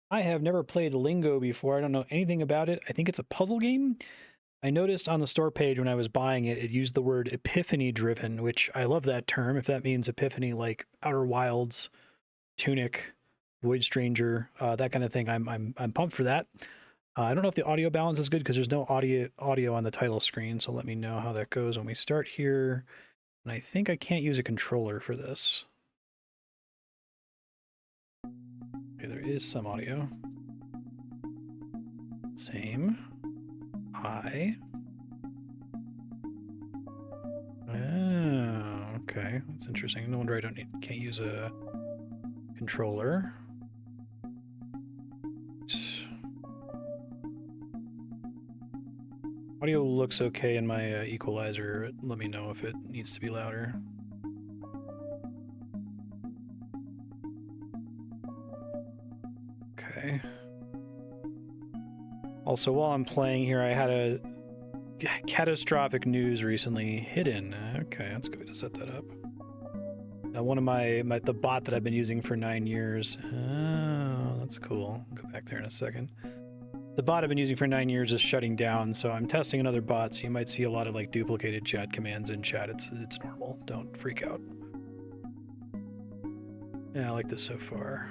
I have never played Lingo before. I don't know anything about it. I think it's a puzzle game. I noticed on the store page when I was buying it, it used the word epiphany driven, which I love that term. If that means epiphany, like Outer Wilds, Tunic, Void Stranger, that kind of thing, I'm pumped for that. I don't know if the audio balance is good because there's no audio on the title screen, so let me know how that goes when we start here. And I think I can't use a controller for this. Okay, there is some audio. Same. I. Oh, okay. That's interesting. No wonder I can't use a controller. Audio looks okay in my equalizer. Let me know if it needs to be louder. Okay. Also, while I'm playing here, I had a catastrophic news recently. Hidden. Okay, let's go to set that up. One of the bot that I've been using for 9 years. Oh, that's cool. I'll go back there in a second. The bot I've been using for 9 years is shutting down, so I'm testing another bot, so you might see a lot of like duplicated chat commands in chat. It's normal. Don't freak out. Yeah, I like this so far.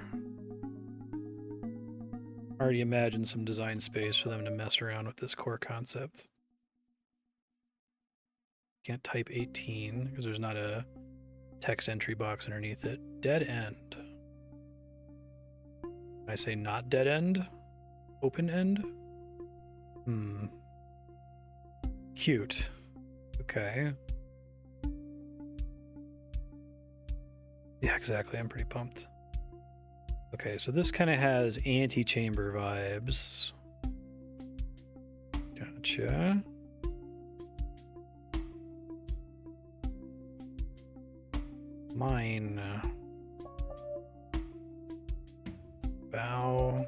I already imagined some design space for them to mess around with this core concept. Can't type 18 because there's not a text entry box underneath it. Dead end. Can I say not dead end? Open end? Cute. Okay. Yeah, exactly. I'm pretty pumped. Okay, so this kind of has anti-chamber vibes. Gotcha. Mine. Bow.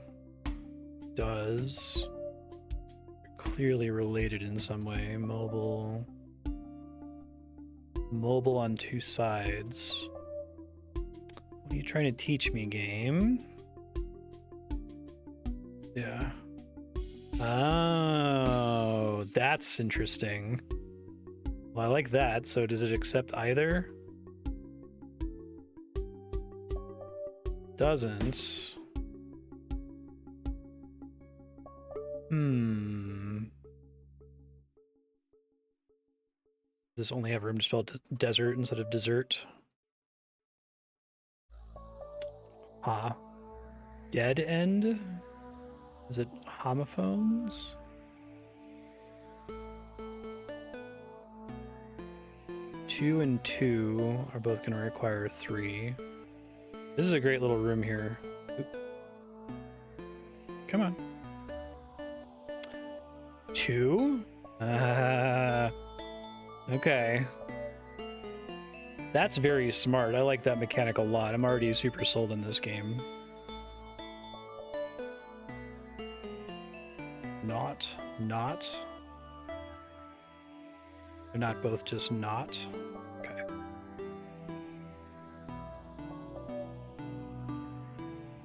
Does. Clearly related in some way. Mobile. Mobile on two sides. What are you trying to teach me, game? Yeah. Oh, that's interesting. Well, I like that. So does it accept either? Doesn't. Does this only have room to spell desert instead of dessert? Dead end? Is it homophones? Two and two are both going to require 3. This is a great little room here. Oop. Come on. 2? Okay. That's very smart. I like that mechanic a lot. I'm already super sold in this game. Not. They're not both just not. Okay.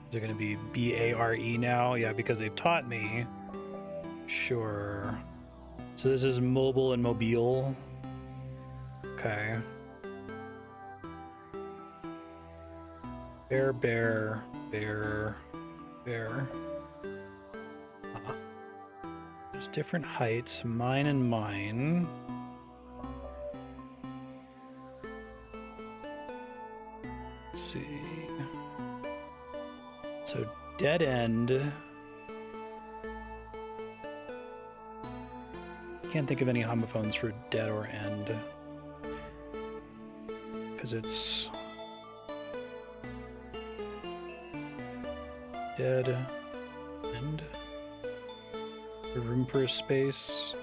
Is it going to be B-A-R-E now? Yeah, because they've taught me. Sure. So this is mobile and mobile. Okay. Bear. There's different heights. Mine and mine. Let's see. So dead end. Can't think of any homophones for dead or end. Because it's dead end. Room for a space.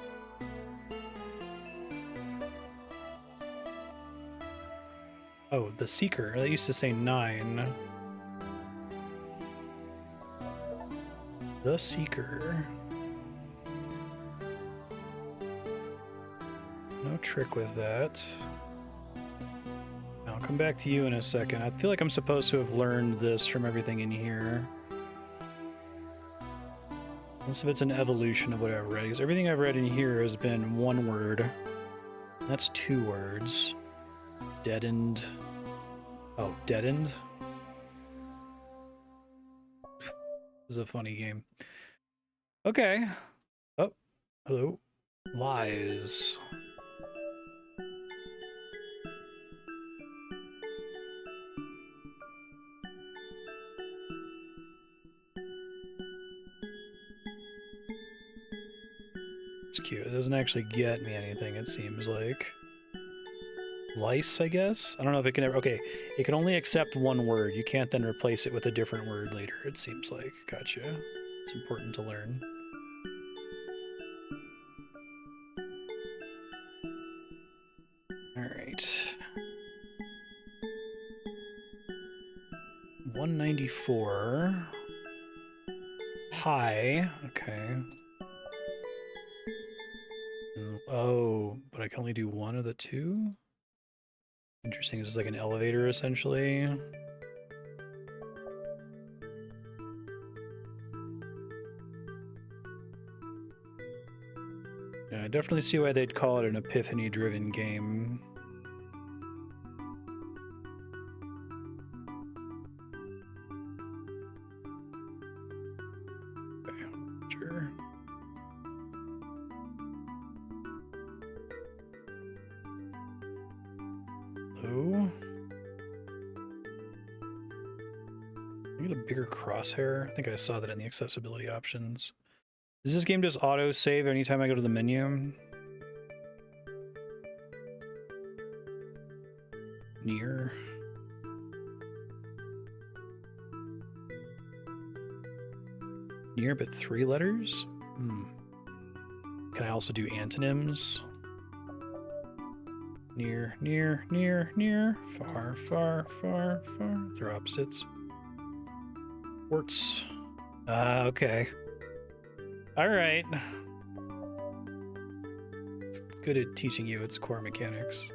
Oh, the Seeker. That used to say 9. The Seeker. No trick with that. I'll come back to you in a second. I feel like I'm supposed to have learned this from everything in here. Unless if it's an evolution of what I've read, because everything I've read in here has been one word. That's 2 words. Deadened. Oh, deadened? This is a funny game. Okay. Oh, hello. Lies. It's cute. It doesn't actually get me anything, it seems like. Lice, I guess? I don't know if it can ever... Okay, it can only accept one word. You can't then replace it with a different word later, it seems like. Gotcha. It's important to learn. Alright. 194. Pi. Okay. Oh, but I can only do one of the 2? Interesting. This is like an elevator, essentially. Yeah, I definitely see why they'd call it an epiphany-driven game. Okay, sure. Oh. I get a bigger crosshair. I think I saw that in the accessibility options. Does this game just auto-save anytime I go to the menu? Near. Near, but 3 letters? Can I also do antonyms? Near, near, near, near. Far, far, far, far. They're opposites. Warts. Okay. Alright. It's good at teaching you its core mechanics.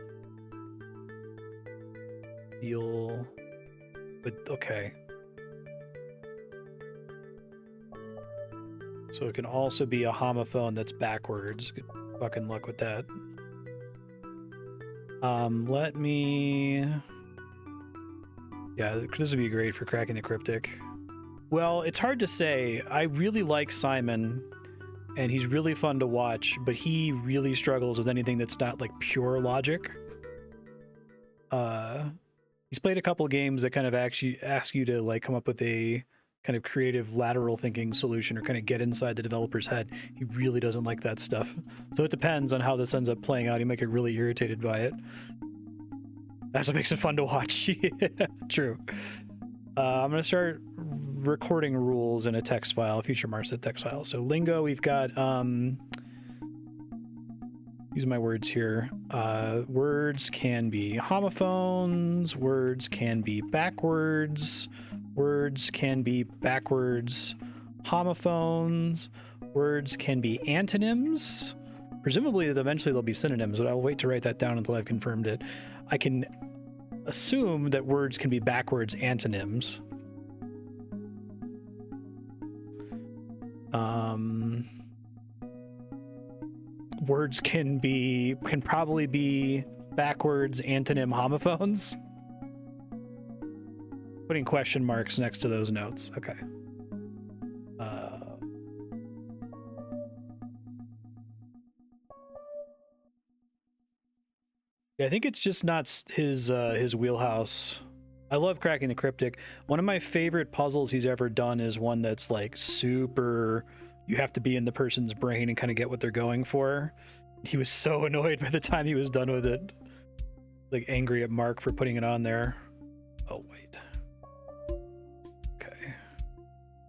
Feel... But, okay. So it can also be a homophone that's backwards. Good fucking luck with that. Let me... Yeah, this would be great for cracking the cryptic. Well, it's hard to say. I really like Simon, and he's really fun to watch, but he really struggles with anything that's not, like, pure logic. He's played a couple games that kind of actually ask you to, like, come up with a kind of creative lateral thinking solution or kind of get inside the developer's head. He really doesn't like that stuff. So it depends on how this ends up playing out. He might get really irritated by it. That's what makes it fun to watch. Yeah, true. I'm going to start recording rules in a text file, future Marstead text file. So Lingo, we've got, use my words here. Words can be homophones. Words can be backwards. Words can be backwards homophones. Words can be antonyms. Presumably, eventually they'll be synonyms, but I'll wait to write that down until I've confirmed it. I can assume that words can be backwards antonyms. Words can probably be backwards antonym homophones. Putting question marks next to those notes. Okay. Yeah, I think it's just not his wheelhouse. I love cracking the cryptic. One of my favorite puzzles he's ever done is one that's like super... You have to be in the person's brain and kind of get what they're going for. He was so annoyed by the time he was done with it. Like angry at Mark for putting it on there. Oh, wait. Okay.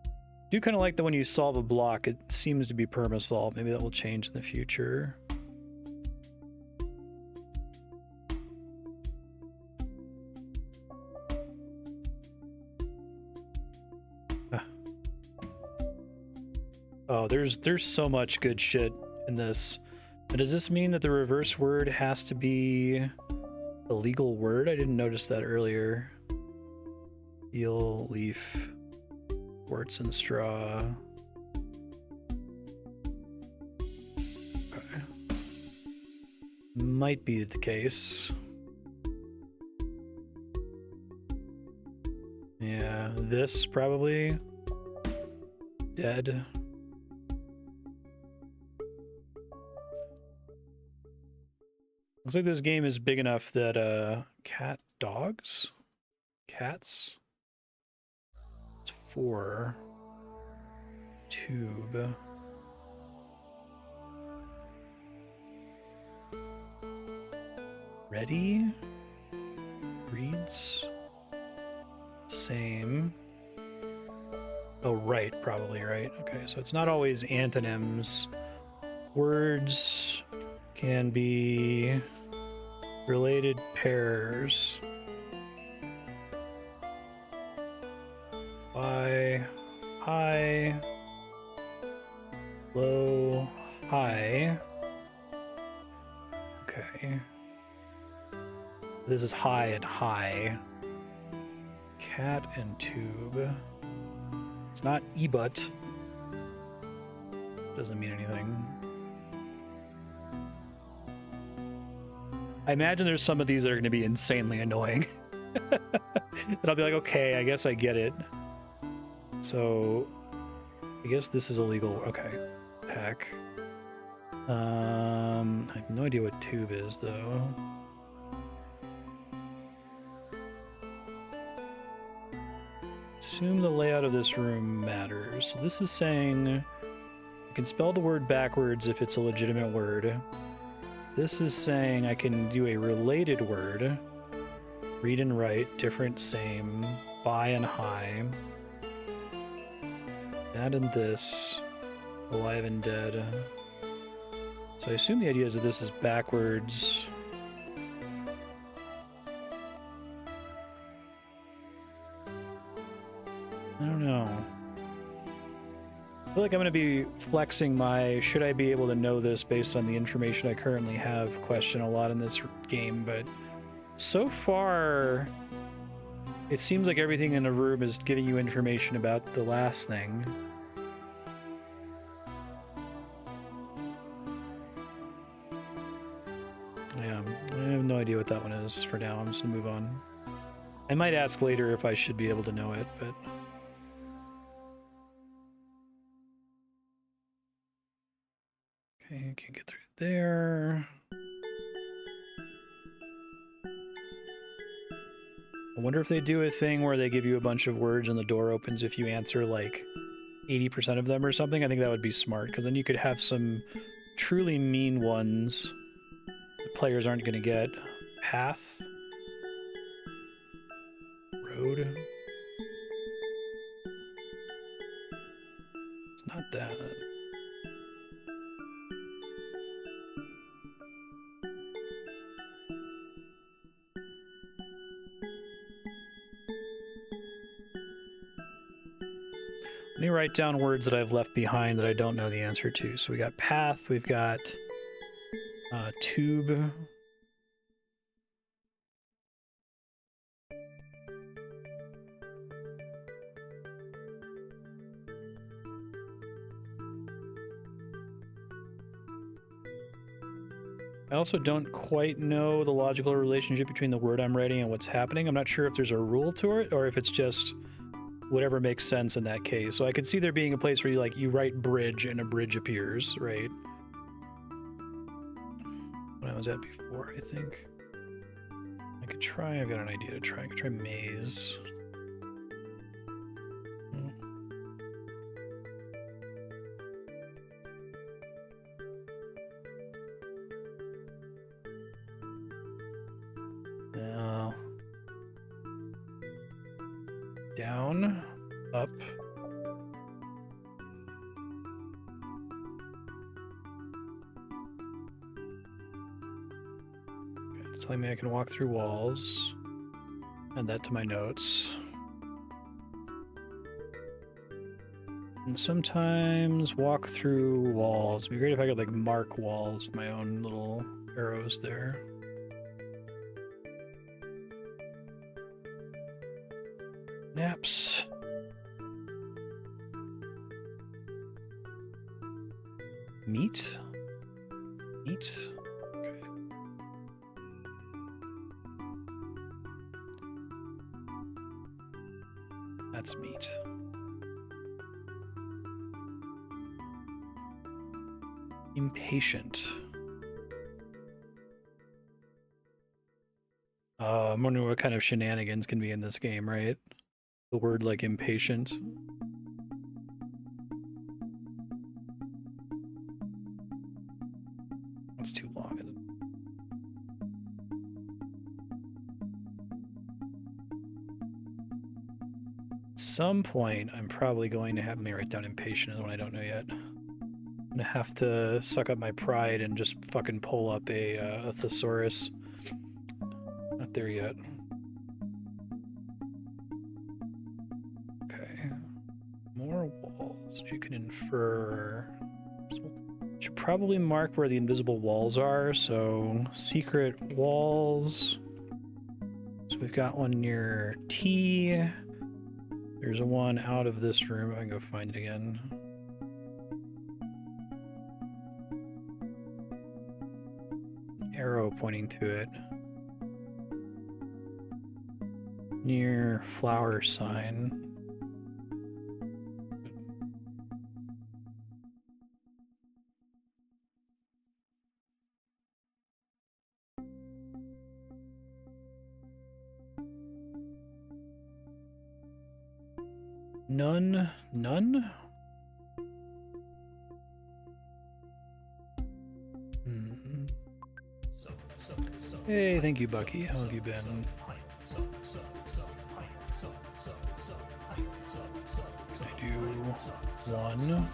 I do kind of like that when you solve a block, it seems to be perma-solved. Maybe that will change in the future. Oh, there's so much good shit in this. And does this mean that the reverse word has to be a legal word? I didn't notice that earlier. Eel, leaf, quartz, and straw. Might be the case. Yeah, this probably. Dead. Looks like this game is big enough that cats? It's 4. Tube. Ready? Reads. Same. Oh, right, probably, right? Okay, so it's not always antonyms. Words can be related pairs. By, high, low, high. Okay. This is high and high. Cat and tube. It's not e-butt. Doesn't mean anything. I imagine there's some of these that are going to be insanely annoying. And I'll be like, okay, I guess I get it. So, I guess this is illegal. Okay. Pack. I have no idea what tube is, though. Assume the layout of this room matters. So this is saying you can spell the word backwards if it's a legitimate word. This is saying I can do a related word. Read and write, different, same, by and high. That and this, alive and dead. So I assume the idea is that this is backwards. I don't know. I feel like I'm going to be flexing my should I be able to know this based on the information I currently have question a lot in this game, but so far it seems like everything in a room is giving you information about the last thing. Yeah, I have no idea what that one is for now. I'm just going to move on. I might ask later if I should be able to know it, but... Okay, can't get through there. I wonder if they do a thing where they give you a bunch of words and the door opens if you answer like 80% of them or something. I think that would be smart, because then you could have some truly mean ones the players aren't going to get. Path. Road. It's not that. Let me write down words that I've left behind that I don't know the answer to. So we got path, we've got tube. I also don't quite know the logical relationship between the word I'm writing and what's happening. I'm not sure if there's a rule to it or if it's just whatever makes sense in that case. So I could see there being a place where you write bridge and a bridge appears, right? When I was at before, I think. I could try, I've got an idea to try. I could try maze. Now, down, up. Okay, it's telling me I can walk through walls. Add that to my notes. And sometimes walk through walls. It'd be great if I could like mark walls with my own little arrows there. Naps. Meat? Meat? Okay. Cat's meat. Impatient. I'm wondering what kind of shenanigans can be in this game, right? The word like impatient. That's too long, isn't it? At some point, I'm probably going to have me write down impatient is one I don't know yet. I'm gonna have to suck up my pride and just fucking pull up a thesaurus. Not there yet. Okay. More walls. You can infer. Should probably mark where the invisible walls are. So secret walls. So we've got one near T. There's a one out of this room. I can go find it again. Arrow pointing to it. Near flower sign. None? None? Hey, thank you, Bucky. How have you been? I do one.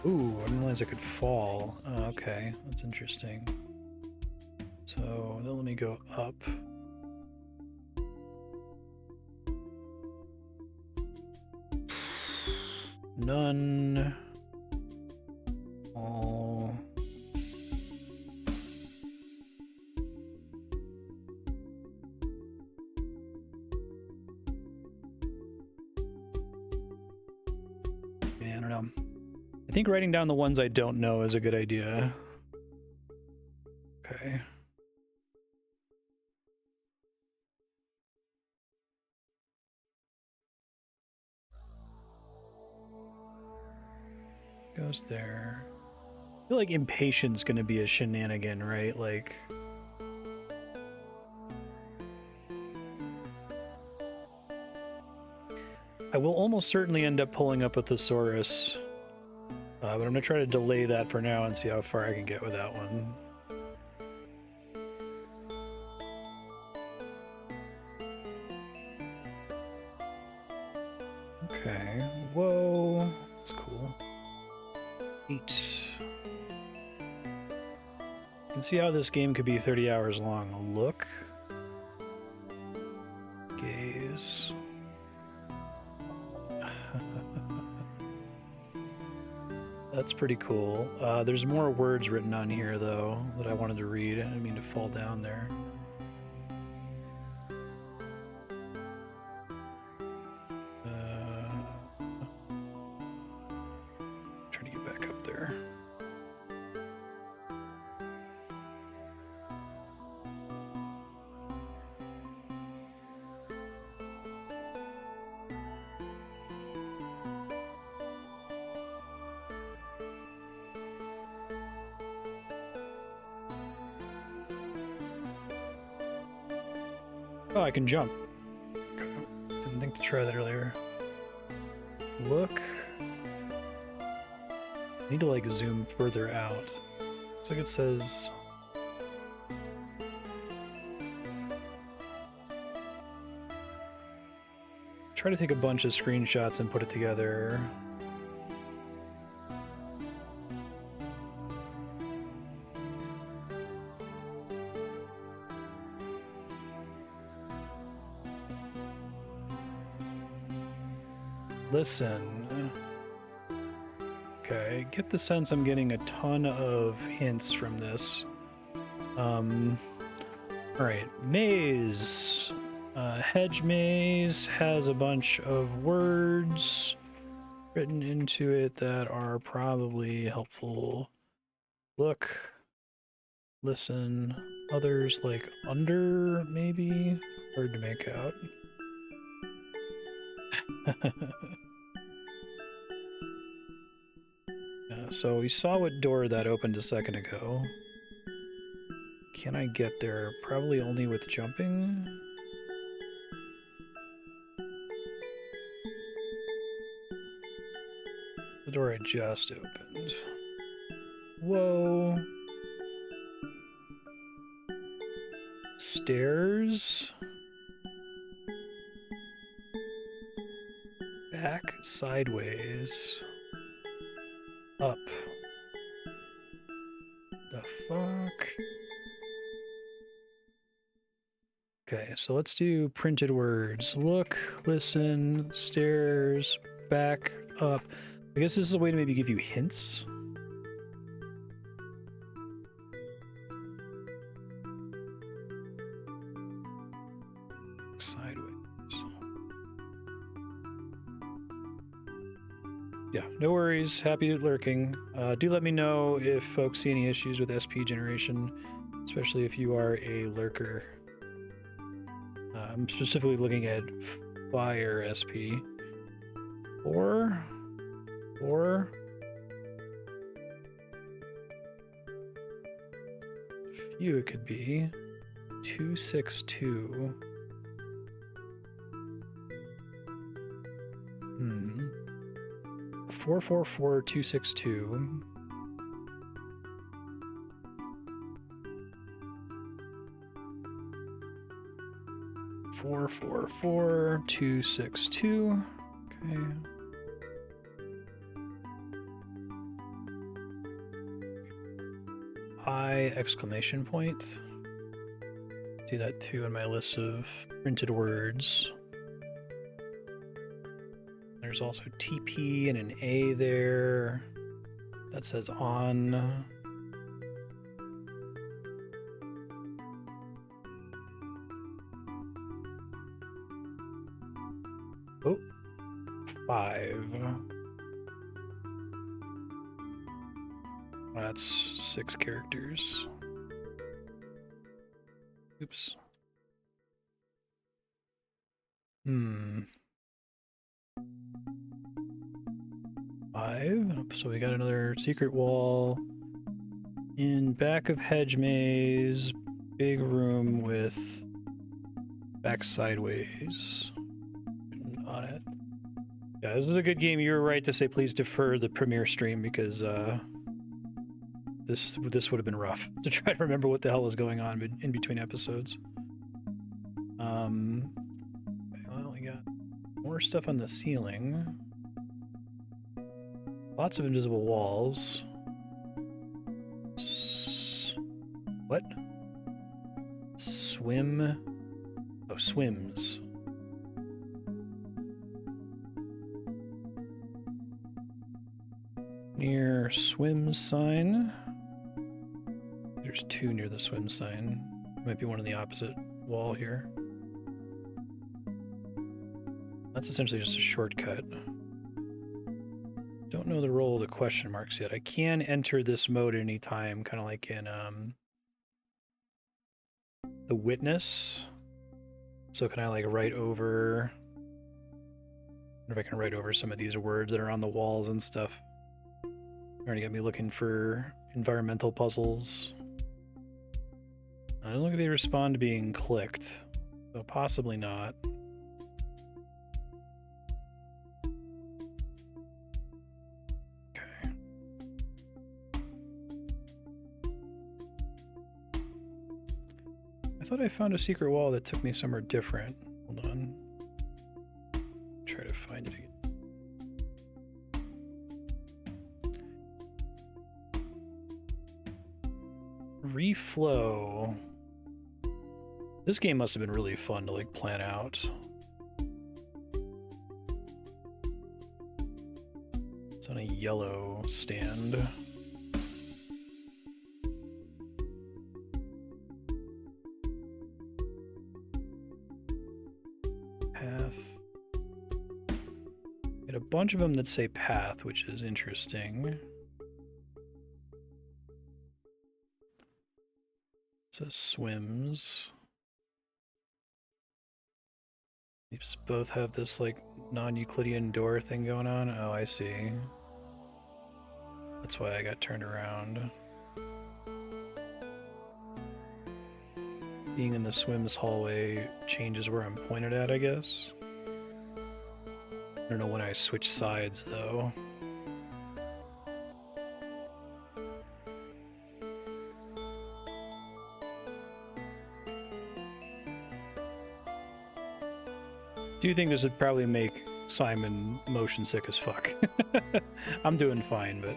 Ooh, I didn't realize I could fall. Oh, okay, that's interesting. So then let me go up. None. All. Yeah, I don't know. I think writing down the ones I don't know is a good idea. Okay. Goes there. I feel like impatience gonna be a shenanigan, right? Like, I will almost certainly end up pulling up a thesaurus, but I'm gonna try to delay that for now and see how far I can get with that one. Okay. Whoa, that's cool. 8. You can see how this game could be 30 hours long. Look. Gaze. That's pretty cool. There's more words written on here, though, that I wanted to read. I didn't mean to fall down there. Trying to get back up there. Oh, I can jump. Okay. Didn't think to try that earlier. Look. I need to like zoom further out. Looks like it says. Try to take a bunch of screenshots and put it together. Listen. Okay, get the sense I'm getting a ton of hints from this. Alright, maze. Hedge maze has a bunch of words. written into it that are probably helpful. Look, listen, others like under, maybe? Hard to make out. Yeah, so we saw what door that opened a second ago. Can I get there? Probably only with jumping. The door I just opened. Whoa. Stairs. Back sideways. Up. The fuck? Okay, so let's do printed words. Look, listen, stairs, back, up. I guess this is a way to maybe give you hints. Sideways. Yeah, no worries. Happy lurking. Do let me know if folks see any issues with SP generation, especially if you are a lurker. I'm specifically looking at fire SP. Or few it could be 262. 444262. Four, 262. Okay. I exclamation point. Do that too in my list of printed words. There's also TP and an A there. That says on. Oh, 5. That's 6 characters. Oops. 5. So we got another secret wall. In back of hedge maze, big room with back sideways on it. Yeah, this is a good game. You were right to say please defer the premiere stream because this would have been rough to try to remember what the hell was going on in between episodes. Well, we got more stuff on the ceiling. Lots of invisible walls. What? Swim. Oh, swims. Near swim sign. There's 2 near the swim sign. Might be one on the opposite wall here. That's essentially just a shortcut. Don't know the role of the question marks yet. I can enter this mode at any time, kind of like in the witness. So can I like write over? I wonder if I can write over some of these words that are on the walls and stuff. Already got me looking for environmental puzzles. I don't look like they respond to being clicked, so possibly not. Okay. I thought I found a secret wall that took me somewhere different. Hold on. Try to find it again. Reflow. This game must have been really fun to like plan out. It's on a yellow stand. Path. Get a bunch of them that say path, which is interesting. It says swims. These both have this like non-Euclidean door thing going on. Oh, I see. That's why I got turned around. Being in the swims hallway changes where I'm pointed at, I guess. I don't know when I switch sides, though. Do you think this would probably make Simon motion sick as fuck? I'm doing fine, but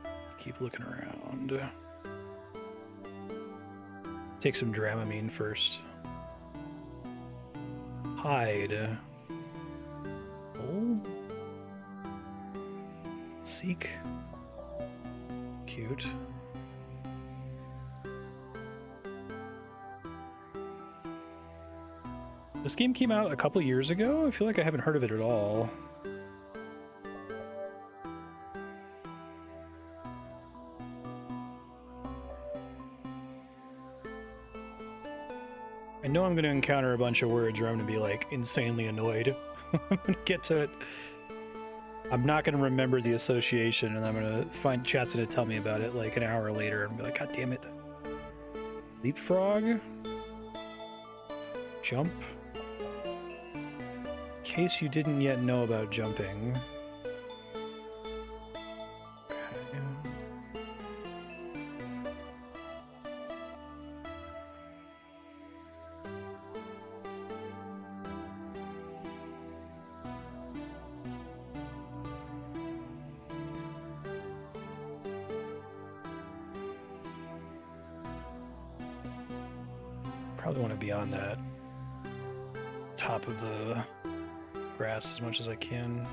let's keep looking around. Take some Dramamine first. Hide. Oh. Seek. Cute. This game came out a couple years ago? I feel like I haven't heard of it at all. I know I'm going to encounter a bunch of words where I'm going to be like insanely annoyed. I'm going to get to it. I'm not going to remember the association, and I'm going to find chat's going to tell me about it like an hour later and be like, God damn it. Leapfrog? Jump? In case you didn't yet know about jumping. Probably want to be on that top of the grass as much as I can.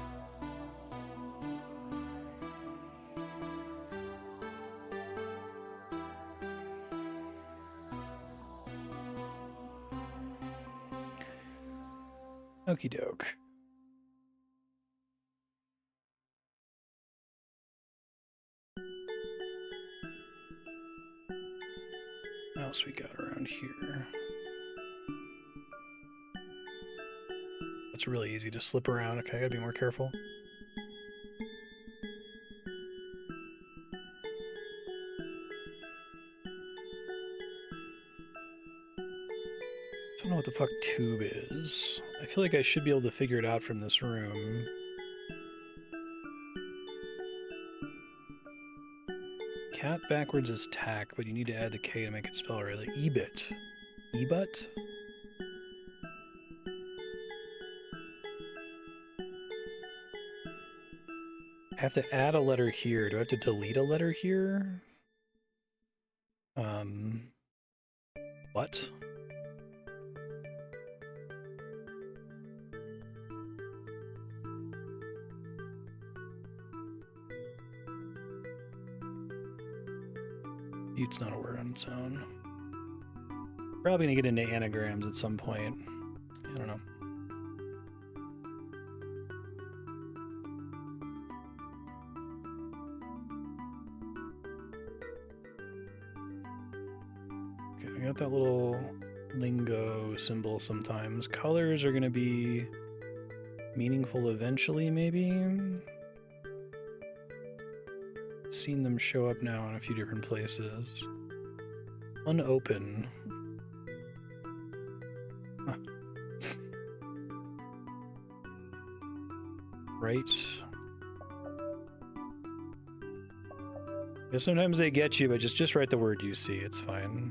Okie doke. What else we got around here? It's really easy to slip around. Okay, I gotta be more careful. I don't know what the fuck tube is. I feel like I should be able to figure it out from this room. Cat backwards is tack, but you need to add the K to make it spell right. Like ebit. Ebut? I have to add a letter here. Do I have to delete a letter here? What? It's not a word on its own. Probably gonna get into anagrams at some point. I don't know. Okay, I got that little lingo symbol sometimes. Colors are gonna be meaningful eventually, maybe? Seen them show up now in a few different places. Unopen. Huh. Right. Yeah, sometimes they get you, but just write the word you see. It's fine.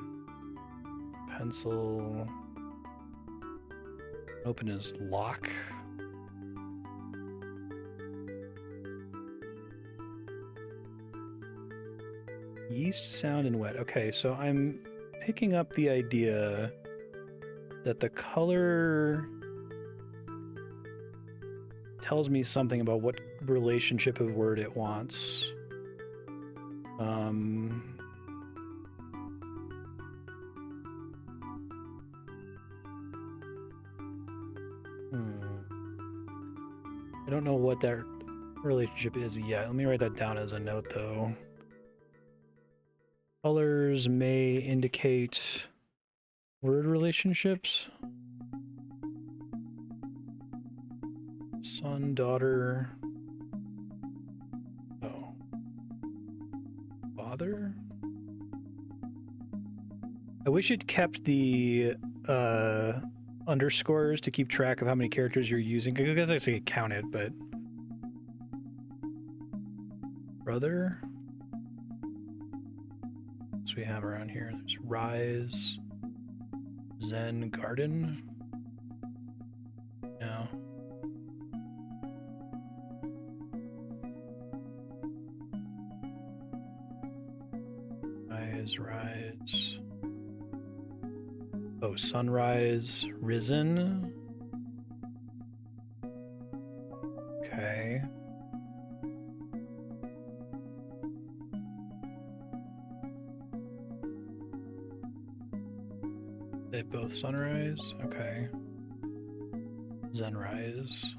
Pencil. Open is lock. Yeast, sound, and wet. Okay, so I'm picking up the idea that the color tells me something about what relationship of word it wants. I don't know what that relationship is yet. Let me write that down as a note, though. Colors may indicate word relationships. Son, daughter. Oh. Father? I wish it kept the underscores to keep track of how many characters you're using. I guess I could count it, but... Brother? What else we have around here? There's Rise. Zen Garden? No. Rise. Oh, sunrise, risen. Okay. They both sunrise? Okay. Zenrise.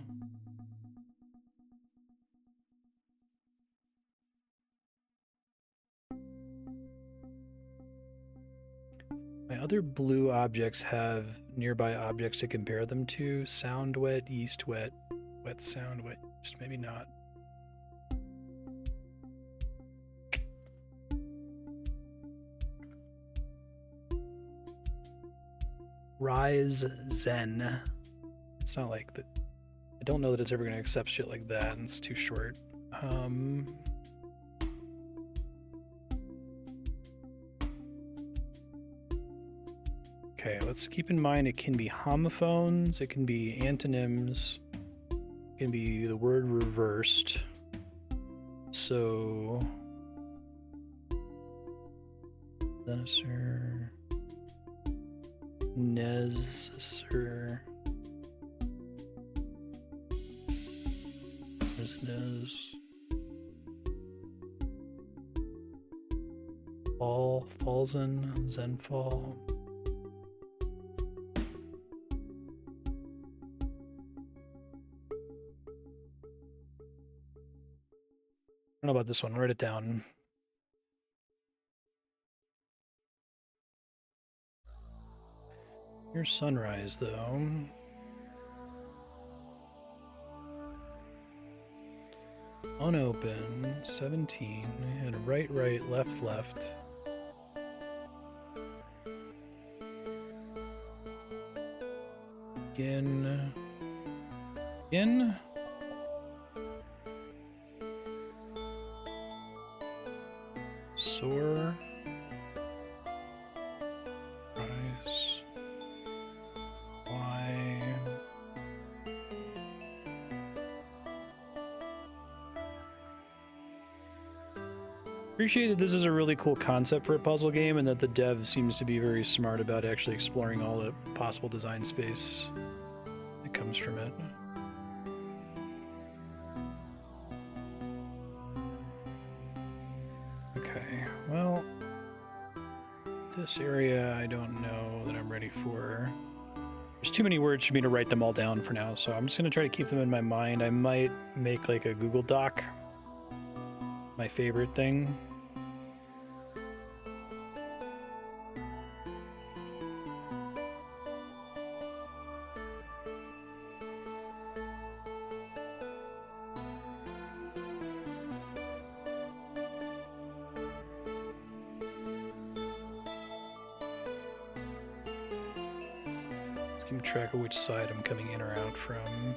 My other blue objects have nearby objects to compare them to. Sound wet, yeast wet, wet sound, wet yeast. Maybe not. Rise Zen. It's not like that. I don't know that it's ever going to accept shit like that, and it's too short. Okay, let's keep in mind it can be homophones, it can be antonyms, it can be the word reversed. So, Zenisser, Nezzer, Nez, Fall, Fallzen, Zenfall. I don't know about this one. Write it down. Here's sunrise, though. Unopen, 17, and right, left. Begin. Soar. Rise. Y. Appreciate that this is a really cool concept for a puzzle game, and that the dev seems to be very smart about actually exploring all the possible design space that comes from it. Okay, well, this area I don't know that I'm ready for. There's too many words for me to write them all down for now, so I'm just going to try to keep them in my mind. I might make like a Google Doc, my favorite thing. Track of which side I'm coming in or out from.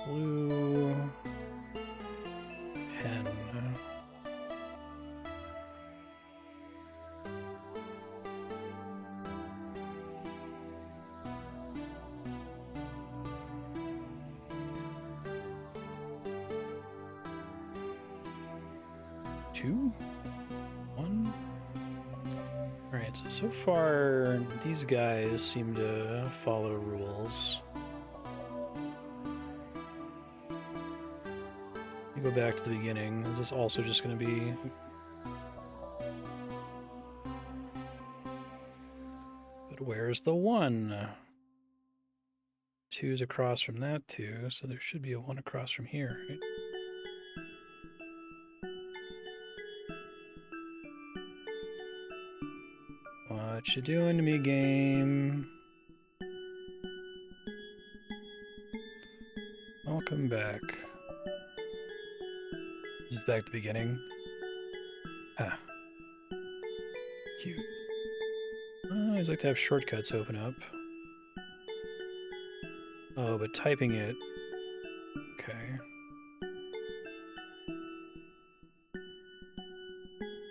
Blue. Pen. Two? One? Alright, so far these guys seem to follow rules. Let me go back to the beginning. Is this also just going to be... But where's the 1? 2's across from that 2, so there should be a 1 across from here, right? What you doing to me, game? Welcome back. This is back to the beginning. Ah. Cute. I always like to have shortcuts open up. Oh, but typing it... Okay.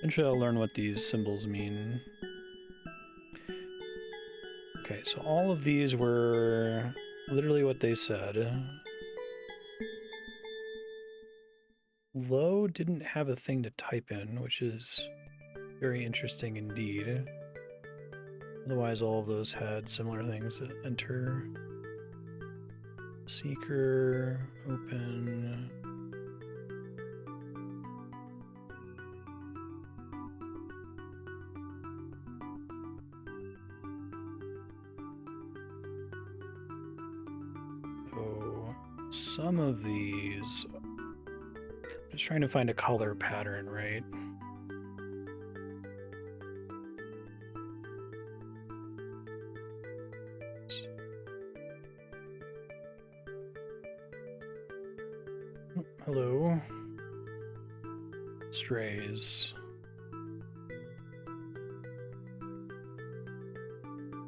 Eventually I'll learn what these symbols mean. Okay, so all of these were literally what they said. Low didn't have a thing to type in, which is very interesting indeed. Otherwise, all of those had similar things. Enter, seeker, open. Oh, some of these. I'm just trying to find a color pattern, right? Hello. Strays.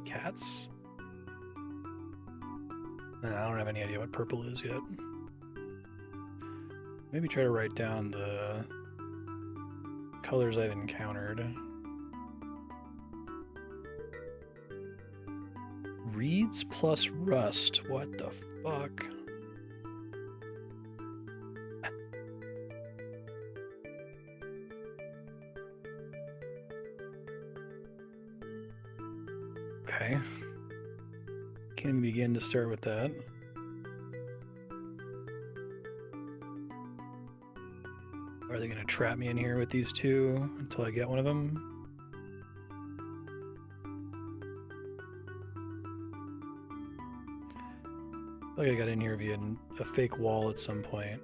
Cats? I don't have any idea what purple is yet. Maybe try to write down the colors I've encountered. Reeds plus rust. What the fuck? Okay. Can begin to start with that. Are they going to trap me in here with these two until I get one of them? I feel like I got in here via a fake wall at some point.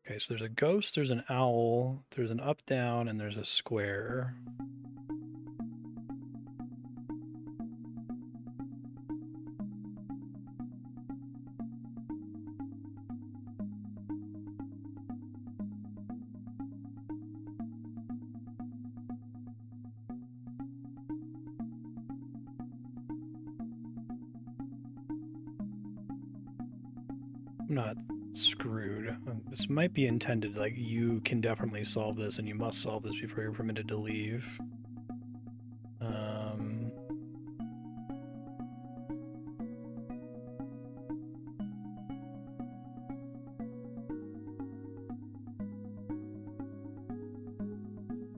Okay, so there's a ghost, there's an owl, there's an up, down, and there's a square. I'm not screwed. This might be intended, like, you can definitely solve this and you must solve this before you're permitted to leave.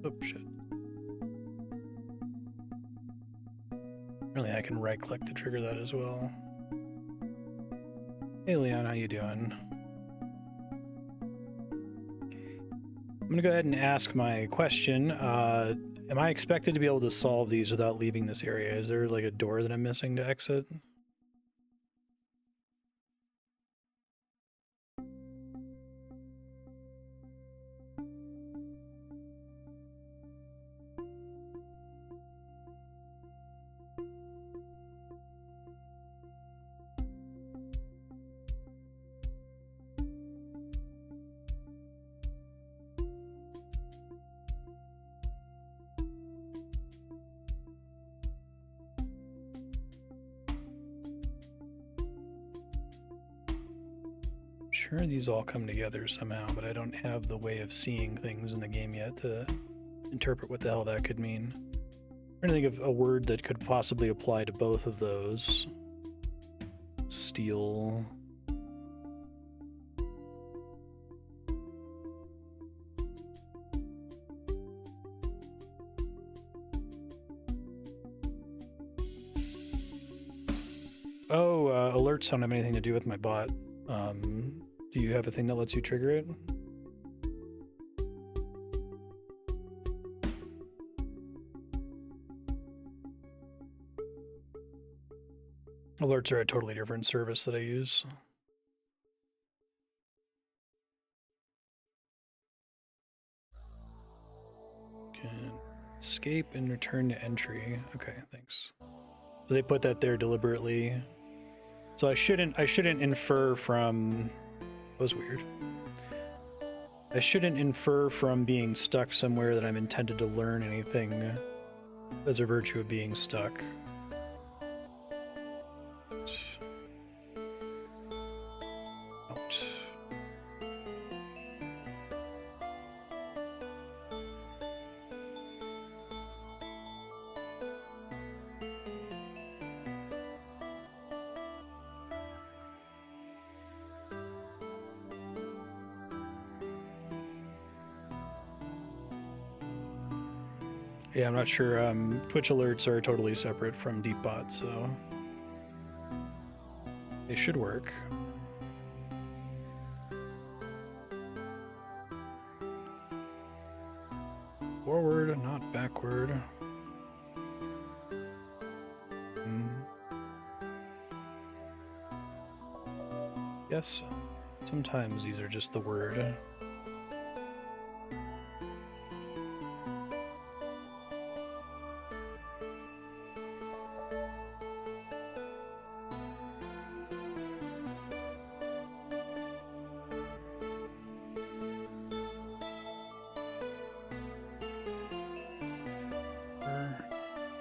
Oh, shit. Really, I can right-click to trigger that as well. Hey, Leon, how you doing? I'm gonna go ahead and ask my question. Am I expected to be able to solve these without leaving this area? Is there like a door that I'm missing to exit? Sure, these all come together somehow, but I don't have the way of seeing things in the game yet to interpret what the hell that could mean. I'm trying to think of a word that could possibly apply to both of those. Steel. Oh, alerts don't have anything to do with my bot. Do you have a thing that lets you trigger it? Alerts are a totally different service that I use. Can escape and return to entry. Okay, thanks. So they put that there deliberately. So I shouldn't infer from... That was weird. I shouldn't infer from being stuck somewhere that I'm intended to learn anything as a virtue of being stuck. Out. Yeah, I'm not sure. Twitch alerts are totally separate from Deepbot, so they should work. Forward, not backward. Yes, sometimes these are just the word.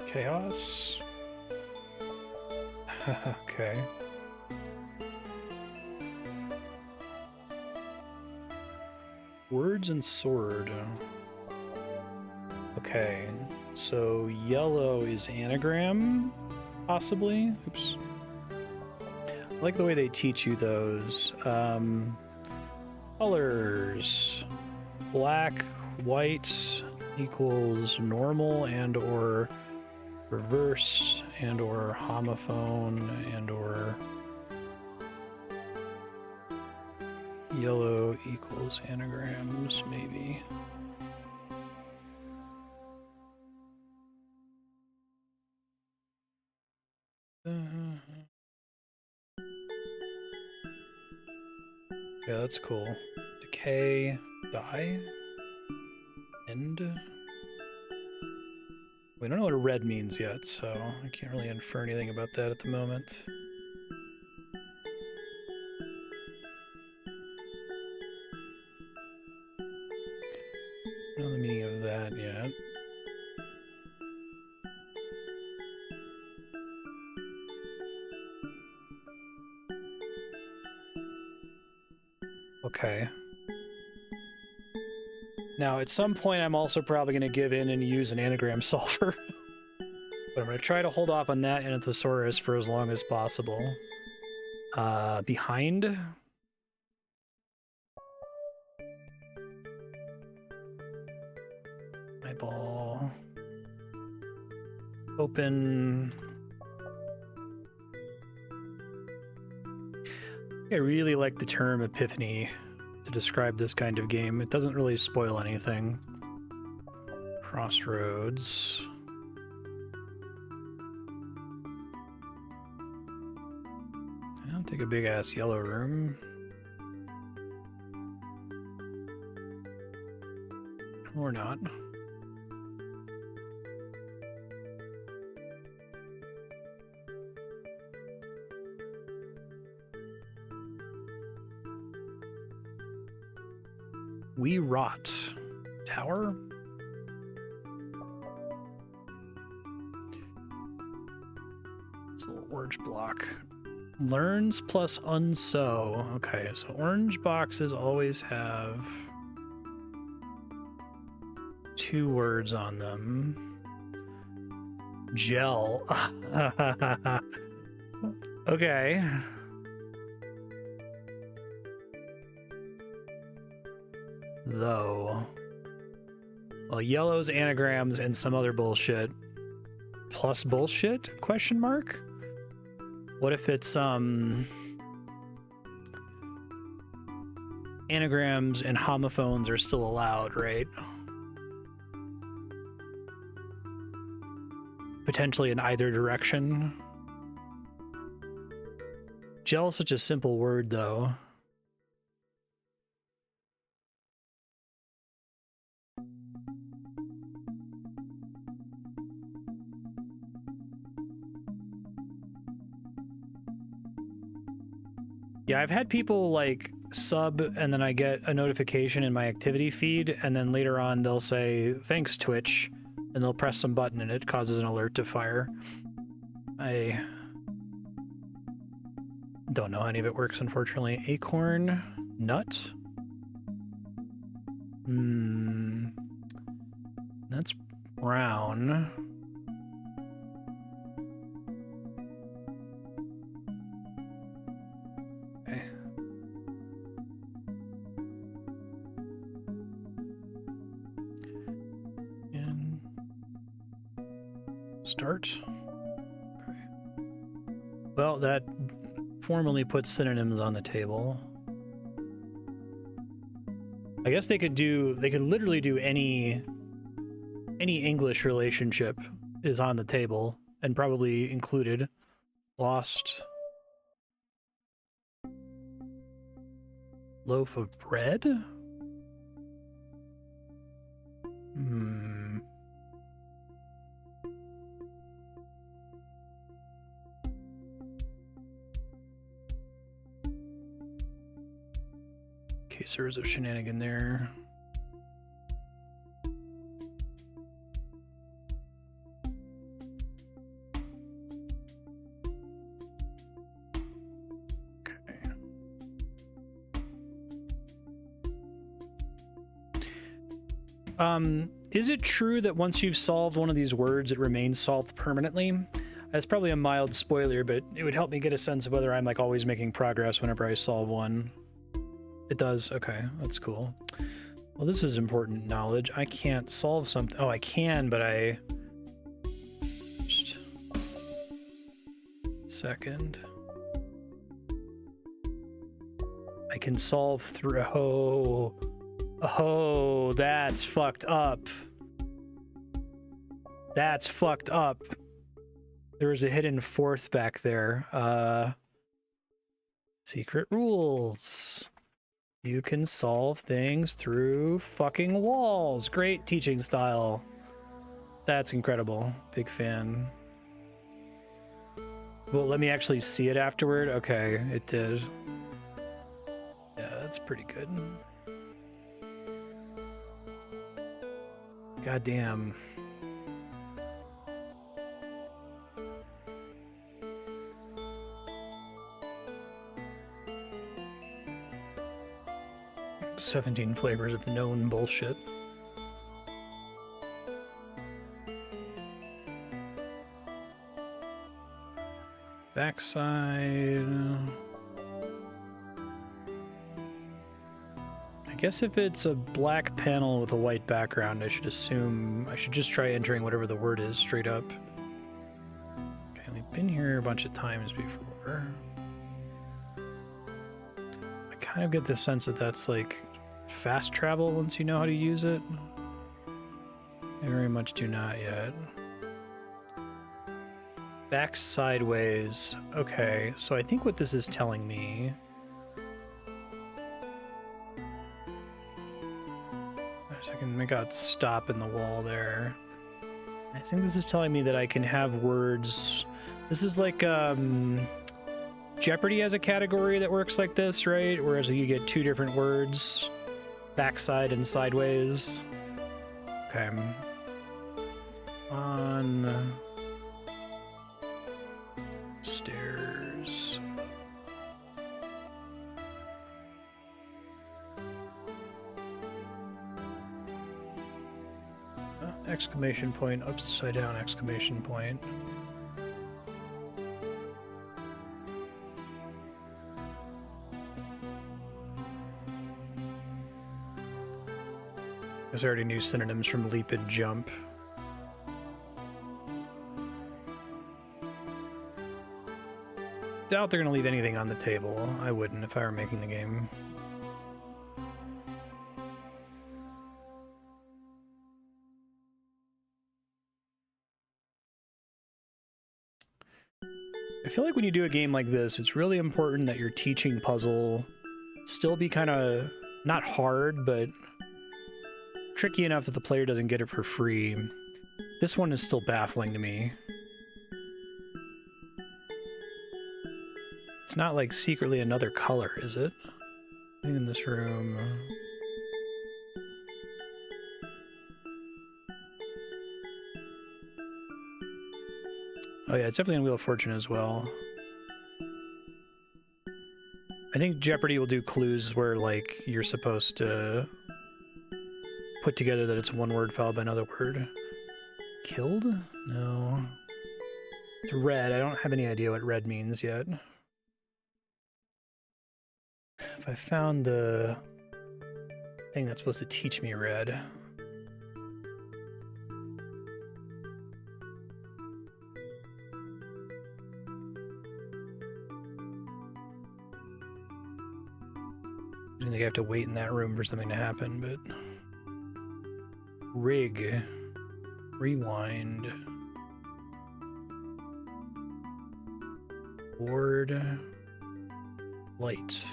Chaos. Okay. Words and sword. Okay, so yellow is anagram, possibly. Oops. I like the way they teach you those. Colors. Black, white equals normal and or reverse and or homophone and or yellow equals anagrams, maybe. Yeah, that's cool. Decay, die, end. We don't know what a red means yet, so I can't really infer anything about that at the moment. Don't know the meaning of that yet. Okay. Now, at some point, I'm also probably going to give in and use an anagram solver. But I'm going to try to hold off on that and a thesaurus for as long as possible. Behind. Eyeball. Open. I really like the term epiphany to describe this kind of game. It doesn't really spoil anything. Crossroads. I'll take a big ass yellow room. Or not. We rot. Tower? It's a little orange block. Learns plus unsew. Okay, so orange boxes always have 2 words on them. Gel. Okay. Though. Well, yellow's anagrams and some other bullshit. Plus bullshit? Question mark? What if it's anagrams and homophones are still allowed, right? Potentially in either direction. Gel is such a simple word, though. Yeah, I've had people like sub and then I get a notification in my activity feed and then later on they'll say, thanks Twitch, and they'll press some button and it causes an alert to fire. I don't know how any of it works, unfortunately. Acorn, nut? That's brown. Okay. And start. Okay. Well, that formally puts synonyms on the table. I guess they could literally do any English relationship is on the table and probably included. Lost loaf of bread? Okay, so there's a shenanigan there. Is it true that once you've solved one of these words, it remains solved permanently? That's probably a mild spoiler, but it would help me get a sense of whether I'm like always making progress whenever I solve one. It does? Okay, that's cool. Well, this is important knowledge. I can't solve something. Oh, I can, but I... Just... Second. I can solve through... Oh, that's fucked up. That's fucked up. There was a hidden fourth back there. Secret rules. You can solve things through fucking walls. Great teaching style. That's incredible. Big fan. Well, let me actually see it afterward. Okay, it did. Yeah, that's pretty good. Goddamn. "17 flavors of known bullshit." Backside. I guess if it's a black panel with a white background, I should just try entering whatever the word is straight up. Okay, we've been here a bunch of times before. I kind of get the sense that that's like fast travel once you know how to use it. I very much do not yet. Back sideways. Okay, so I think what this is telling me... I can make out stop in the wall there. I think this is telling me that I can have words... This is like, Jeopardy has a category that works like this, right? Whereas you get two different words, backside and sideways. Okay. On... stairs. Exclamation point, upside down exclamation point. I already knew synonyms from leap and jump. Doubt they're gonna leave anything on the table. I wouldn't if I were making the game. I feel like when you do a game like this, it's really important that your teaching puzzle still be kind of not hard, but tricky enough that the player doesn't get it for free. This one is still baffling to me. It's not like secretly another color, is it? In this room. Oh yeah, it's definitely on Wheel of Fortune as well. I think Jeopardy will do clues where, like, you're supposed to put together that it's one word followed by another word. Killed? No. It's red. I don't have any idea what red means yet. If I found the thing that's supposed to teach me red. I think I have to wait in that room for something to happen, but... Rig. Rewind. Board. Light.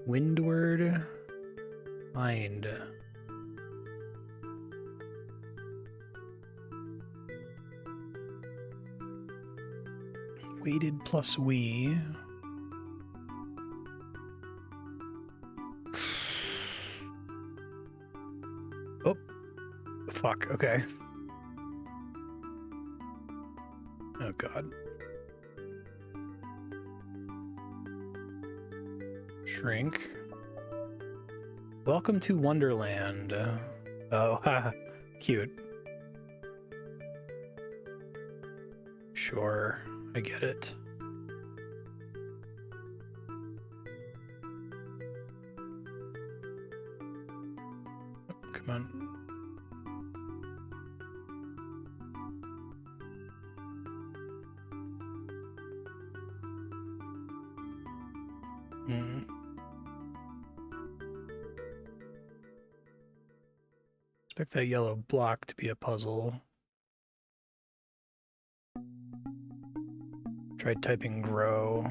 Windward. Mind. Weighted plus we. Oh. Fuck, okay. Oh god. Shrink. Welcome to Wonderland. Oh, haha. Cute. Sure, I get it. Oh, come on. Expect that yellow block to be a puzzle. Tried typing grow.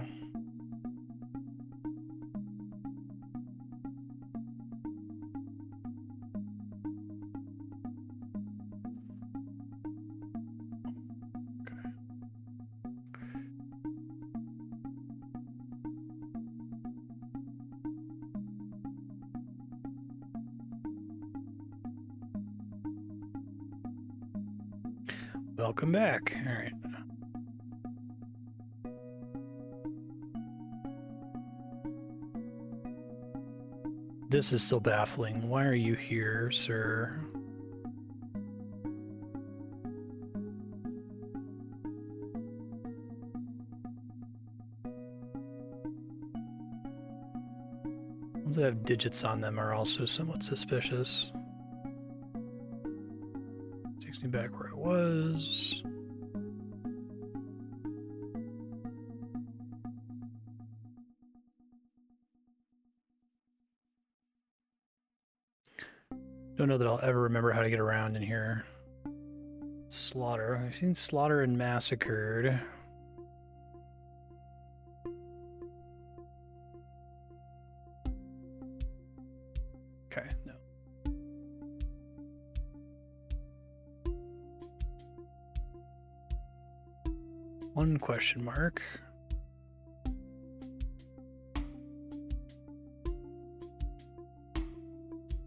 Welcome back. All right. This is still baffling. Why are you here, sir? Ones that have digits on them are also somewhat suspicious. Takes me back where I was. Don't know that I'll ever remember how to get around in here. Slaughter. I've seen Slaughter and Massacred. Okay, no. One question mark.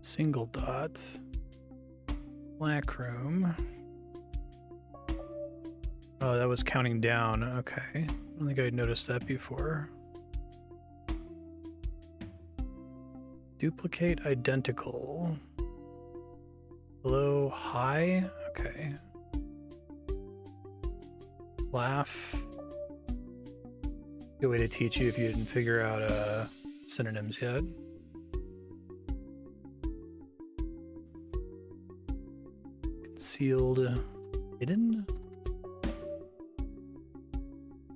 Single dot. Black room. Oh, that was counting down. Okay. I don't think I'd noticed that before. Duplicate identical. Below high. Okay. Laugh. Good way to teach you if you didn't figure out synonyms yet. Concealed. Hidden.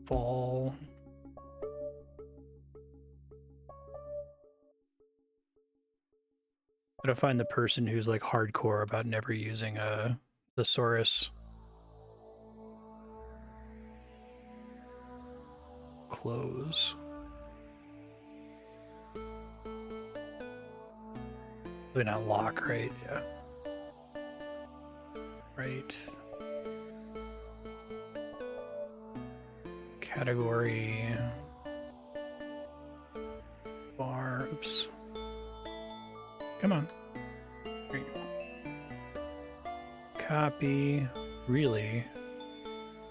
Fall. Gotta find the person who's like hardcore about never using a thesaurus. Close. Probably not lock, right? Yeah. Right. Category. Bar. Oops. Come on. There you go. Copy. Really?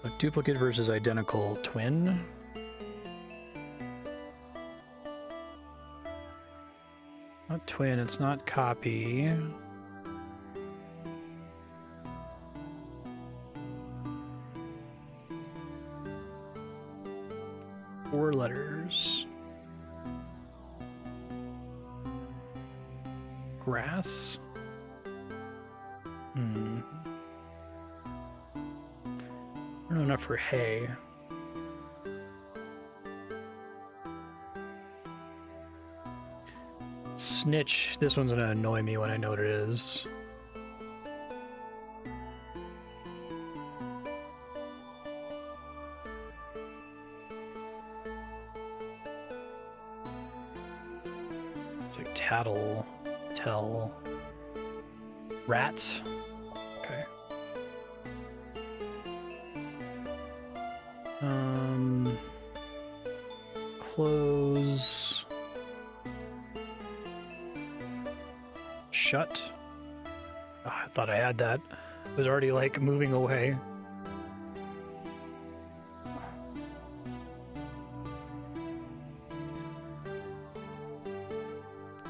A duplicate versus identical twin? Not twin, it's not copy. Four letters. Grass? I don't know enough for hay. Snitch. This one's gonna annoy me when I know what it is. It's like tattle, tell, rat. Okay. Close. Shut. Oh, I thought I had that. It was already like moving away.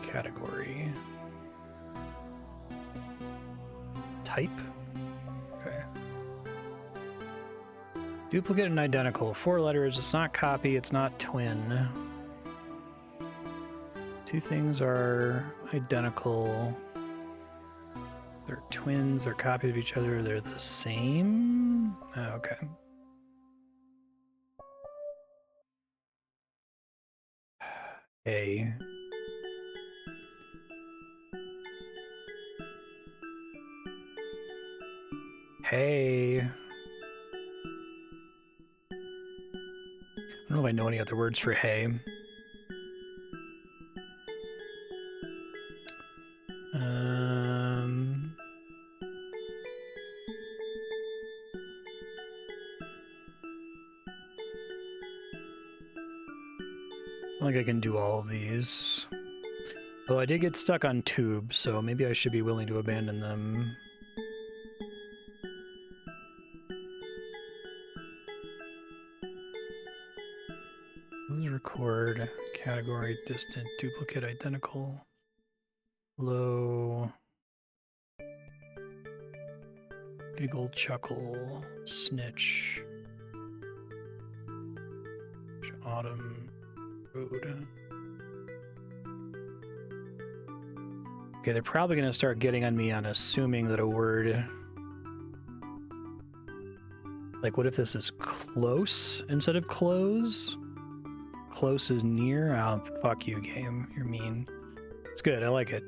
Category. Type. Okay. Duplicate and identical. 4 letters. It's not copy. It's not twin. Two things are identical. They're twins. They're copies of each other. They're the same. Oh, okay. A. Hey. I don't know if I know any other words for hay. I think I can do all of these. Though I did get stuck on tube, so maybe I should be willing to abandon them. Close record, category, distant, duplicate, identical, low, giggle, chuckle, snitch, autumn, road. Okay, they're probably going to start getting on me on assuming that a word... Like, what if this is close instead of close? Close is near? Oh, fuck you, game. You're mean. It's good. I like it.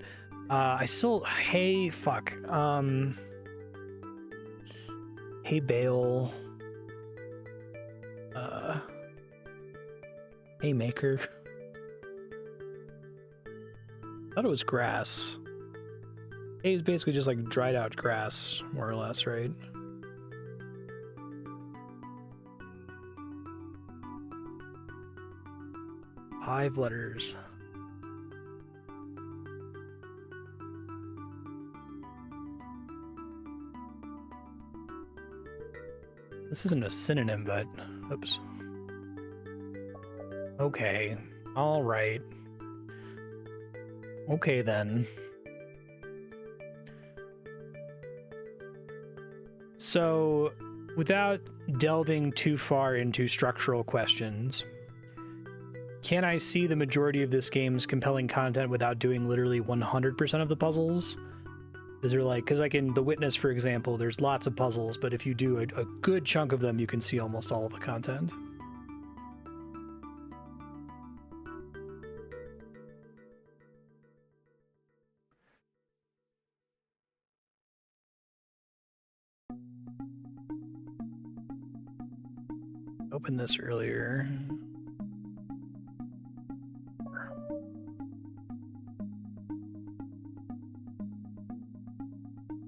I still... Hey, fuck. Hey, Bale. Hey, Maker. I thought it was grass. Hay is basically just like dried out grass, more or less, right? Five letters. This isn't a synonym, but... Oops. Okay. All right. Okay, then. So, without delving too far into structural questions, can I see the majority of this game's compelling content without doing literally 100% of the puzzles? Is there like, because like in The Witness, for example, there's lots of puzzles, but if you do a good chunk of them, you can see almost all of the content. Opened this earlier.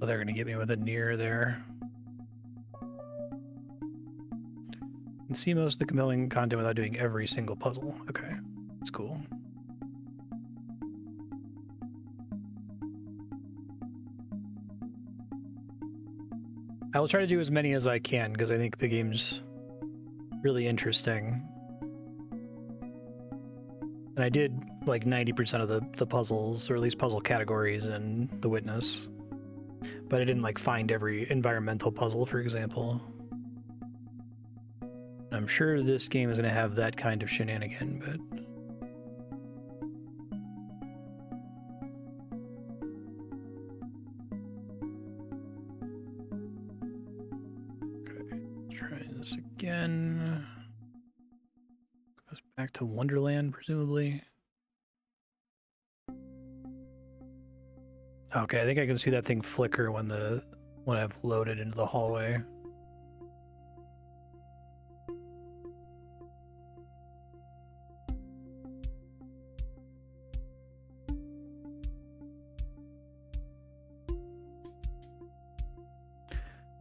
Oh, they're gonna get me with a near there. You can see most of the compelling content without doing every single puzzle. Okay, that's cool. I will try to do as many as I can because I think the game's really interesting. And I did like 90% of the puzzles, or at least puzzle categories in The Witness. But I didn't like find every environmental puzzle, for example. I'm sure this game is going to have that kind of shenanigan, but... this again. Goes back to Wonderland, presumably. Okay, I think I can see that thing flicker when I've loaded into the hallway.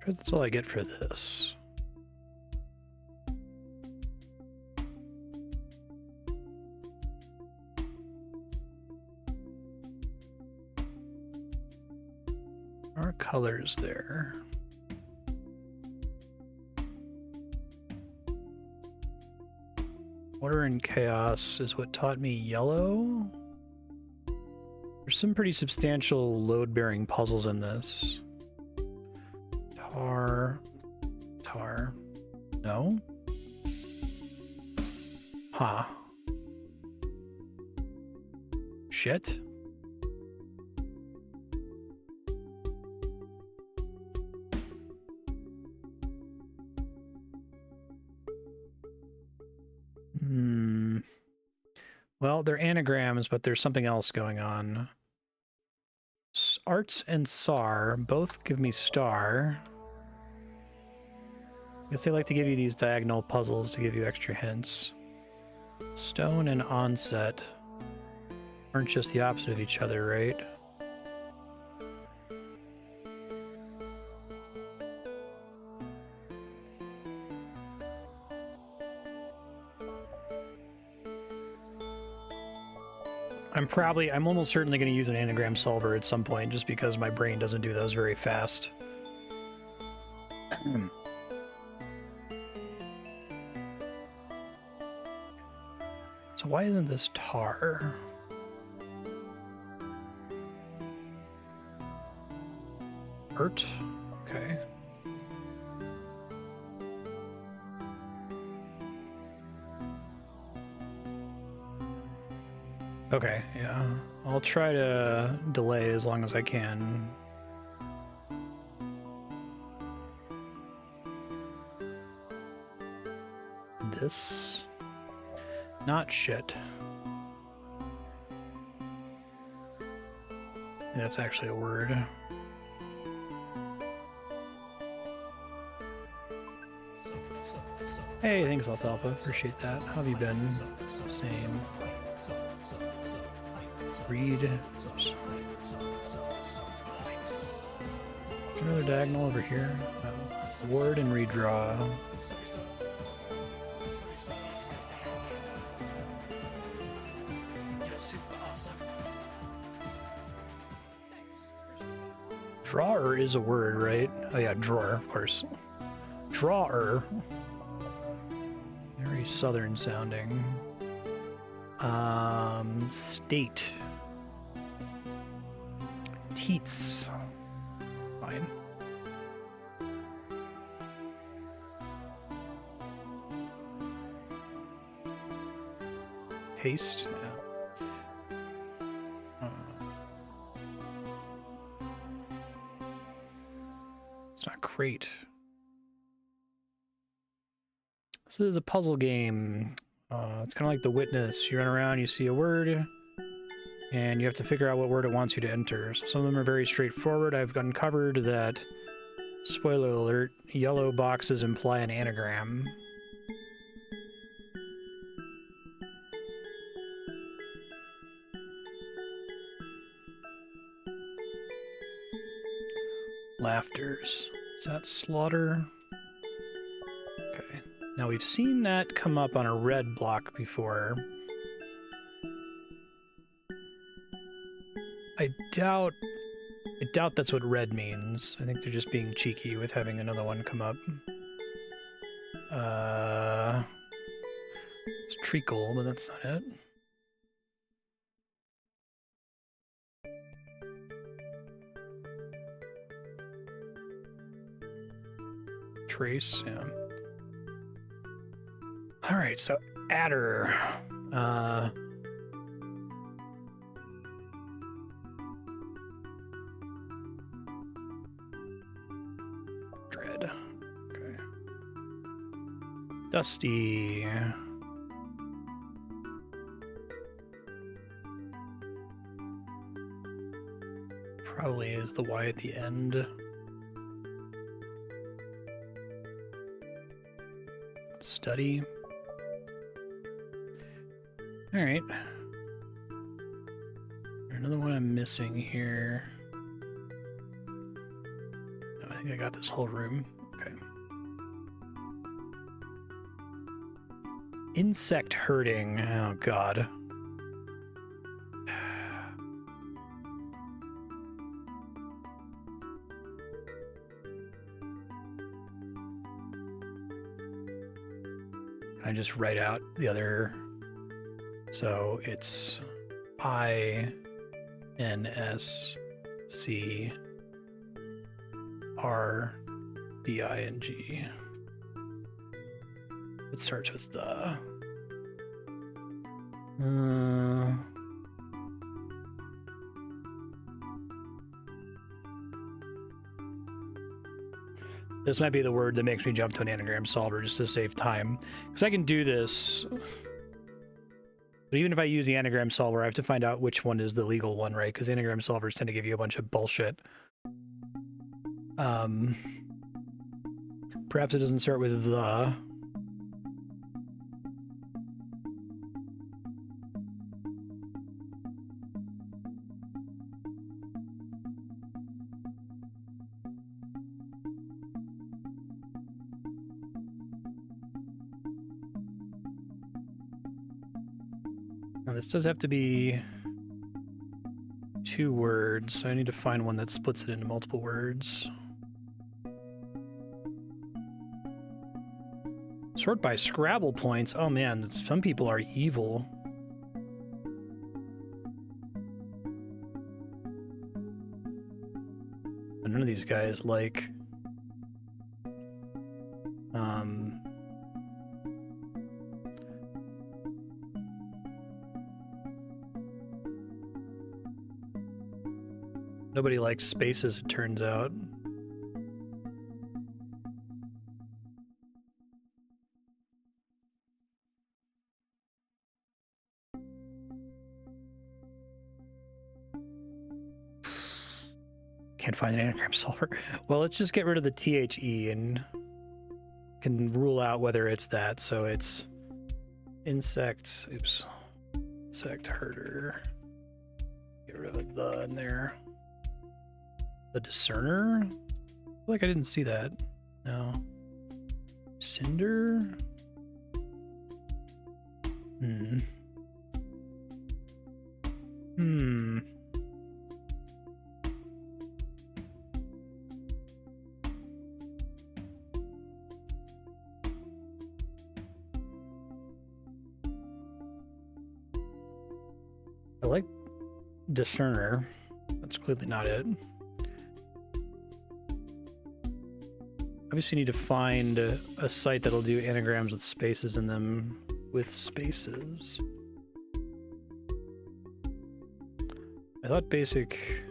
That's all I get for this. Our colors there. Order and chaos is what taught me yellow. There's some pretty substantial load-bearing puzzles in this. Tar. No? Huh. Shit. Well, they're anagrams, but there's something else going on. Arts and SAR both give me star. I guess they like to give you these diagonal puzzles to give you extra hints. Stone and onset aren't just the opposite of each other, right? I'm almost certainly going to use an anagram solver at some point just because my brain doesn't do those very fast. So why isn't this tar? Hurt? Okay. Okay, yeah. I'll try to delay as long as I can. This? Not shit. That's actually a word. Hey, thanks, Alfalfa. Appreciate that. How have you been? Same. Read. Oops. Another diagonal over here. Word and redraw. Drawer is a word, right? Oh yeah, drawer, of course. Drawer. Very southern sounding. State. Teats. Fine. Taste. Yeah. It's not great. This is a puzzle game. It's kind of like The Witness. You run around, you see a word, and you have to figure out what word it wants you to enter. So some of them are very straightforward. I've uncovered that, spoiler alert, yellow boxes imply an anagram. Laughters. Is that slaughter? Okay. Now we've seen that come up on a red block before. I doubt that's what red means. I think they're just being cheeky with having another one come up. It's treacle, but that's not it. Trace, yeah. All right, so adder. Dread. Okay. Dusty. Probably is the Y at the end. Study. All right. Another one I'm missing here. I think I got this whole room. Okay. Insect herding. Oh, God. I just write out the other. So it's INSCRDING. It starts with the. This might be the word that makes me jump to an anagram solver just to save time. Because I can do this. But even if I use the anagram solver, I have to find out which one is the legal one, right? Because anagram solvers tend to give you a bunch of bullshit. Perhaps it doesn't start with the. Now this does have to be 2 words, so I need to find one that splits it into multiple words. Sort by Scrabble points. Oh man, some people are evil. But none of these guys like... Nobody likes spaces, it turns out. Can't find an anagram solver. Well, let's just get rid of the THE and can rule out whether it's that. So it's insect, insect herder. Get rid of the in there. The discerner? I feel like I didn't see that. No. Cinder? I like discerner. That's clearly not it. Obviously need to find a site that'll do anagrams with spaces in them with spaces. I thought basic...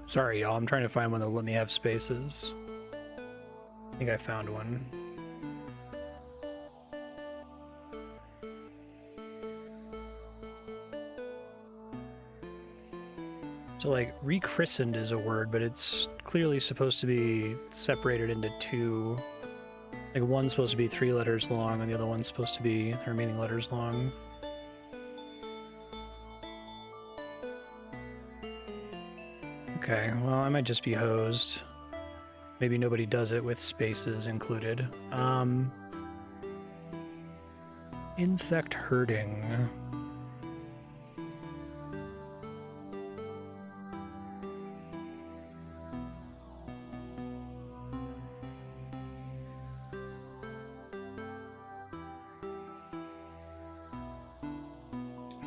Sorry, y'all. I'm trying to find one that'll let me have spaces. I think I found one. So, like, rechristened is a word, but it's clearly supposed to be separated into two. Like, one's supposed to be 3 letters long, and the other one's supposed to be the remaining letters long. Okay, well, I might just be hosed. Maybe nobody does it with spaces included. Insect herding.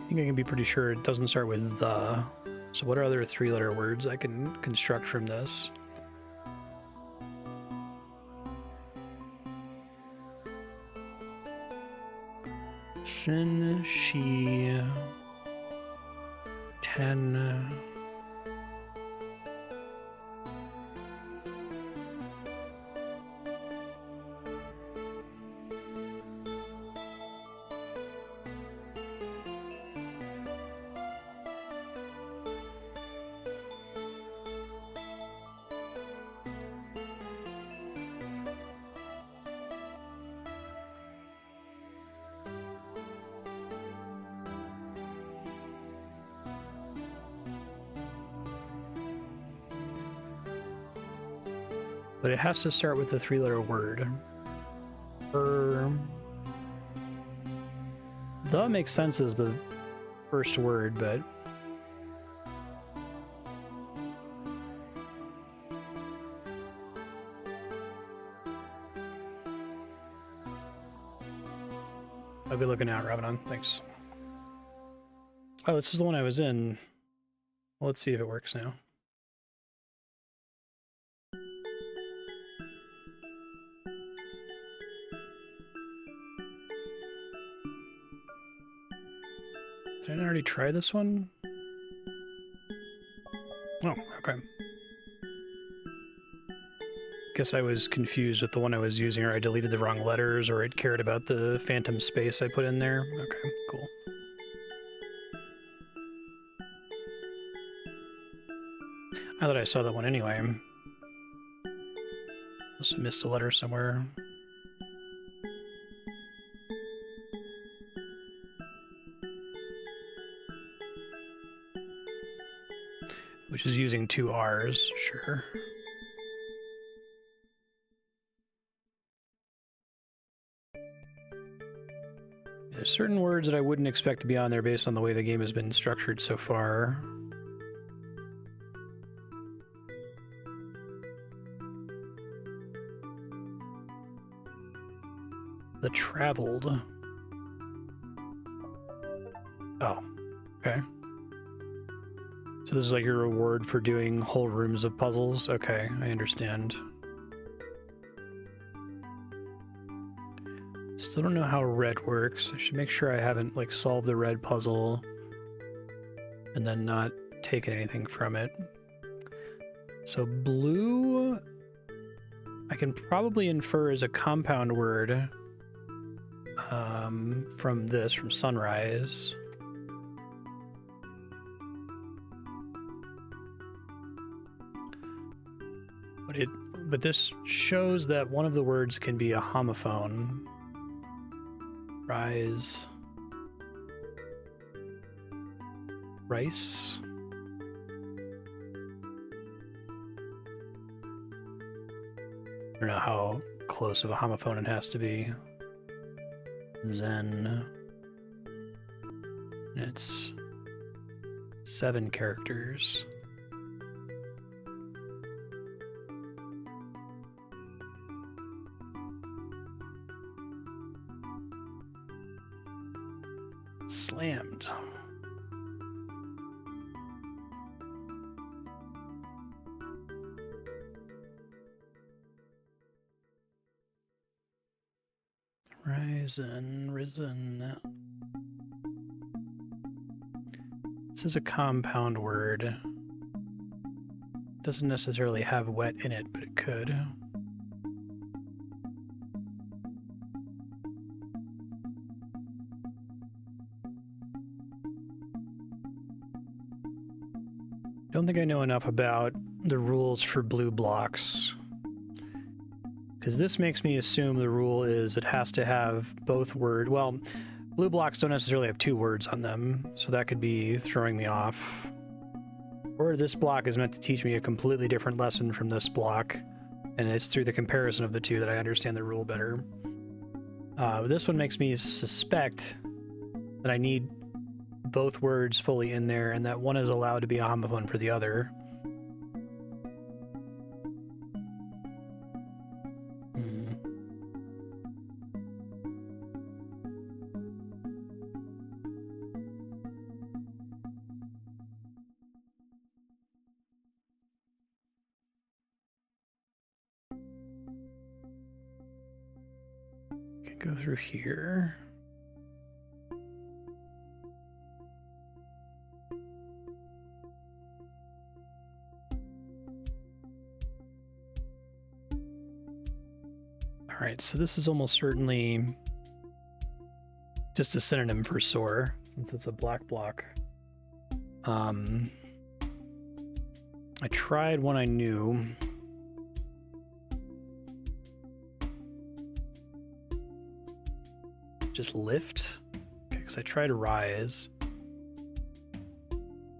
I think I can be pretty sure it doesn't start with the. So what are other 3-letter words I can construct from this? Sin, she, ten. But it has to start with a 3-letter word. The makes sense as the first word, but I'll be looking out, Ramadan. Thanks. Oh, this is the one I was in. Well, let's see if it works now. Did I already try this one? Oh, okay. Guess I was confused with the one I was using, or I deleted the wrong letters, or it cared about the phantom space I put in there. Okay, cool. I thought I saw that one anyway. Must have missed a letter somewhere. Which is using 2 R's, sure. There's certain words that I wouldn't expect to be on there based on the way the game has been structured so far. The traveled. Oh, okay. So this is like your reward for doing whole rooms of puzzles? Okay, I understand. Still don't know how red works. I should make sure I haven't like solved the red puzzle and then not taken anything from it. So blue, I can probably infer as a compound word from sunrise. But this shows that one of the words can be a homophone. Rise. Rice. I don't know how close of a homophone it has to be. Zen. It's 7 characters. Slammed. Risen. This is a compound word. Doesn't necessarily have wet in it, but it could. Don't think I know enough about the rules for blue blocks. Because this makes me assume the rule is it has to have both words. Well, blue blocks don't necessarily have two words on them, so that could be throwing me off. Or this block is meant to teach me a completely different lesson from this block, and it's through the comparison of the two that I understand the rule better. This one makes me suspect that I need both words fully in there, and that one is allowed to be a homophone for the other. Go through here. All right, so this is almost certainly just a synonym for sore, since it's a black block. I tried one I knew. Just lift? Okay, because I tried rise.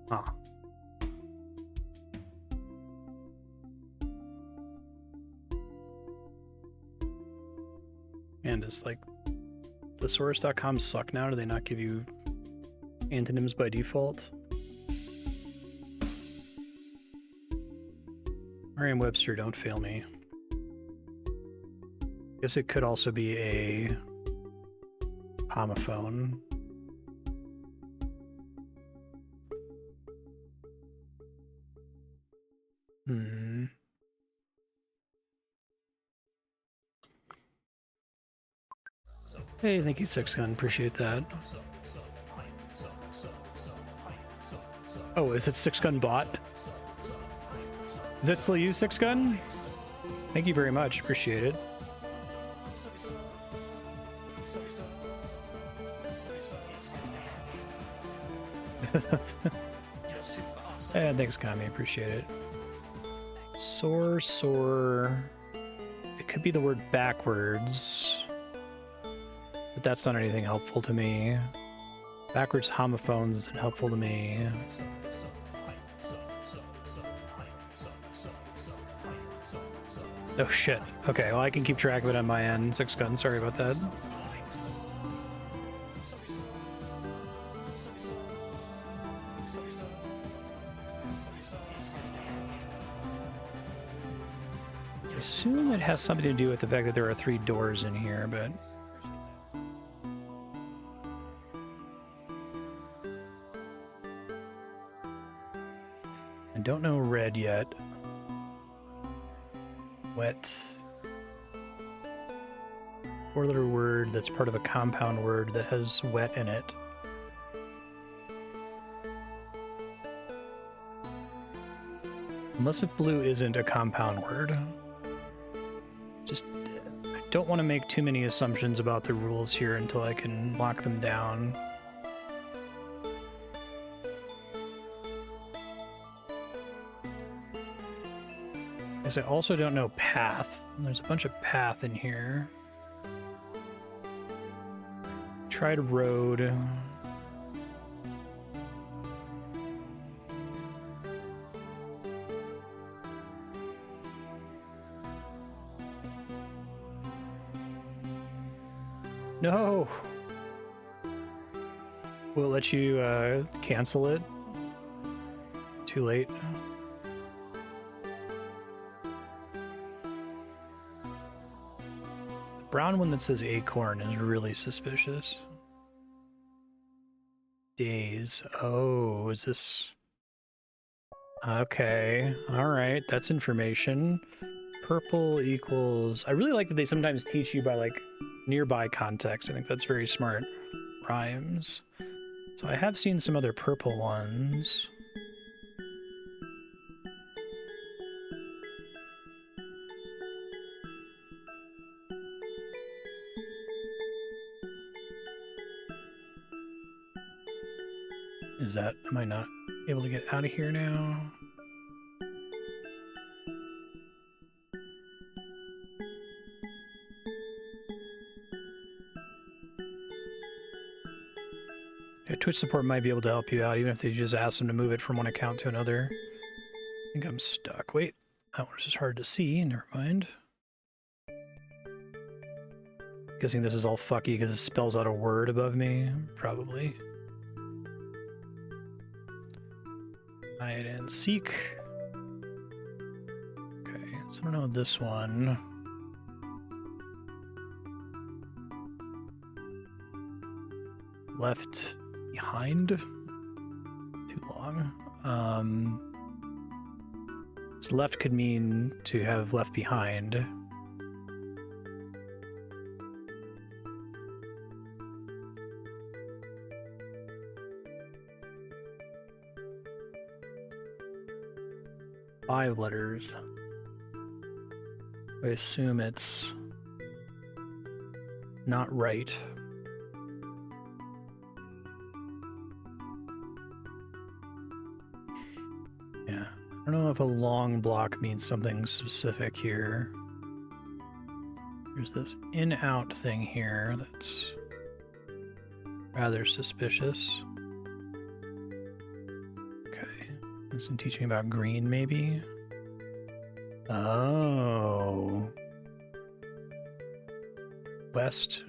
Huh. And it's like, thesaurus.com suck now? Do they not give you antonyms by default? Merriam-Webster, don't fail me. Guess it could also be a homophone. Hey, thank you, Six Gun. Appreciate that. Oh, is it Six Gun bot? Is that still you, Six Gun? Thank you very much. Appreciate it. And thanks, Kami. Appreciate it. Sore. It could be the word backwards, but that's not anything helpful to me. Backwards homophones isn't helpful to me. Oh shit. Okay, well I can keep track of it on my end. Six Gun, sorry about that. I assume it has something to do with the fact that there are 3 doors in here, but... I don't know red yet. Wet. 4-letter word that's part of a compound word that has wet in it. Unless if blue isn't a compound word. Just, I don't want to make too many assumptions about the rules here until I can lock them down. Because I also don't know path. There's a bunch of path in here. Tried road. No! Will it let you cancel it? Too late. The brown one that says acorn is really suspicious. Days. Oh, is this... Okay, alright, that's information. Purple equals... I really like that they sometimes teach you by, like, nearby context. I think that's very smart. Rhymes. So I have seen some other purple ones. Is that... Am I not able to get out of here now? Yeah, Twitch support might be able to help you out, even if they just ask them to move it from one account to another. I think I'm stuck. Wait, that one's just hard to see. Never mind. Guessing this is all fucky because it spells out a word above me. Probably. Hide and seek. Okay, so I don't know this one. Left behind? Too long. So left could mean to have left behind. Five letters. I assume it's not right. Yeah, I don't know if a long block means something specific here. There's this in-out thing here that's rather suspicious. Isn't teaching about green, maybe? Oh. West,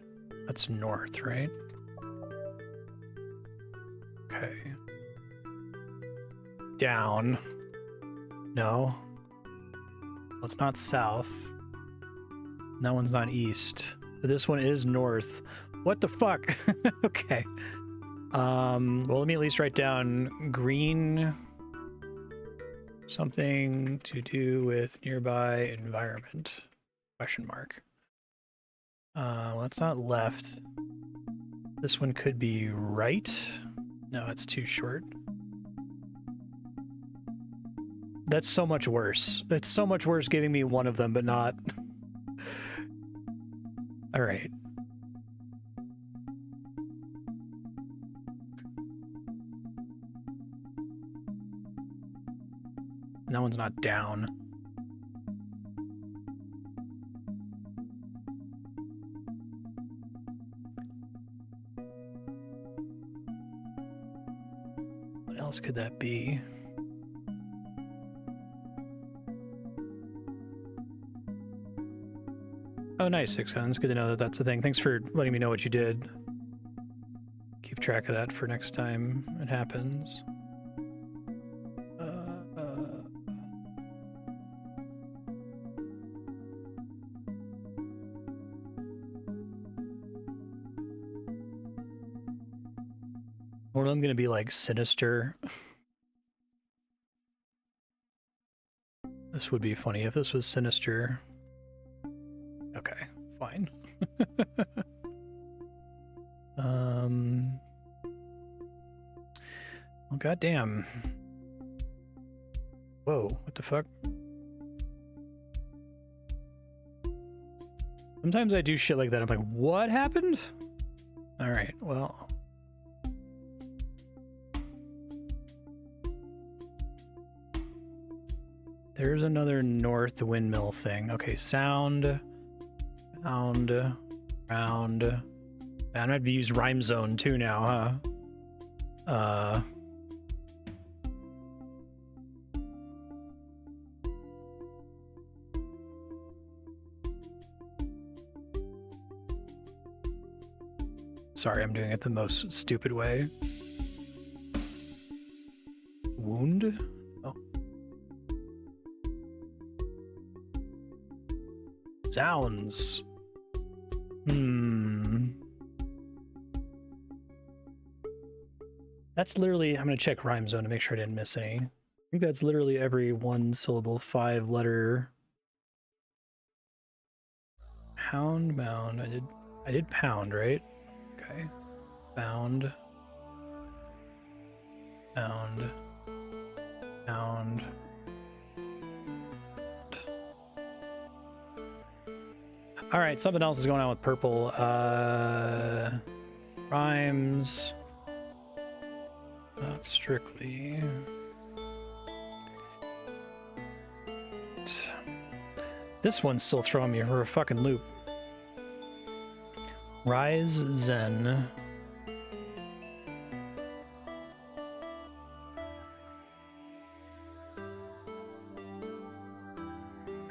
that's north, right? Okay. Down. No. Well, it's not south. That one's not east. But this one is north. What the fuck? Okay. Well, let me at least write down green. Something to do with nearby environment, question mark. Well, it's not left. This one could be right. No, it's too short. That's so much worse. It's so much worse giving me one of them, but not. All right. And that one's not down. What else could that be? Oh, nice, 6 guns. Good to know that that's a thing. Thanks for letting me know what you did. Keep track of that for next time it happens. Or I'm gonna be like sinister. This would be funny if this was sinister. Okay, fine. Well, goddamn. Whoa, what the fuck? Sometimes I do shit like that. I'm like, what happened? All right, well. There's another north windmill thing. Okay, sound, pound, round. I'm gonna have to use rhyme zone too now, huh? Sorry, I'm doing it the most stupid way. Wound? Oh. Sounds. That's literally, I'm gonna check rhyme zone to make sure I didn't miss any. I think that's literally every 1 syllable, 5 letter. Pound, bound. I did pound, right? Okay. Bound. Pound. Pound. All right, something else is going on with purple. Rhymes. Not strictly. This one's still throwing me for a fucking loop. Rise Zen.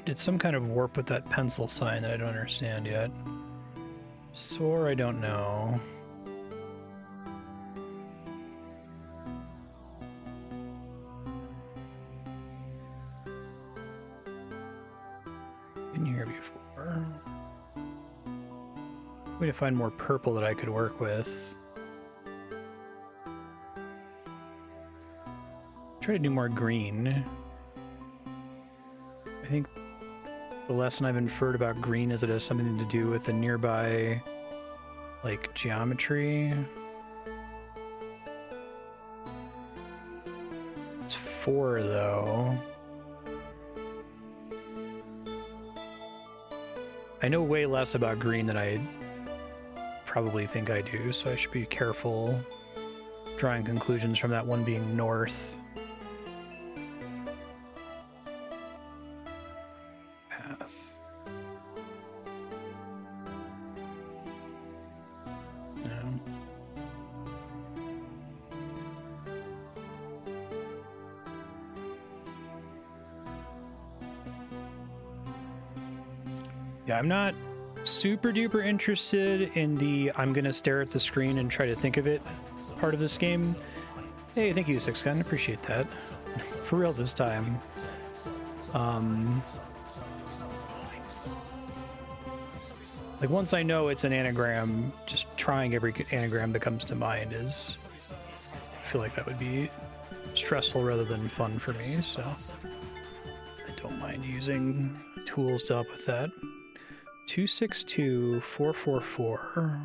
It's some kind of warp with that pencil sign that I don't understand yet. Soar, I don't know. Been here before. Way to find more purple that I could work with. Try to do more green. I think the lesson I've inferred about green is it has something to do with the nearby, like, geometry. It's 4, though. I know way less about green than I probably think I do, so I should be careful drawing conclusions from that one being north. Path. No. Yeah, I'm not super duper interested in the I'm gonna stare at the screen and try to think of it part of this game. Hey, thank you, Sixgun. Appreciate that. For real this time. Like, once I know it's an anagram, just trying every anagram that comes to mind is... I feel like that would be stressful rather than fun for me, so... I don't mind using tools to help with that. 262444.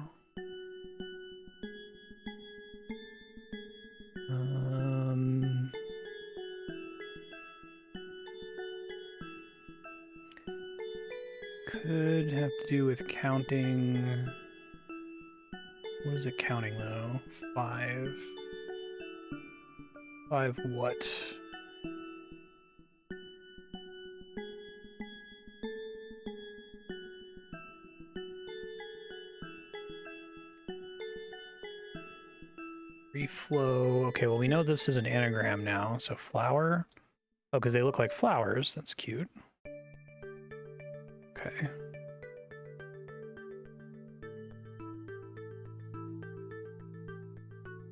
Could have to do with counting. What is it counting though? 5. 5 what? Reflow. Okay, well, we know this is an anagram now, so flower. Oh, because they look like flowers. That's cute. Okay.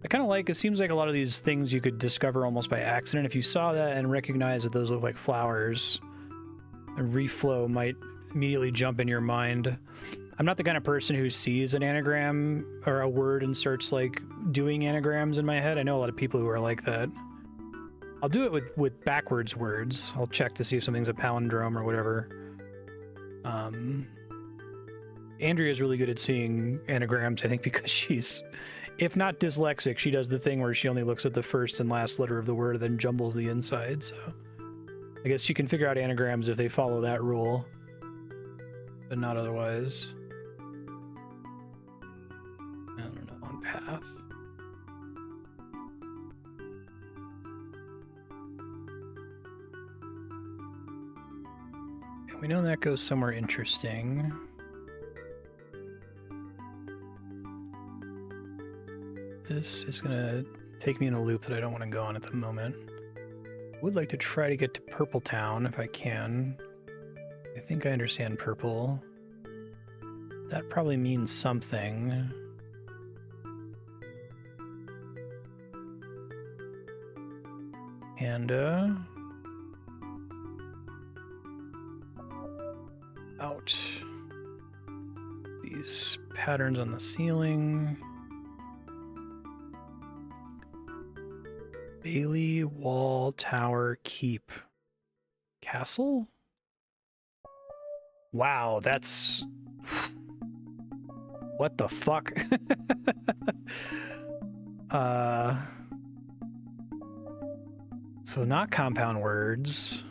I kind of like, it seems like a lot of these things you could discover almost by accident. If you saw that and recognize that those look like flowers, a reflow might immediately jump in your mind. I'm not the kind of person who sees an anagram or a word and starts like doing anagrams in my head. I know a lot of people who are like that. I'll do it with backwards words. I'll check to see if something's a palindrome or whatever. Andrea is really good at seeing anagrams, I think, because she's, if not dyslexic, she does the thing where she only looks at the first and last letter of the word and then jumbles the inside, so I guess she can figure out anagrams if they follow that rule, but not otherwise. I don't know, on path. We know that goes somewhere interesting. This is gonna take me in a loop that I don't want to go on at the moment. Would like to try to get to Purple Town if I can. I think I understand purple. That probably means something. Panda. Out. These patterns on the ceiling. Bailey, wall, tower, keep. Castle? Wow, that's... What the fuck? So not compound words.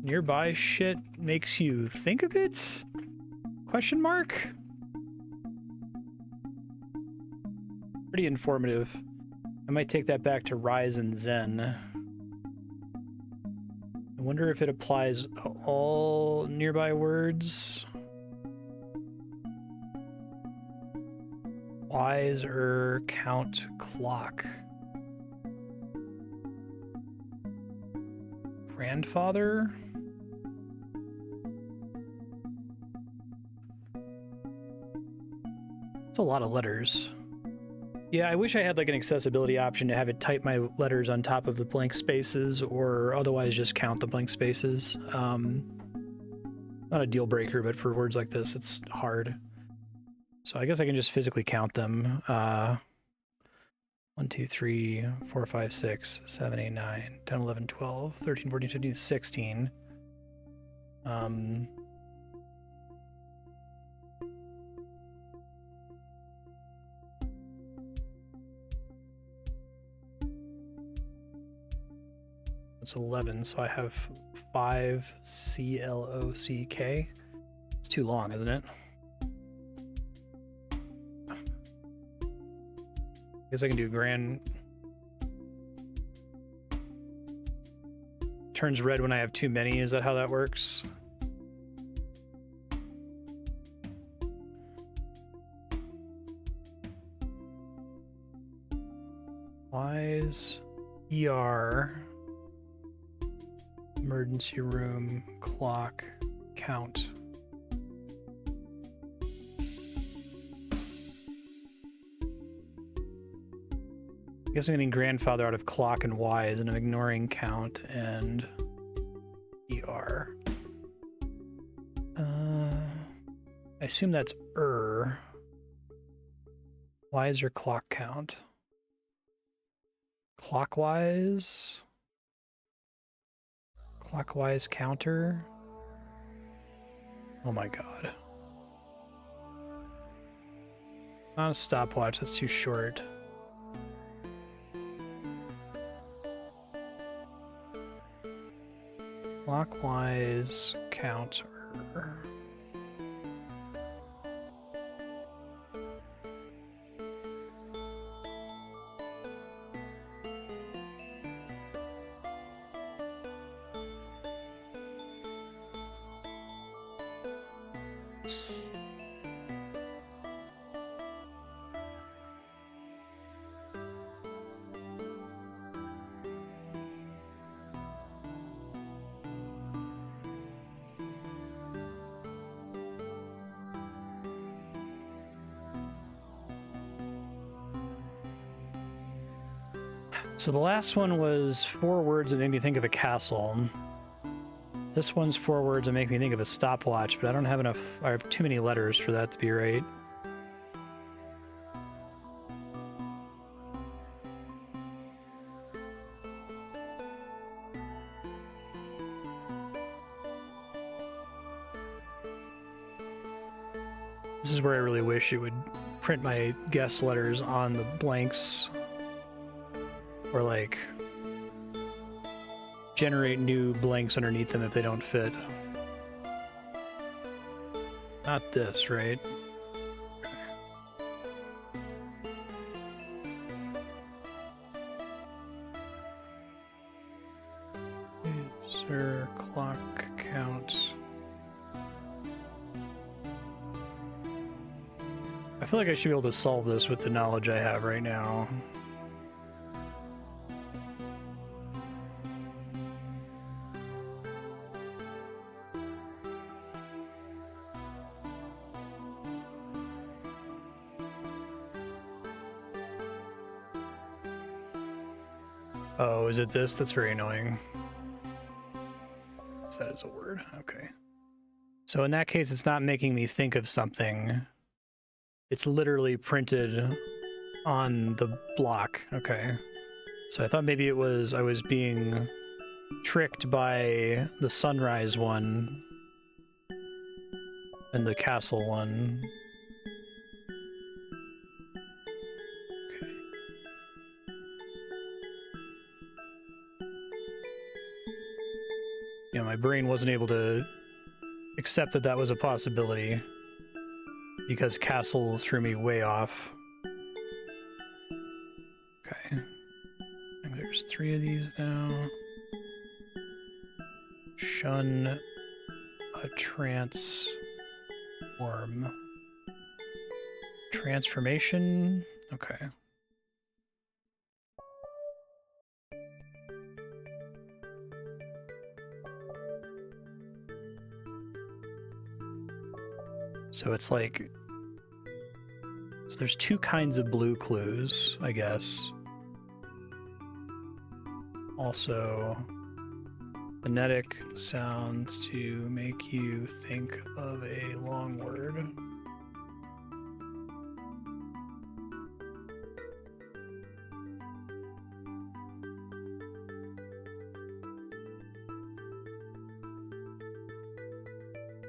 Nearby shit makes you think of it? Question mark? Pretty informative. I might take that back to Rise and Zen. I wonder if it applies to all nearby words. Wiser count clock. Grandfather? It's a lot of letters. Yeah, I wish I had like an accessibility option to have it type my letters on top of the blank spaces, or otherwise just count the blank spaces. Not a deal breaker, but for words like this, it's hard. So I guess I can just physically count them. 1, 2, 3, 4, 5, 6, 7, 8, 9, 10, 11, 12, 13, 14, 15, 16. It's 11, so I have 5 CLOCK. It's too long, isn't it? I guess I can do grand. Turns red when I have too many. Is that how that works? Wise ER. Emergency room, clock, count. I guess I'm getting grandfather out of clock and wise, and I'm ignoring count and ER. I assume that's Wise or clock count? Clockwise? Clockwise counter. Oh my god. Not a stopwatch, that's too short. Clockwise counter. So the last one was 4 words that made me think of a castle. This one's 4 words that make me think of a stopwatch, but I don't have enough. I have too many letters for that to be right. This is where I really wish it would print my guess letters on the blanks. Or like generate new blanks underneath them if they don't fit. Not this, right? User clock count. I feel like I should be able to solve this with the knowledge I have right now. Oh, is it this? That's very annoying. That is a word. Okay. So in that case, it's not making me think of something. It's literally printed on the block. Okay. So I thought maybe it was I was being tricked by the sunrise one and the castle one. You know, my brain wasn't able to accept that that was a possibility because castle threw me way off. Okay. And there's 3 of these now. Shun a transform. Transformation? Okay. So it's like, so there's two kinds of blue clues, I guess. Also, phonetic sounds to make you think of a long word.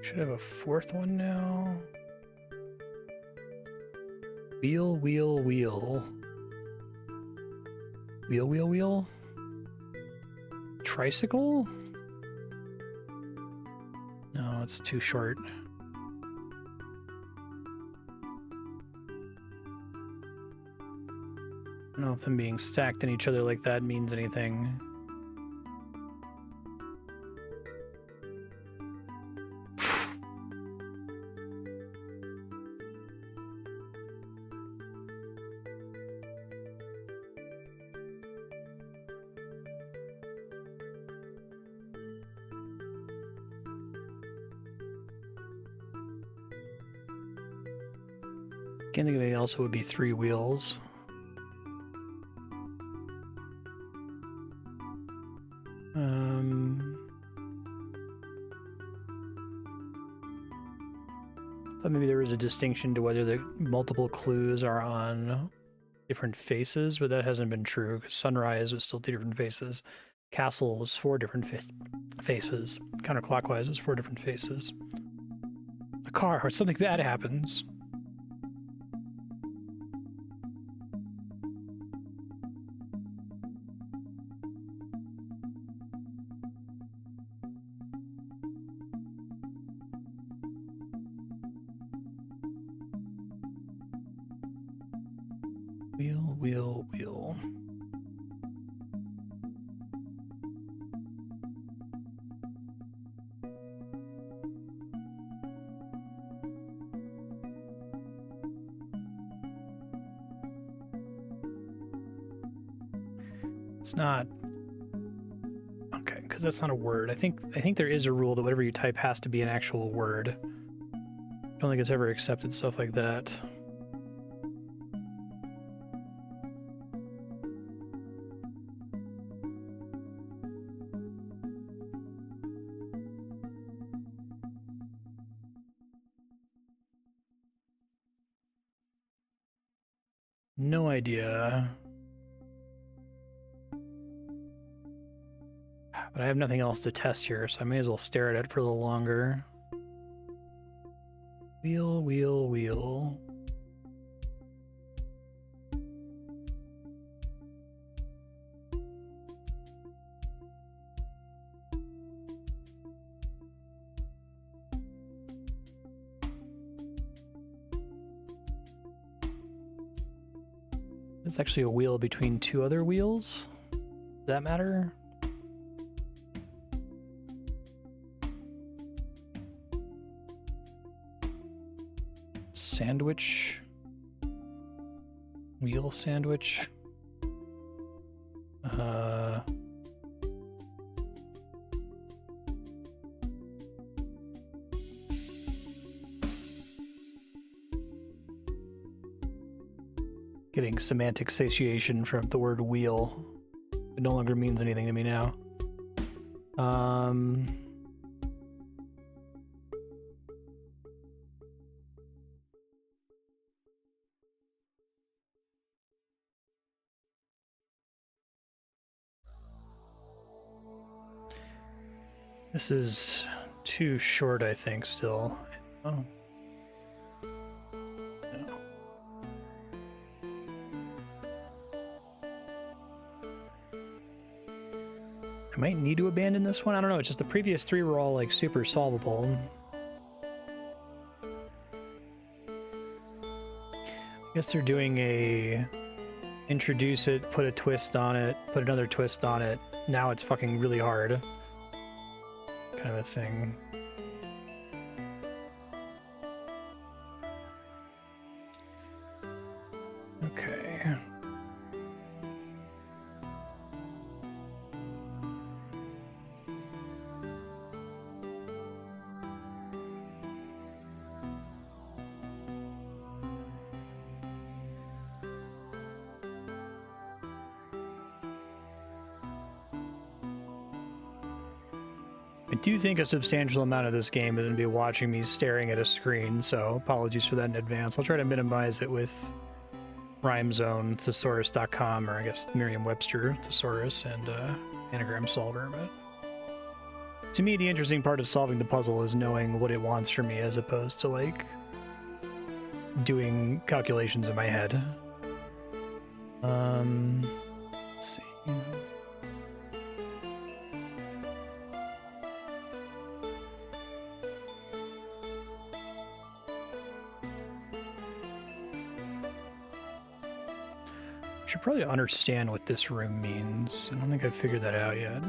Should have a fourth one now. Wheel, wheel, wheel. Wheel, wheel, wheel? Tricycle? No, it's too short. I don't know if them being stacked in each other like that means anything. Can't think of anything else that would be three wheels. Thought maybe there was a distinction to whether the multiple clues are on different faces, but that hasn't been true, because sunrise was still two different faces. Castle was four different faces. Counterclockwise was four different faces. A car, or something bad happens. Wheel, wheel, wheel. It's not. Okay, because that's not a word. I think there is a rule that whatever you type has to be an actual word. I don't think it's ever accepted stuff like that. No idea. But I have nothing else to test here, so I may as well stare at it for a little longer. Wheel, wheel, wheel. It's actually a wheel between two other wheels. Does that matter? Sandwich. Wheel sandwich. Getting semantic satiation from the word wheel. It no longer means anything to me now. This is too short, I think, still. Oh. No. I might need to abandon this one. I don't know. It's just the previous three were all like super solvable. I guess they're doing a introduce it, put a twist on it, put another twist on it. Now it's fucking really hard. Kind of a thing. Okay. I do think a substantial amount of this game is going to be watching me staring at a screen, so apologies for that in advance. I'll try to minimize it with RhymeZone, thesaurus.com, or I guess Merriam-Webster thesaurus, and anagram solver. But to me, the interesting part of solving the puzzle is knowing what it wants from me, as opposed to like doing calculations in my head. Let's see. Should probably understand what this room means. I don't think I've figured that out yet.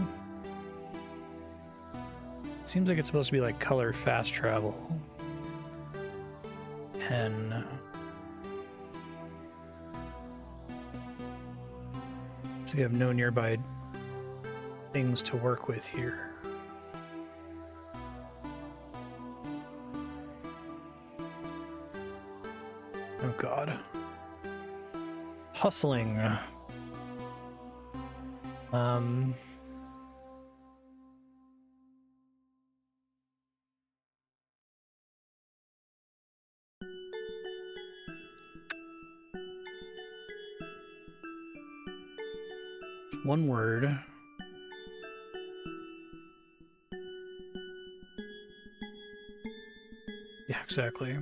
It seems like it's supposed to be like color fast travel. Pen. So you have no nearby things to work with here. Oh God. Hustling. One word. Yeah, exactly.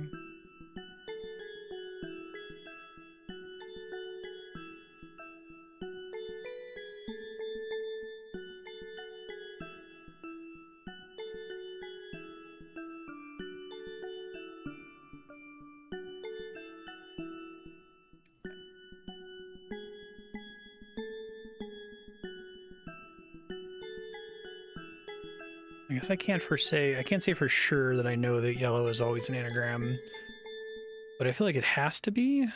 I guess I can't say for sure that I know that yellow is always an anagram, but I feel like it has to be.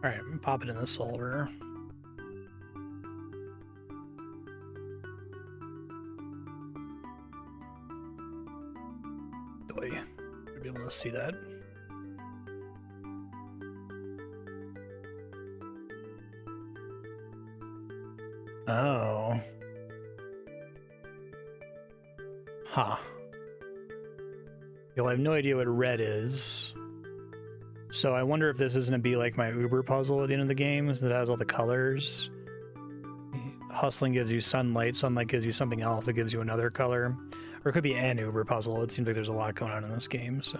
All right, I'm gonna pop it in the solver. Be able to see that. Oh. Huh. Well, I have no idea what red is. So I wonder if this is going to be like my Uber puzzle at the end of the game, that has all the colors. Hustling gives you sunlight, sunlight gives you something else that gives you another color. Or it could be an Uber puzzle. It seems like there's a lot going on in this game, so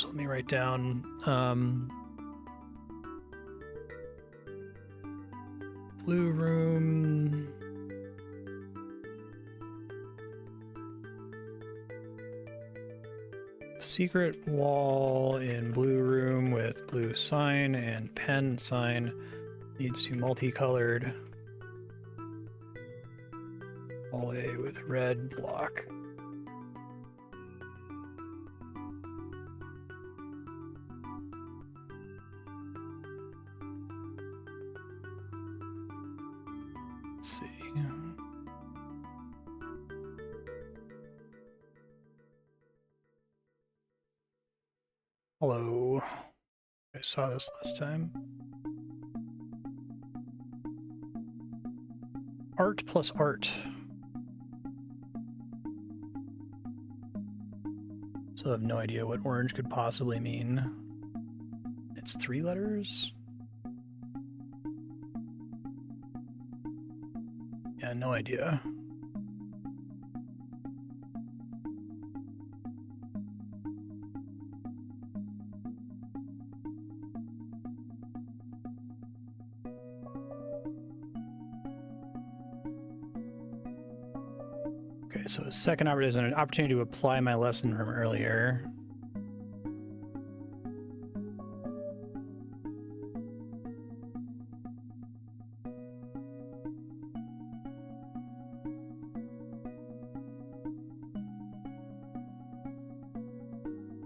let me write down blue room. Secret wall in blue room with blue sign and pen sign needs to multicolored. Hallway with red block. Let's see. Hello. I saw this last time. Art plus art. So I have no idea what orange could possibly mean. It's 3 letters? Yeah, no idea. Okay, so a second opportunity is an opportunity to apply my lesson from earlier.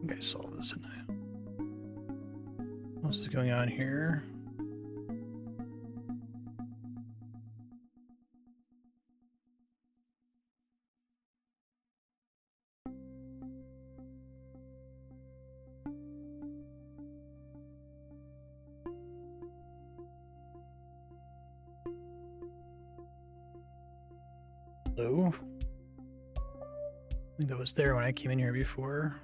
Okay, solve this tonight. What else is going on here? Hello? I think that was there when I came in here before.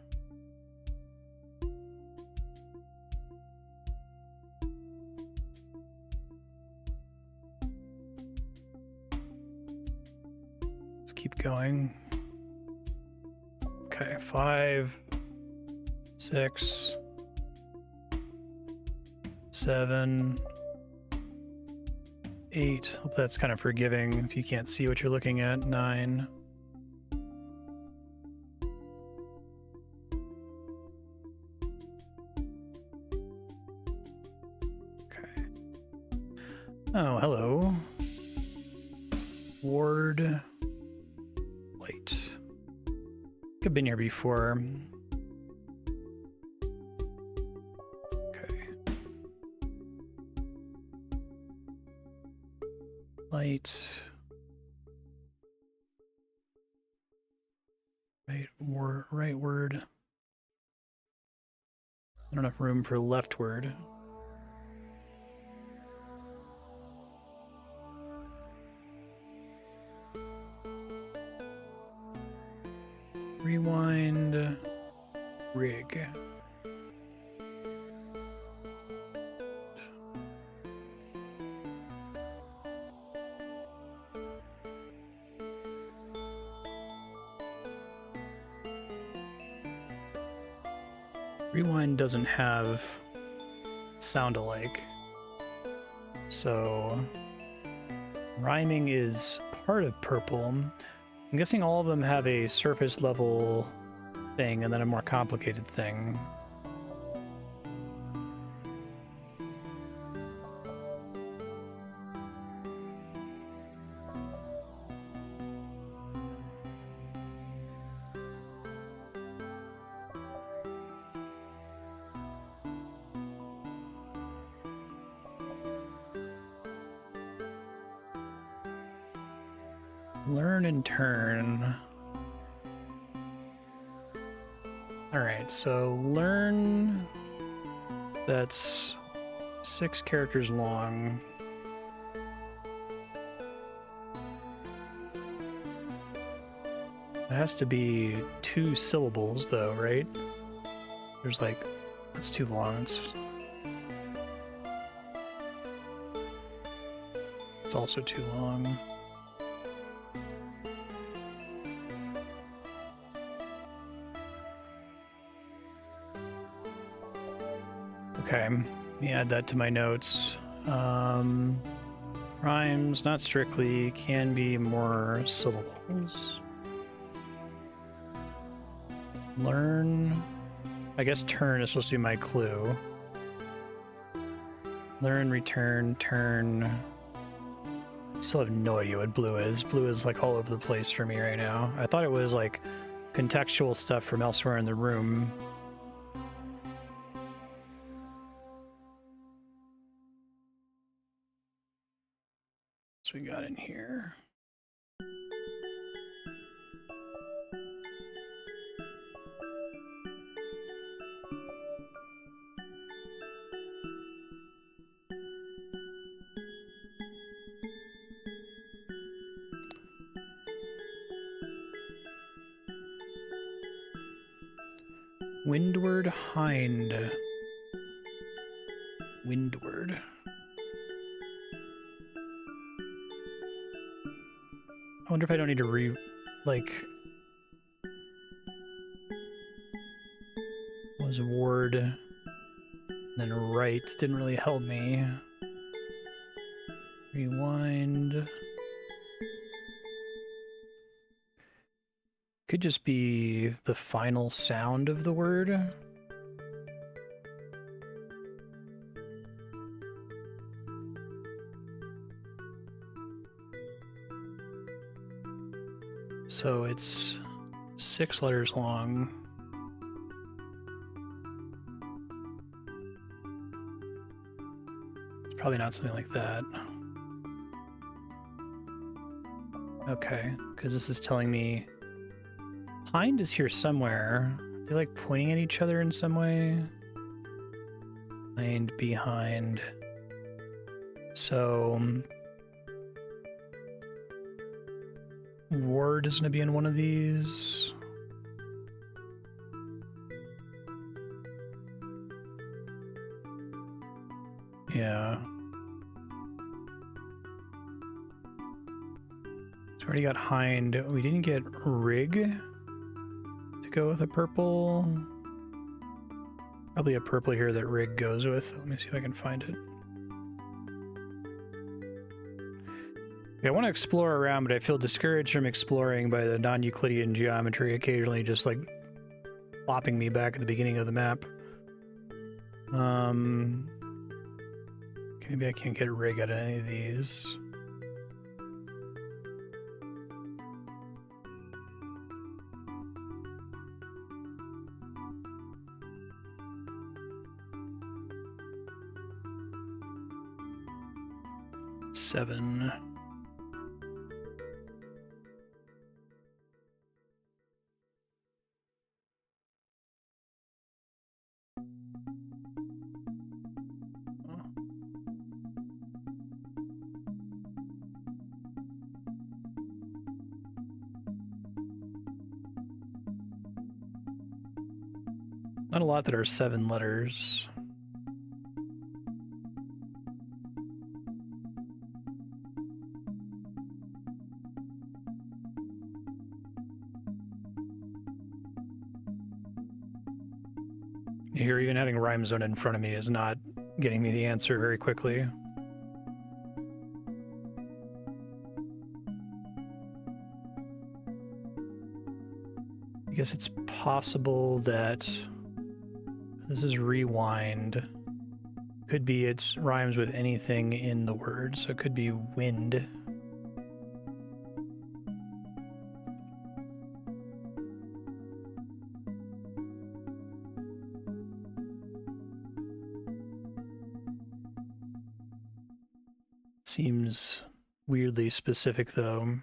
Let's keep going. Okay, 5, 6, 7, 8. Hope that's kind of forgiving if you can't see what you're looking at. 9. Okay. Oh, hello. Ward. Light. I've been here before. Okay. Light. Right word. Not enough room for leftward. Rewind. Rig. Rewind doesn't have sound alike, so rhyming is part of purple. I'm guessing all of them have a surface level thing and then a more complicated thing. Learn and turn. Alright, so learn, that's 6 characters long. It has to be 2 syllables though, right? There's like, that's too long. It's also too long. Okay, let me add that to my notes. Rhymes, not strictly, can be more syllables. Learn, I guess turn is supposed to be my clue. Learn, return, turn. Still have no idea what blue is. Blue is like all over the place for me right now. I thought it was like contextual stuff from elsewhere in the room. We got in here. Windward hind. Windward. I wonder if I don't need to was ward, then right didn't really help me. Rewind. Could just be the final sound of the word. So it's 6 letters long. It's probably not something like that. Okay, because this is telling me hind is here somewhere. Are they like pointing at each other in some way? Hind, behind. So Ward is going to be in one of these. Yeah. So we already got Hind. We didn't get Rig to go with a purple. Probably a purple here that Rig goes with. Let me see if I can find it. Yeah, I want to explore around, but I feel discouraged from exploring by the non-Euclidean geometry occasionally just like plopping me back at the beginning of the map. Maybe I can't get Rig out of any of these. Seven. Not a lot that are 7 letters. Here, even having Rhyme Zone in front of me is not getting me the answer very quickly. I guess it's possible that this is rewind. Could be it rhymes with anything in the word, so it could be wind. Seems weirdly specific, though.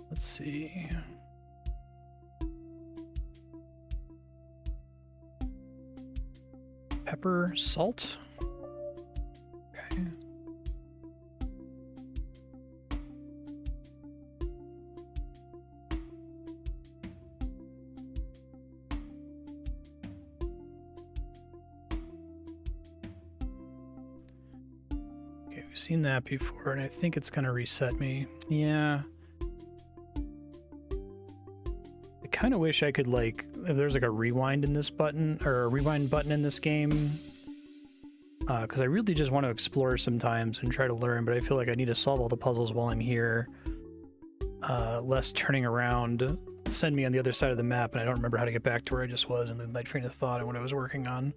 Let's see. Pepper, salt. Okay. Okay, we've seen that before, and I think it's gonna reset me. Yeah. I kind of wish I could, like, if there's like a rewind in this button, or a rewind button in this game, because I really just want to explore sometimes and try to learn, but I feel like I need to solve all the puzzles while I'm here. Less turning around, send me on the other side of the map, and I don't remember how to get back to where I just was and lose my train of thought on what I was working on.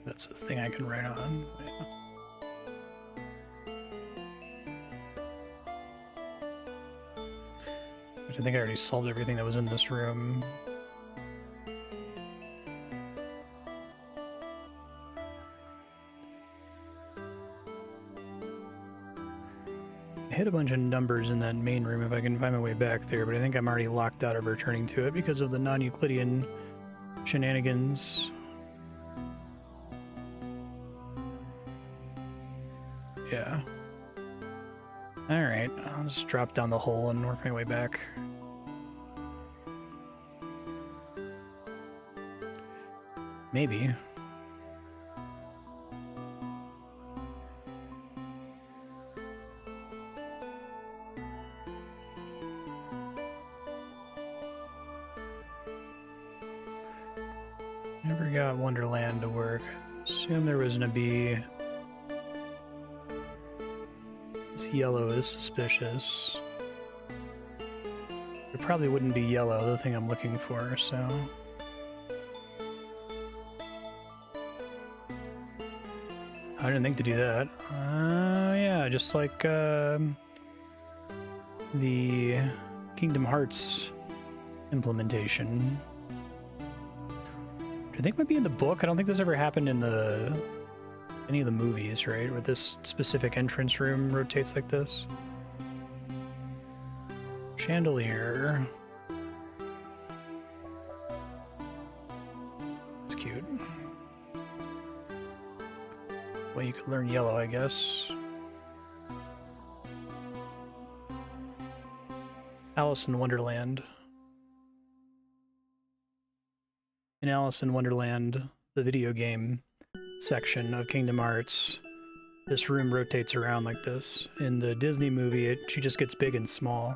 That's a thing I can write on. Yeah. Which I think I already solved everything that was in this room. I hit a bunch of numbers in that main room if I can find my way back there, but I think I'm already locked out of returning to it because of the non-Euclidean shenanigans. Yeah. Alright, I'll just drop down the hole and work my way back. Maybe. Never got Wonderland to work. Assume there was gonna be This yellow is suspicious. It probably wouldn't be yellow, the thing I'm looking for, so... I didn't think to do that. Yeah, just like the Kingdom Hearts implementation. Which I think might be in the book. I don't think this ever happened in any of the movies, right? Where this specific entrance room rotates like this. Chandelier. It's cute. Well, you could learn yellow, I guess. Alice in Wonderland. In Alice in Wonderland, the video game section of Kingdom Hearts, this room rotates around like this. In the Disney movie, she just gets big and small.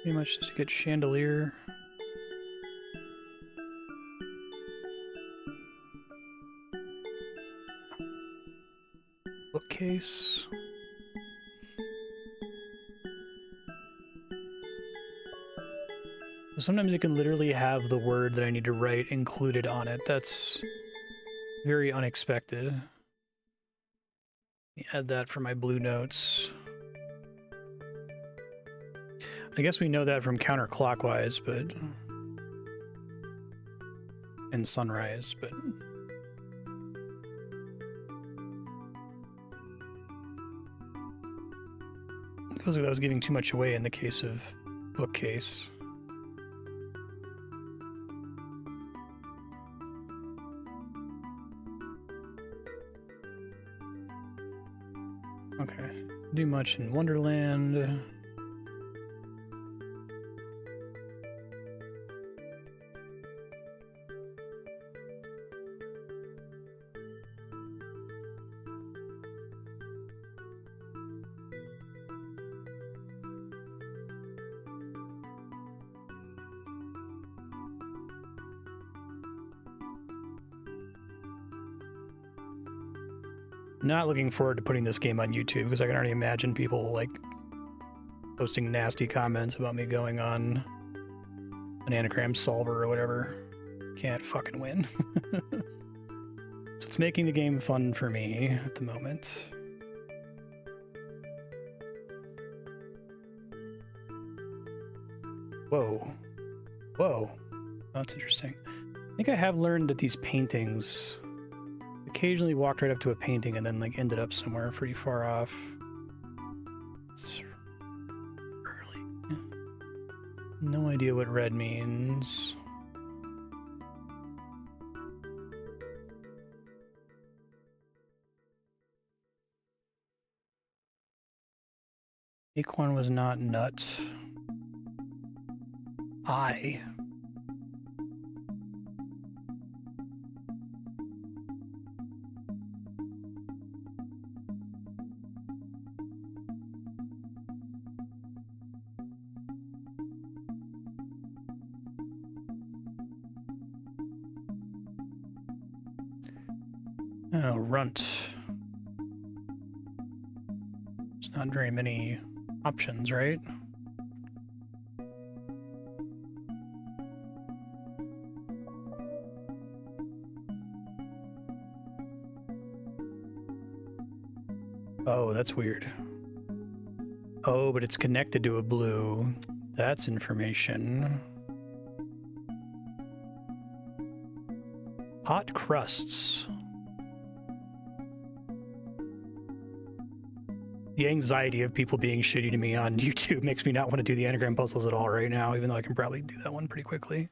Pretty much just get chandelier. Bookcase. Sometimes it can literally have the word that I need to write included on it. That's very unexpected. Add that for my blue notes. I guess we know that from counterclockwise, but... and sunrise, but... It feels like that was giving too much away in the case of bookcase. Okay, do much in Wonderland. Not looking forward to putting this game on YouTube because I can already imagine people like posting nasty comments about me going on an anagram solver or whatever. Can't fucking win. So it's making the game fun for me at the moment. Whoa. Whoa. That's interesting. I think I have learned that these paintings occasionally walked right up to a painting and then like ended up somewhere pretty far off. It's early. No idea what red means. Acorn was not nut. I. Oh, runt. There's not very many options, right? Oh, that's weird. Oh, but it's connected to a blue. That's information. Hot crusts. The anxiety of people being shitty to me on YouTube makes me not want to do the anagram puzzles at all right now, even though I can probably do that one pretty quickly.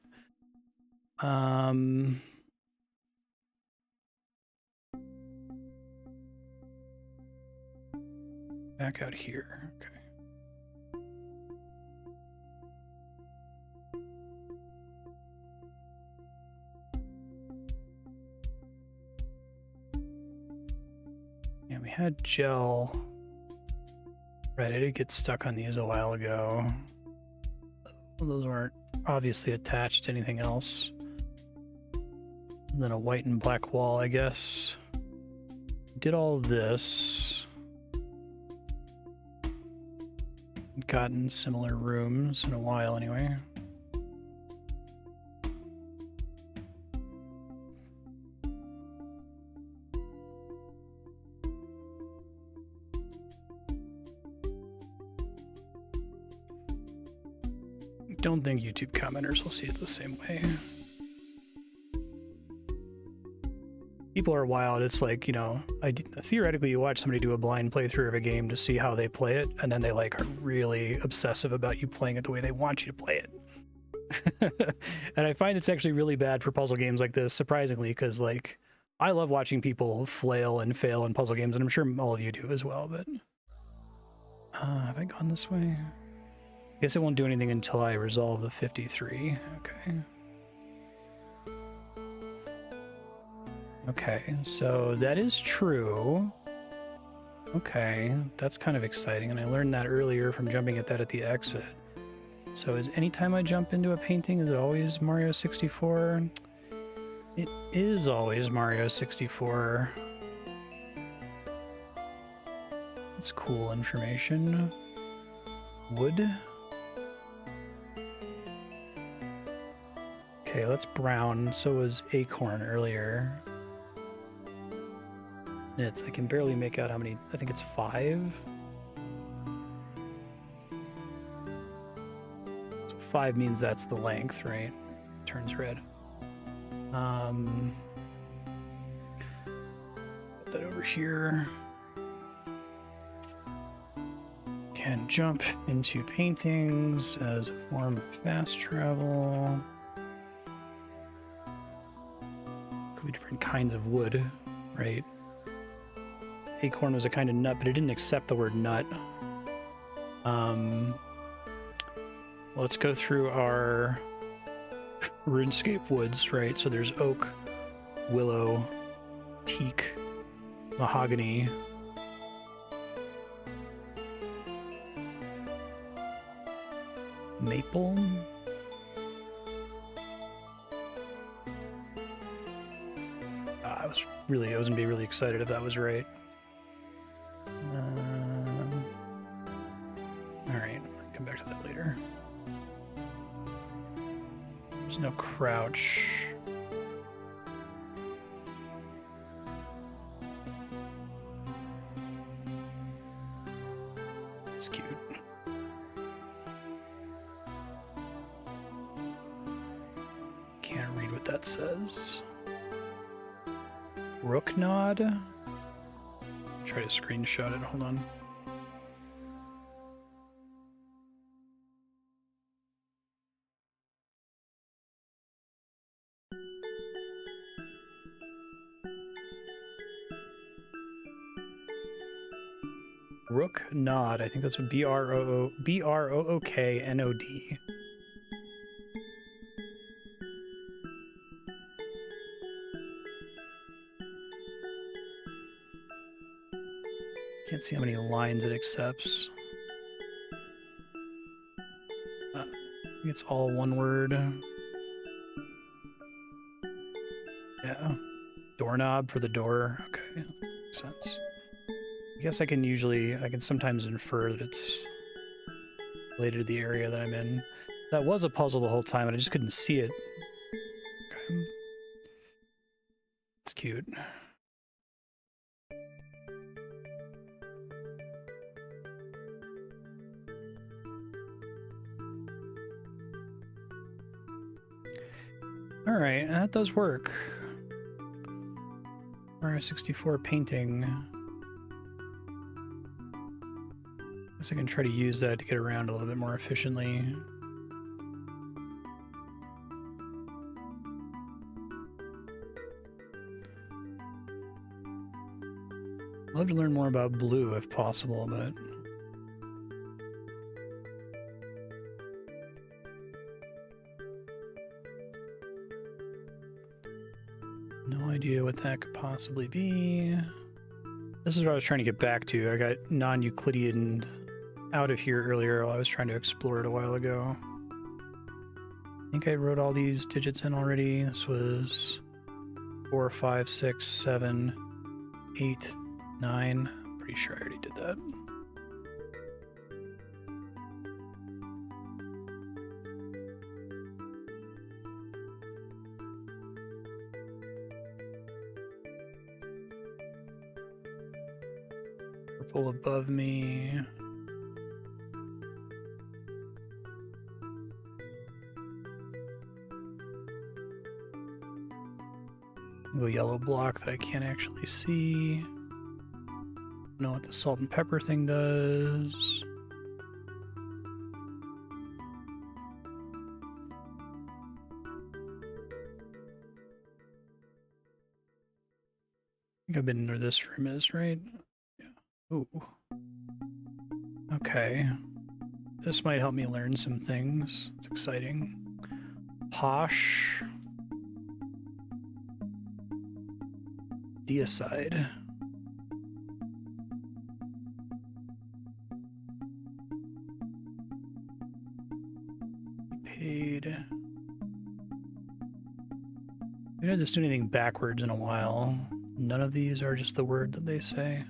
Back out here. Okay. Yeah, we had gel. Right, I did get stuck on these a while ago. Well, those weren't obviously attached to anything else. And then a white and black wall, I guess. Did all this. Gotten similar rooms in a while anyway. Don't think YouTube commenters will see it the same way. People are wild. It's like, you know, theoretically you watch somebody do a blind playthrough of a game to see how they play it, and then they like are really obsessive about you playing it the way they want you to play it. And I find it's actually really bad for puzzle games like this, surprisingly, because like I love watching people flail and fail in puzzle games, and I'm sure all of you do as well, but have I gone this way? I guess it won't do anything until I resolve the 53. Okay. Okay, so that is true. Okay, that's kind of exciting, and I learned that earlier from jumping at that at the exit. So is anytime I jump into a painting, is it always Mario 64? It is always Mario 64. That's cool information. Wood. Okay, that's brown. So was acorn earlier. I can barely make out how many. I think it's 5. So 5 means that's the length, right? Turns red. Put that over here. Can jump into paintings as a form of fast travel. Could be different kinds of wood, right? Acorn was a kind of nut, but it didn't accept the word nut. Let's go through our RuneScape woods, right? So there's oak, willow, teak, mahogany, maple. I was gonna be really excited if that was right. All right, come back to that later. There's no crouch. It's cute. Can't read what that says. Rook nod. Try to screenshot it. Hold on. Rook nod. I think that's what BROOKNOD. Can't see how many lines it accepts. I think it's all one word. Yeah. Doorknob for the door. Okay, makes sense. I guess I can sometimes infer that it's related to the area that I'm in. That was a puzzle the whole time, and I just couldn't see it. Okay. It's cute. All right, that does work. Mario 64 painting. Guess I can try to use that to get around a little bit more efficiently. I'd love to learn more about blue if possible, but no idea what that could possibly be. This is what I was trying to get back to. I got non-Euclidean out of here earlier while I was trying to explore it a while ago. I think I wrote all these digits in already. This was 4, 5, 6, 7, 8, 9. I'm pretty sure I already did that. Purple above me. Go yellow block that I can't actually see. Don't know what the salt and pepper thing does. I think I've been in where this room is, right? Yeah. Ooh. Okay. This might help me learn some things. It's exciting. Posh. Deicide. Paid. We didn't just do anything backwards in a while. None of these are just the word that they say.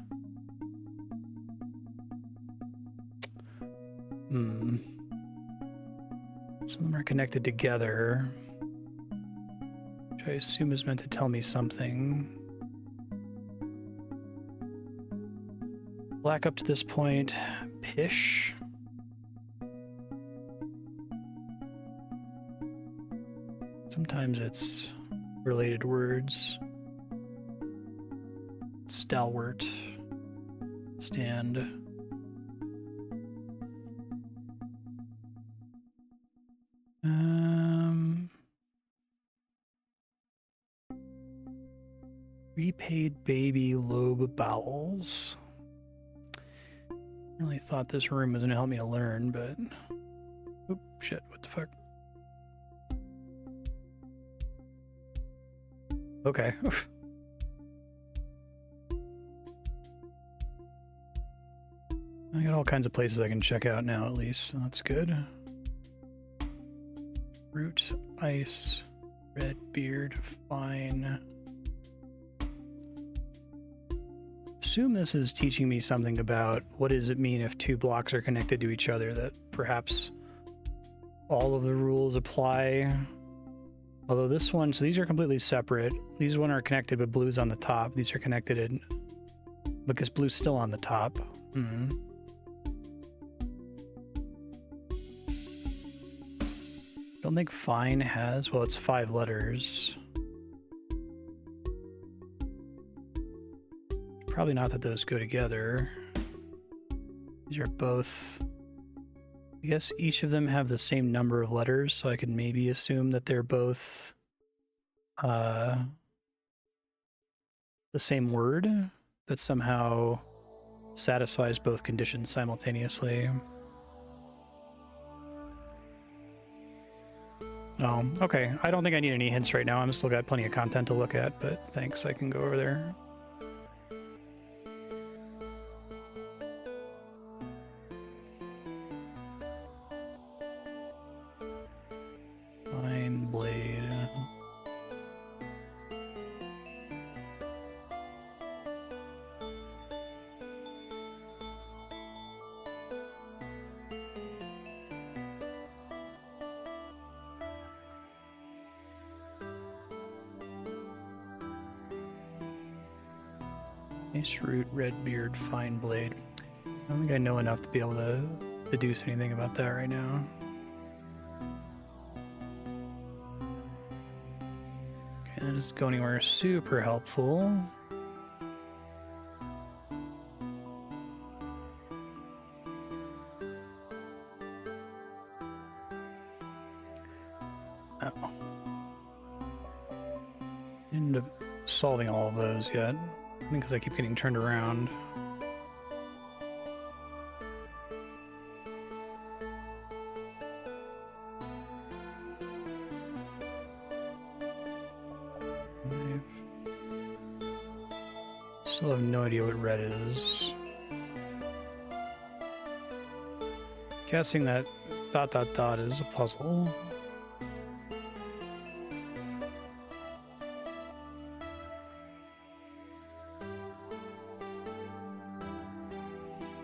Some of them are connected together, which I assume is meant to tell me something. Black up to this point. Pish. Sometimes it's related words. Stalwart. Stand. Repaid baby lobe bowels. Really thought this room was gonna help me to learn, but oop, shit, what the fuck? Okay. I got all kinds of places I can check out now, at least, so that's good. Root, ice, red beard, fine. Assume this is teaching me something about what does it mean if two blocks are connected to each other, that perhaps all of the rules apply. Although this one, so these are completely separate. These one are connected, but blue's on the top. These are connected in, because blue's still on the top. Don't think fine has, well, it's 5 letters. Probably not that those go together. These are both, I guess each of them have the same number of letters, so I could maybe assume that they're both the same word that somehow satisfies both conditions simultaneously. Oh, okay. I don't think I need any hints right now. I'm still got plenty of content to look at, but thanks, I can go over there. Fine blade. Nice root, red beard, fine blade. I don't think I know enough to be able to deduce anything about that right now. Okay, that doesn't go anywhere super helpful. Oh. End up solving all of those yet. I think because I keep getting turned around. Still have no idea what red is. guessing that ... is a puzzle.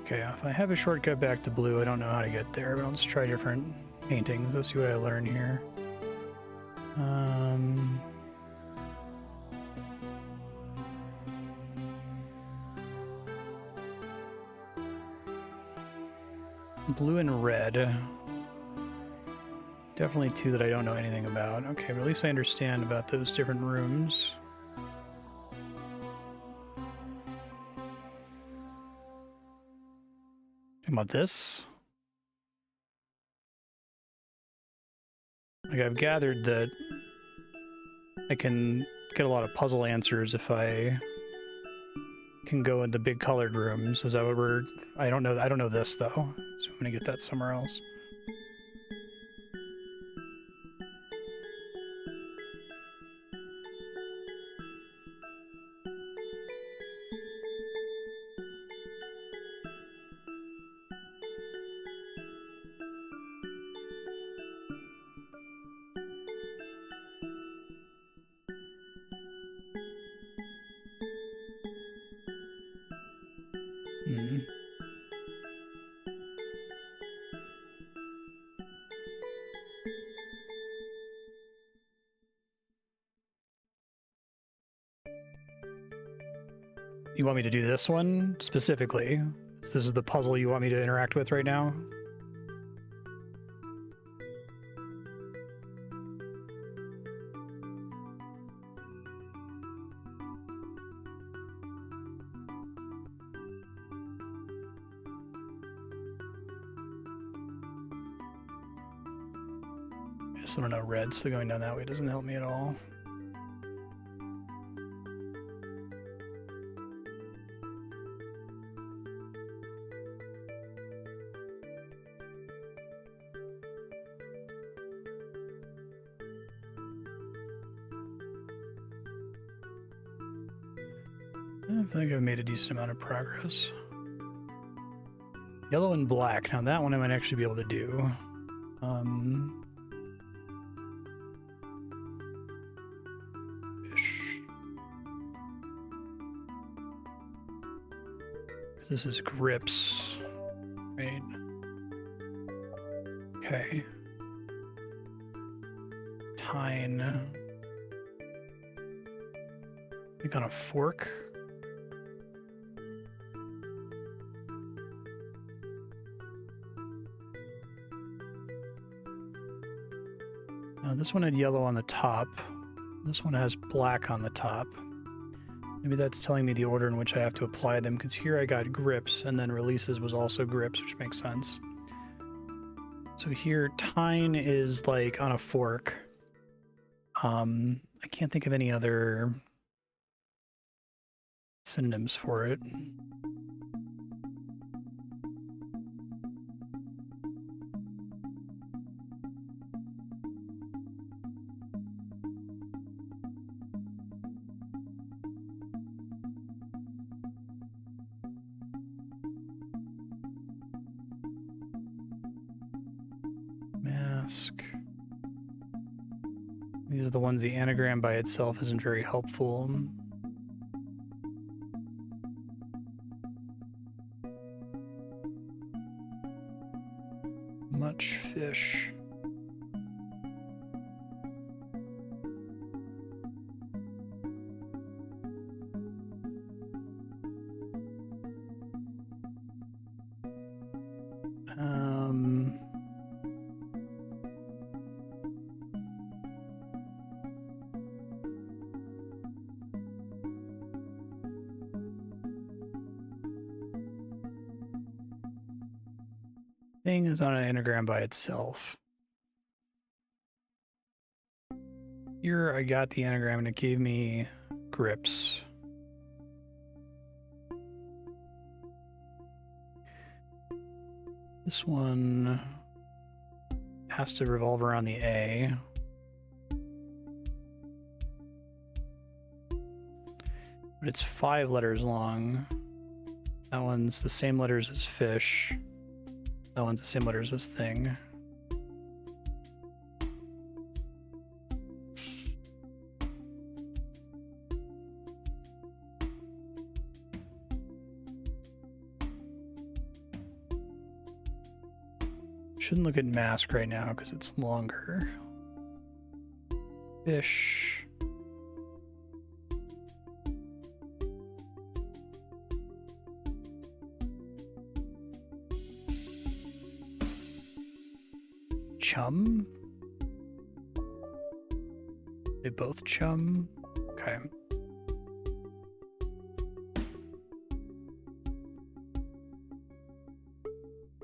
Okay, if I have a shortcut back to blue, I don't know how to get there, but I'll just try different paintings. Let's see what I learn here. Blue and red. Definitely two that I don't know anything about. Okay, but at least I understand about those different rooms. About this? Like, I've gathered that I can get a lot of puzzle answers if I can go in the big colored rooms. Is that what we're... I don't know this, though. So I'm gonna get that somewhere else. You want me to do this one specifically? This is the puzzle you want me to interact with right now? I just don't know red, so going down that way doesn't help me at all. I think I've made a decent amount of progress. Yellow and black. Now that one I might actually be able to do. Fish. This is grips, right? Okay. Tine. I think on a fork. This one had yellow on the top. This one has black on the top. Maybe that's telling me the order in which I have to apply them, because here I got grips, and then releases was also grips, which makes sense. So here, tine is like on a fork. I can't think of any other synonyms for it. These are the ones the anagram by itself isn't very helpful. Much fish. Thing is on an anagram by itself. Here I got the anagram and it gave me grips. This one has to revolve around the A. But it's 5 letters long. That one's the same letters as fish. That one's the same letter as this thing. Shouldn't look at mask right now because it's longer. Fish. Chum? They both chum? Okay.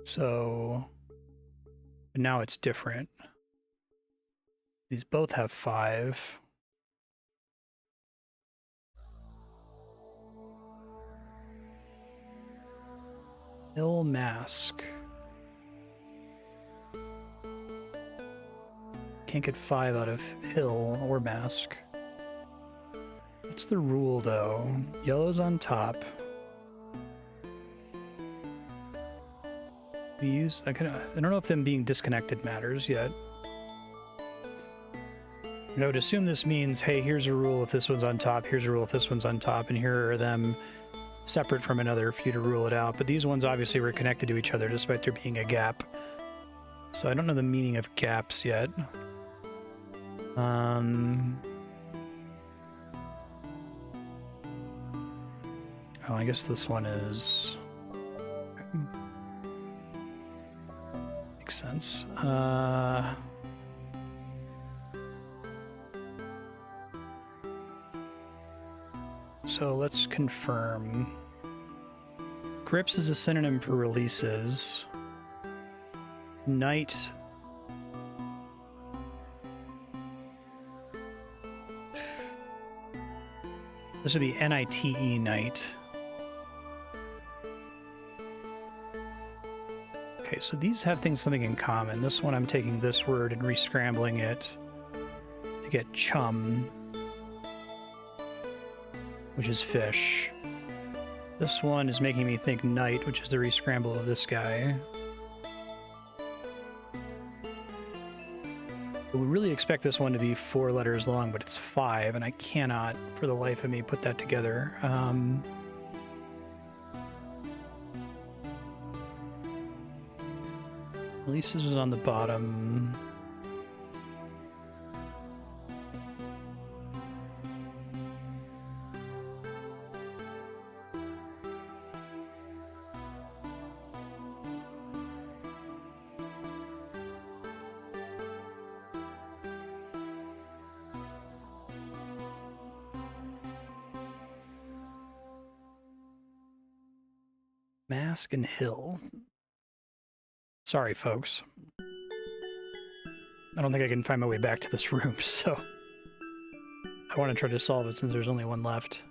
So now it's different. These both have 5. Hill mask. Can't get 5 out of hill or mask. What's the rule though? Yellow's on top. We use I don't know if them being disconnected matters yet. I would assume this means, hey, here's a rule if this one's on top, here's a rule if this one's on top, and here are them separate from another for you to rule it out. But these ones obviously were connected to each other despite there being a gap. So I don't know the meaning of gaps yet. Oh, I guess this one is... Makes sense. So let's confirm. Grips is a synonym for releases. Night. This would be N-I-T-E, night. Okay, so these have something in common. This one I'm taking this word and re-scrambling it to get chum, which is fish. This one is making me think night, which is the re-scramble of this guy. But we really expect this one to be 4 letters long, but it's 5, and I cannot, for the life of me, put that together. Releases is on the bottom. Mask and Hill. Sorry, folks. I don't think I can find my way back to this room, so I want to try to solve it since there's only one left.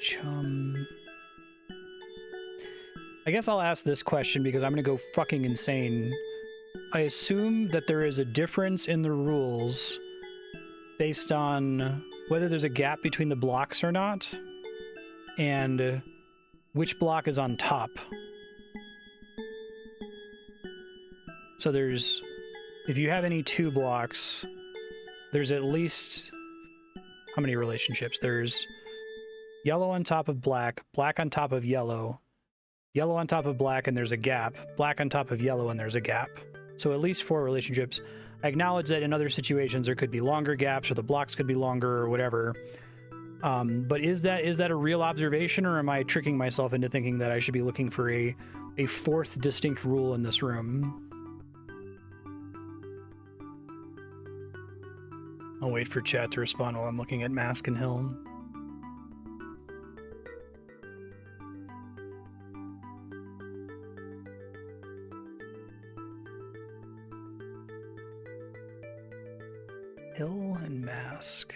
Chum. I guess I'll ask this question because I'm going to go fucking insane. I assume that there is a difference in the rules based on whether there's a gap between the blocks or not, and which block is on top. So there's, if you have any 2 blocks, there's at least, how many relationships? There's yellow on top of black, black on top of yellow, yellow on top of black, and there's a gap, black on top of yellow, and there's a gap. So at least 4 relationships. I acknowledge that in other situations there could be longer gaps, or the blocks could be longer, or whatever. But is that a real observation, or am I tricking myself into thinking that I should be looking for a 4th distinct rule in this room? I'll wait for chat to respond while I'm looking at Mask and Hill. Hill and Mask.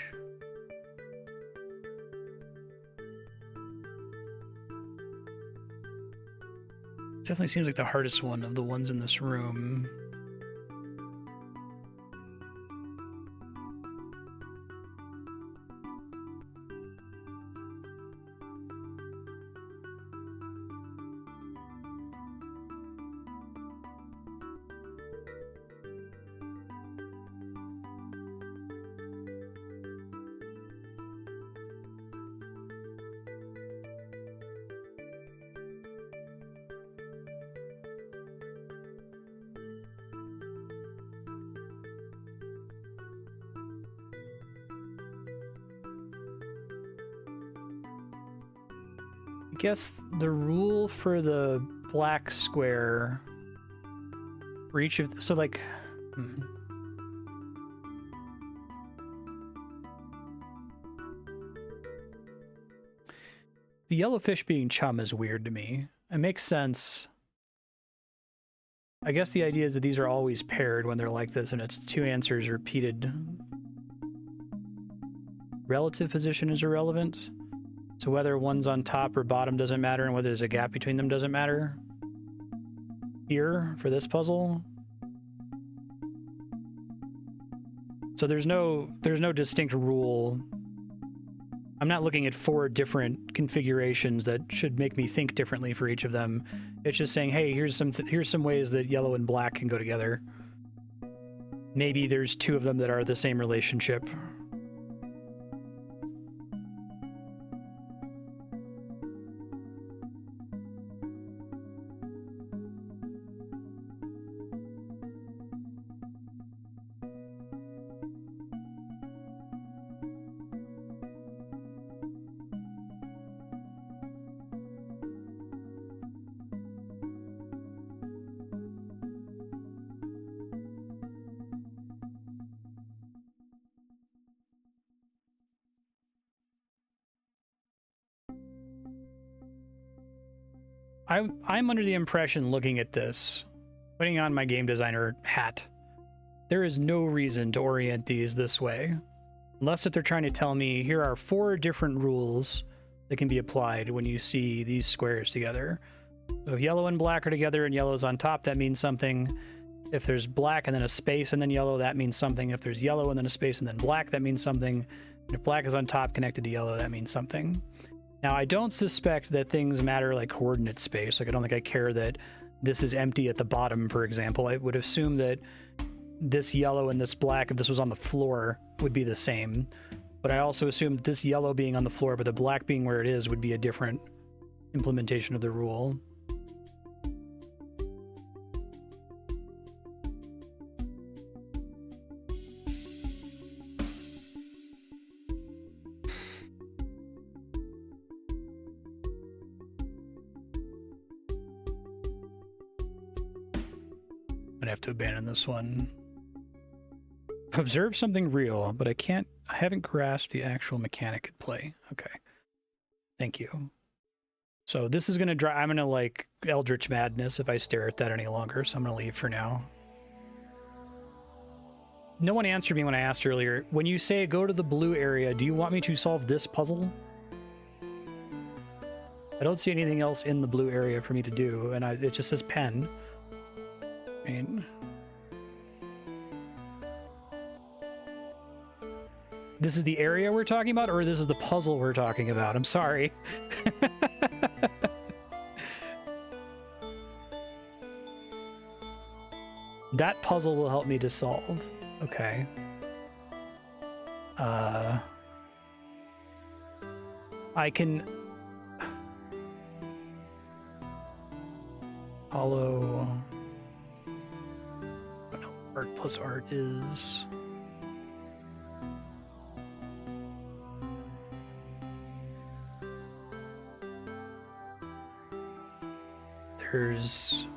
Definitely seems like the hardest one of the ones in this room. I guess the rule for the black square for each of... So, like... The yellowfish being chum is weird to me. It makes sense. I guess the idea is that these are always paired when they're like this, and it's two answers repeated. Relative position is irrelevant. So whether one's on top or bottom doesn't matter, and whether there's a gap between them doesn't matter. Here, for this puzzle. So there's no distinct rule. I'm not looking at 4 different configurations that should make me think differently for each of them. It's just saying, hey, here's some ways that yellow and black can go together. Maybe there's 2 of them that are the same relationship. I'm under the impression, looking at this, putting on my game designer hat, there is no reason to orient these this way. Unless if they're trying to tell me, here are 4 different rules that can be applied when you see these squares together. So if yellow and black are together and yellow's on top, that means something. If there's black and then a space and then yellow, that means something. If there's yellow and then a space and then black, that means something. And if black is on top connected to yellow, that means something. Now, I don't suspect that things matter like coordinate space. Like, I don't think I care that this is empty at the bottom, for example. I would assume that this yellow and this black, if this was on the floor, would be the same. But I also assume that this yellow being on the floor, but the black being where it is, would be a different implementation of the rule. I have to abandon this one. Observe something real, but I haven't grasped the actual mechanic at play. Okay. Thank you. So this is gonna I'm gonna like Eldritch Madness if I stare at that any longer, so I'm gonna leave for now. No one answered me when I asked earlier. When you say go to the blue area, do you want me to solve this puzzle? I don't see anything else in the blue area for me to do, and it just says pen. I mean, this is the area we're talking about, or this is the puzzle we're talking about? I'm sorry. That puzzle will help me to solve. Okay. I can follow. Art plus art is... There's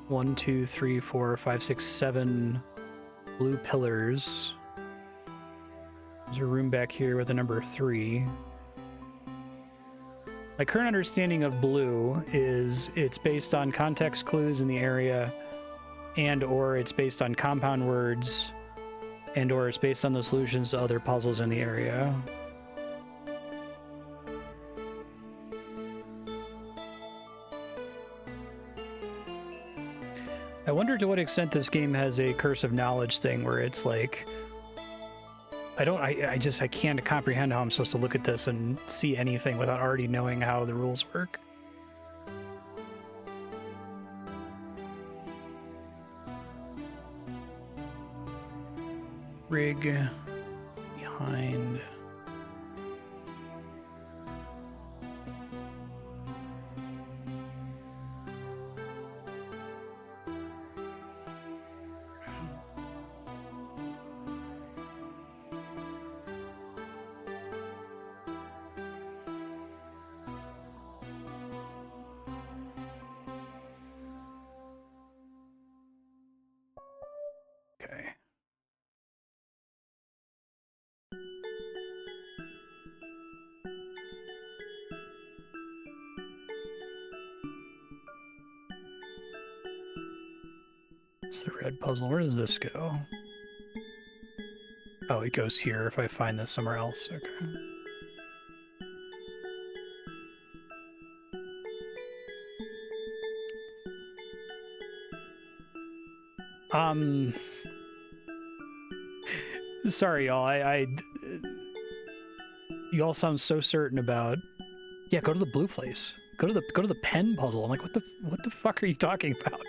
1, 2, 3, 4, 5, 6, 7 blue pillars. There's a room back here with a number 3. My current understanding of blue is it's based on context clues in the area, and or it's based on compound words, and or it's based on the solutions to other puzzles in the area. I wonder to what extent this game has a curse of knowledge thing where it's like, I can't comprehend how I'm supposed to look at this and see anything without already knowing how the rules work. Rig behind. It's the red puzzle. Where does this go? Oh, it goes here if I find this somewhere else. Okay. Sorry, y'all. You all sound so certain about. Yeah, go to the blue place. Go to the pen puzzle. I'm like, what the fuck are you talking about?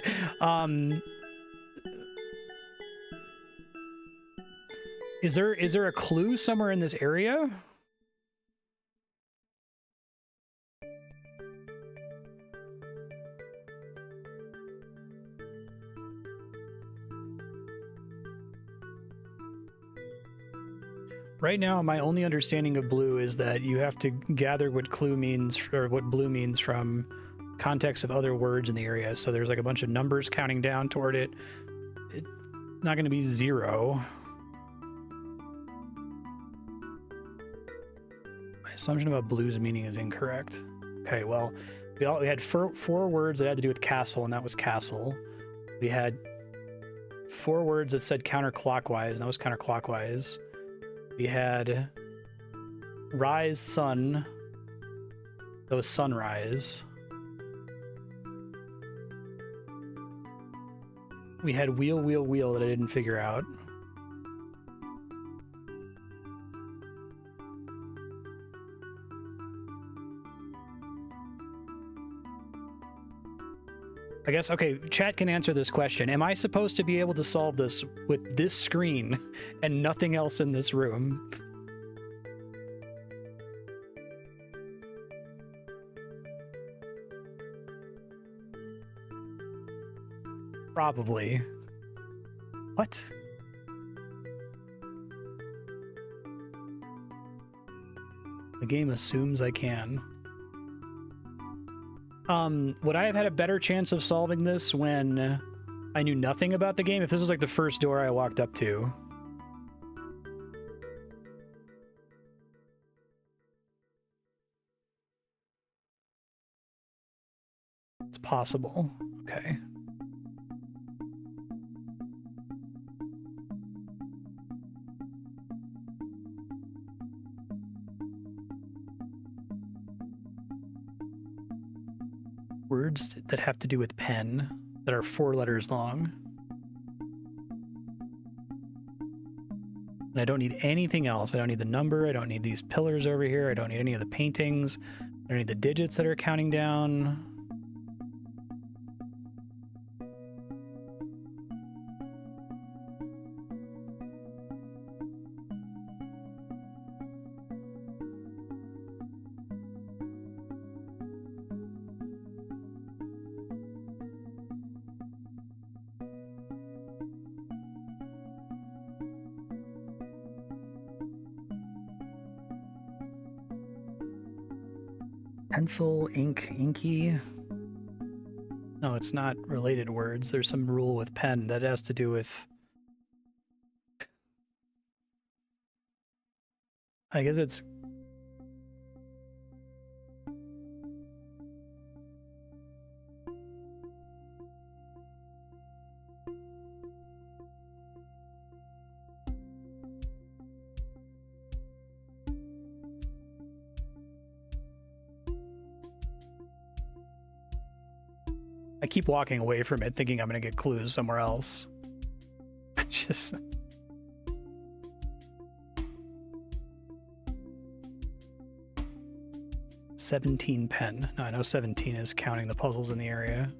Is there a clue somewhere in this area? Right now, my only understanding of blue is that you have to gather what clue means, or what blue means, from context of other words in the area. So there's like a bunch of numbers counting down toward it. It's not going to be 0. My assumption about blue's meaning is incorrect. Okay, well, we had four words that had to do with castle, and that was castle. We had 4 words that said counterclockwise, and that was counterclockwise. We had rise sun. That was sunrise. We had wheel, wheel, wheel that I didn't figure out. I guess, okay, chat can answer this question. Am I supposed to be able to solve this with this screen and nothing else in this room? Probably. What? The game assumes I can. Would I have had a better chance of solving this when I knew nothing about the game? If this was like the first door I walked up to. It's possible. Okay. Words that have to do with pen that are 4 letters long. And I don't need anything else. I don't need the number. I don't need these pillars over here. I don't need any of the paintings. I don't need the digits that are counting down. Pencil, ink, inky. No, it's not related words. There's some rule with pen that has to do with... I guess it's... I keep walking away from it thinking I'm going to get clues somewhere else. Just... 17 pen. No, I know 17 is counting the puzzles in the area.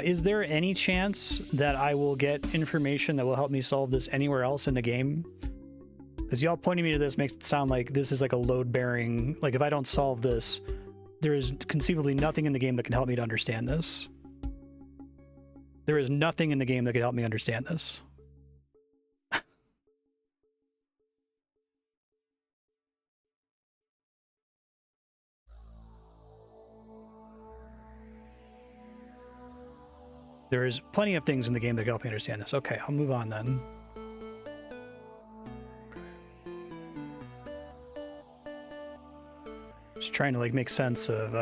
Is there any chance that I will get information that will help me solve this anywhere else in the game? Because y'all pointing me to this makes it sound like this is like a load-bearing... Like, if I don't solve this, there is conceivably nothing in the game that can help me to understand this. There is nothing in the game that can help me understand this. There is plenty of things in the game that can help me understand this. Okay, I'll move on then. Just trying to like make sense of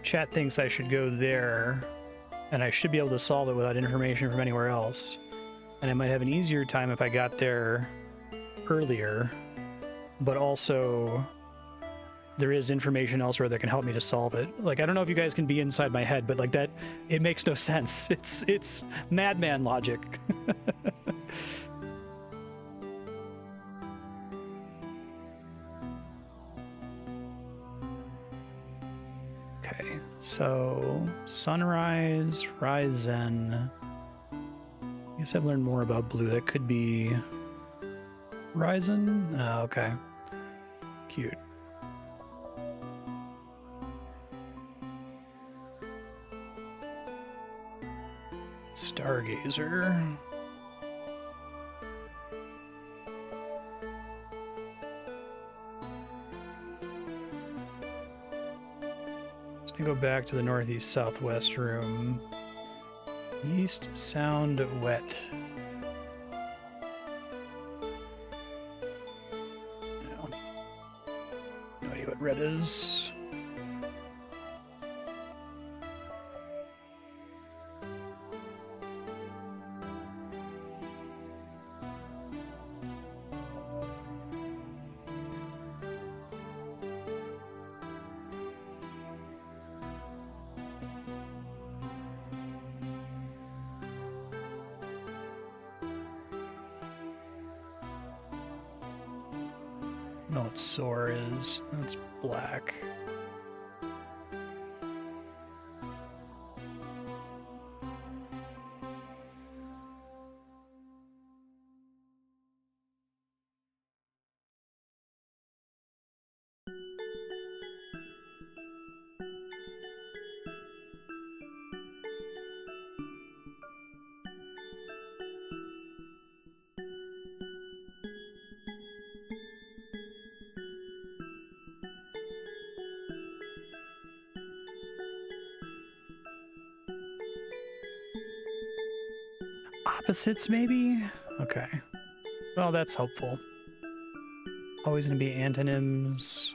chat thinks I should go there, and I should be able to solve it without information from anywhere else. And I might have an easier time if I got there earlier, but also there is information elsewhere that can help me to solve it. Like, I don't know if you guys can be inside my head, but like that, it makes no sense. It's madman logic. Okay, so sunrise, Ryzen. I guess I've learned more about blue. That could be Ryzen. Oh, okay, cute. Stargazer. Let's go back to the northeast southwest room. East sound wet. No idea what red is. No, what sore is. That's black. Opposites, maybe? Okay. Well, that's helpful. Always gonna be antonyms.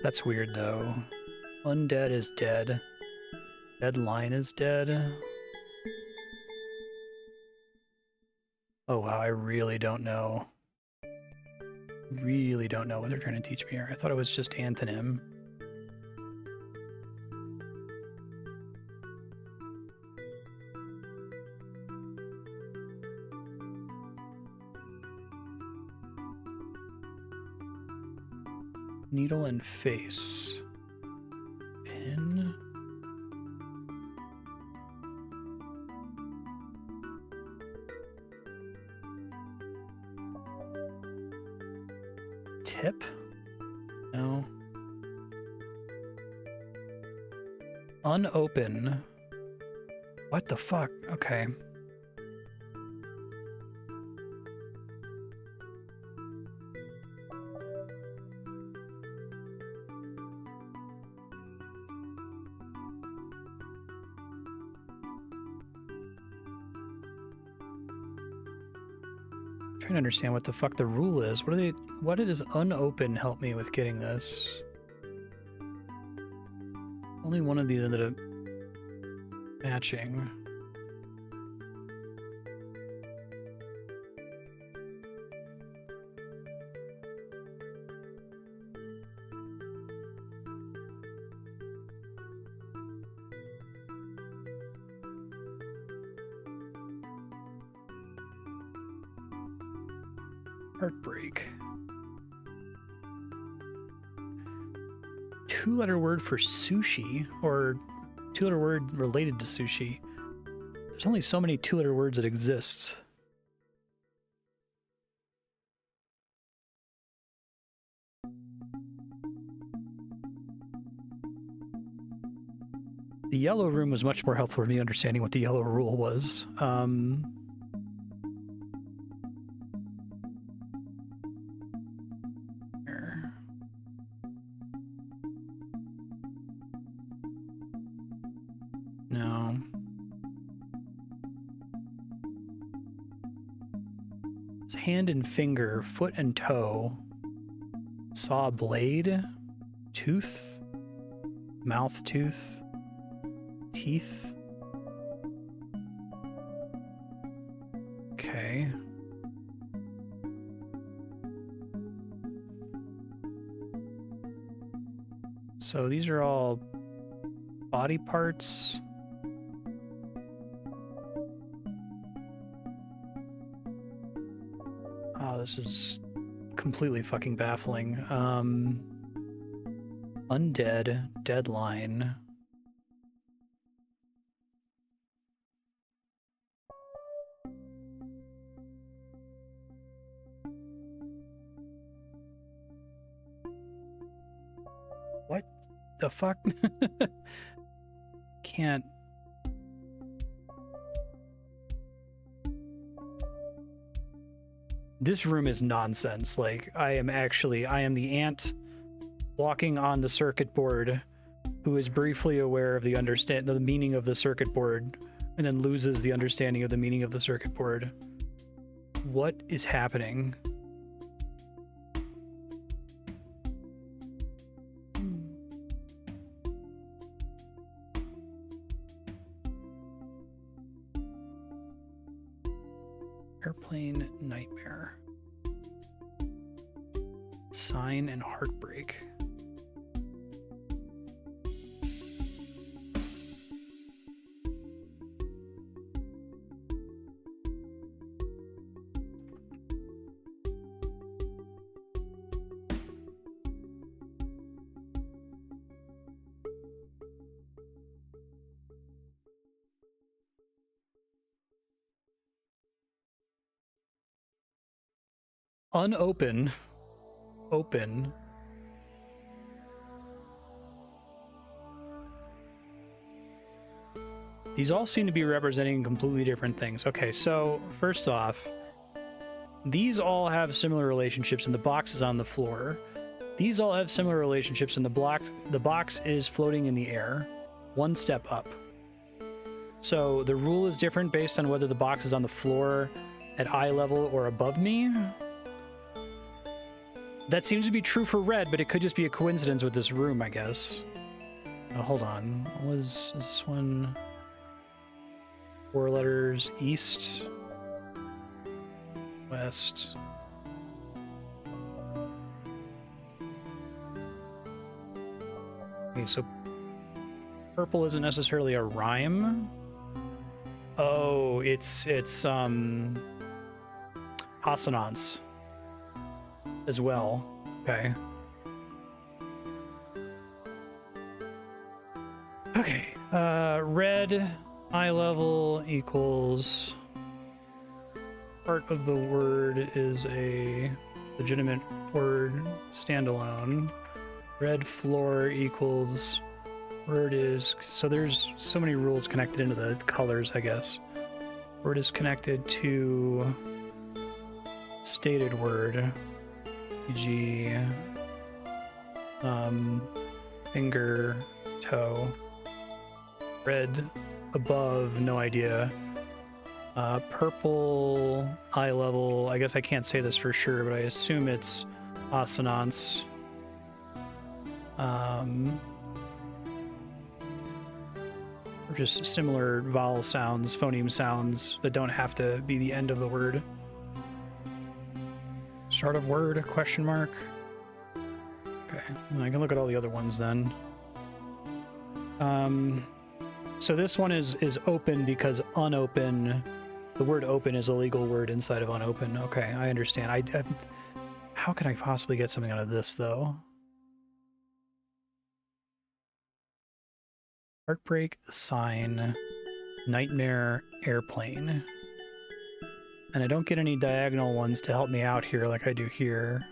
That's weird, though. Undead is dead. Deadline is dead. Oh, wow, I really don't know. Really don't know what they're trying to teach me here. I thought it was just antonym. Needle and face. Pin. Tip? No. Unopen. What the fuck? Okay. Trying to understand what the fuck the rule is. What does unopen help me with getting this? Only one of these ended up matching. Heartbreak. Two-letter word for sushi, or two-letter word related to sushi. There's only so many two-letter words that exist. The yellow room was much more helpful for me understanding what the yellow rule was. No. It's hand and finger, foot and toe, saw blade, tooth, mouth tooth, teeth. Okay. So these are all body parts. Oh, this is completely fucking baffling. Undead, deadline. What the fuck? Can't. This room is nonsense. Like, I am the ant walking on the circuit board who is briefly aware of the meaning of the circuit board and then loses the understanding of the meaning of the circuit board. What is happening? Airplane nightmare. Sign and heartbreak. Unopen. Open. These all seem to be representing completely different things. Okay, so first off, these all have similar relationships and the box is on the floor. These all have similar relationships and the box is floating in the air, one step up. So the rule is different based on whether the box is on the floor at eye level or above me. That seems to be true for red, but it could just be a coincidence with this room, I guess. Oh, hold on. Is this one? 4 letters. East. West. Okay, so purple isn't necessarily a rhyme. Oh, it's assonance as well. Okay. Okay. Red eye level equals part of the word is a legitimate word standalone. Red floor equals word is, so there's so many rules connected into the colors, I guess. Word is connected to stated word. E.g. Finger, toe, red above, no idea. Purple eye level, I guess I can't say this for sure, but I assume it's assonance. Or just similar vowel sounds, phoneme sounds that don't have to be the end of the word. Start of word, question mark. Okay, and I can look at all the other ones then. So this one is open because unopen, the word open is a legal word inside of unopen. Okay, I understand. How can I possibly get something out of this though? Heartbreak, sign, nightmare, airplane. And I don't get any diagonal ones to help me out here like I do here.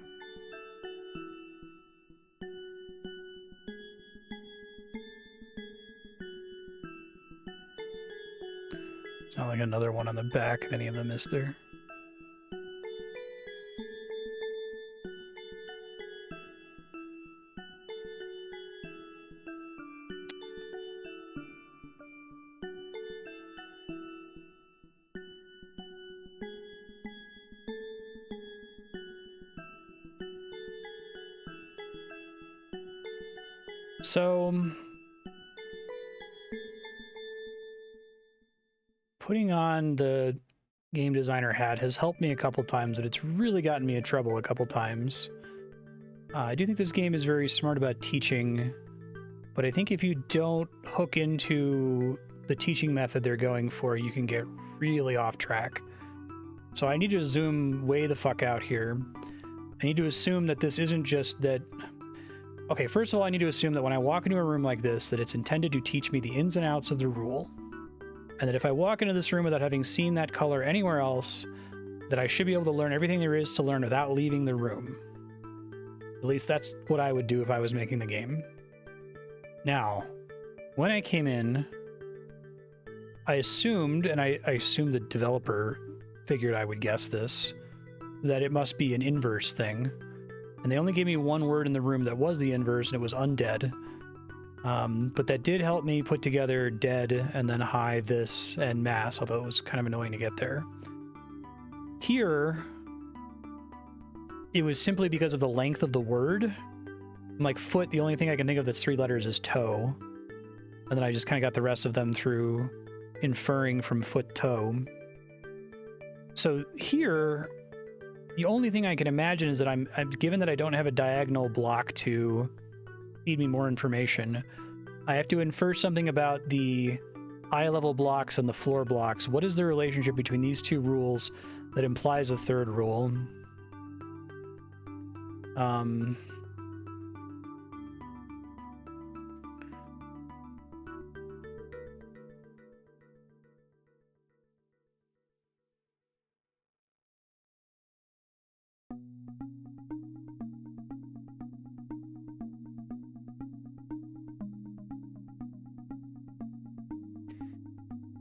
another one on the back if any of them is there. So, putting on the game designer hat has helped me a couple times, but it's really gotten me in trouble a couple times. I do think this game is very smart about teaching, but I think if you don't hook into the teaching method they're going for, you can get really off track. So I need to zoom way the fuck out here. I need to assume that this isn't just that... Okay, first of all, I need to assume that when I walk into a room like this, that it's intended to teach me the ins and outs of the rule. And that if I walk into this room without having seen that color anywhere else, that I should be able to learn everything there is to learn without leaving the room. At least that's what I would do if I was making the game. Now, when I came in, I assumed, and I assumed the developer figured I would guess this, that it must be an inverse thing. And they only gave me one word in the room that was the inverse, and it was undead. But that did help me put together dead and then high, this, and mass, although it was kind of annoying to get there. Here, it was simply because of the length of the word. Like foot, the only thing I can think of that's 3 letters is toe. And then I just kind of got the rest of them through inferring from foot, toe. So here, the only thing I can imagine is that I'm given that I don't have a diagonal block to feed me more information, I have to infer something about the eye level blocks and the floor blocks. What is the relationship between these two rules that implies a third rule?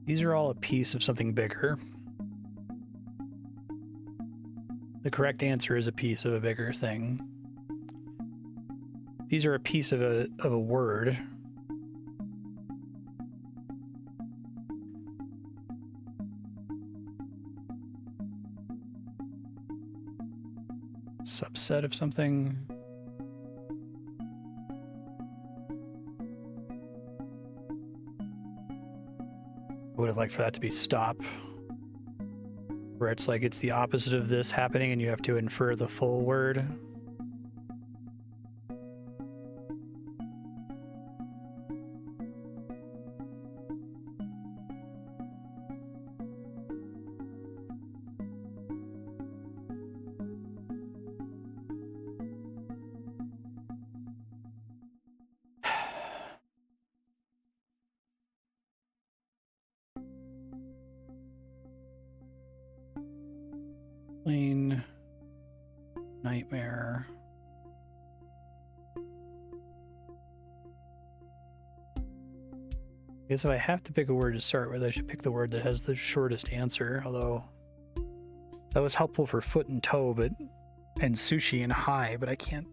These are all a piece of something bigger. The correct answer is a piece of a bigger thing. These are a piece of a word. Subset of something. I would have liked for that to be stop, where it's like it's the opposite of this happening and you have to infer the full word. Plain nightmare. I guess if I have to pick a word to start with, I should pick the word that has the shortest answer, although that was helpful for foot and toe, and sushi and high, but I can't.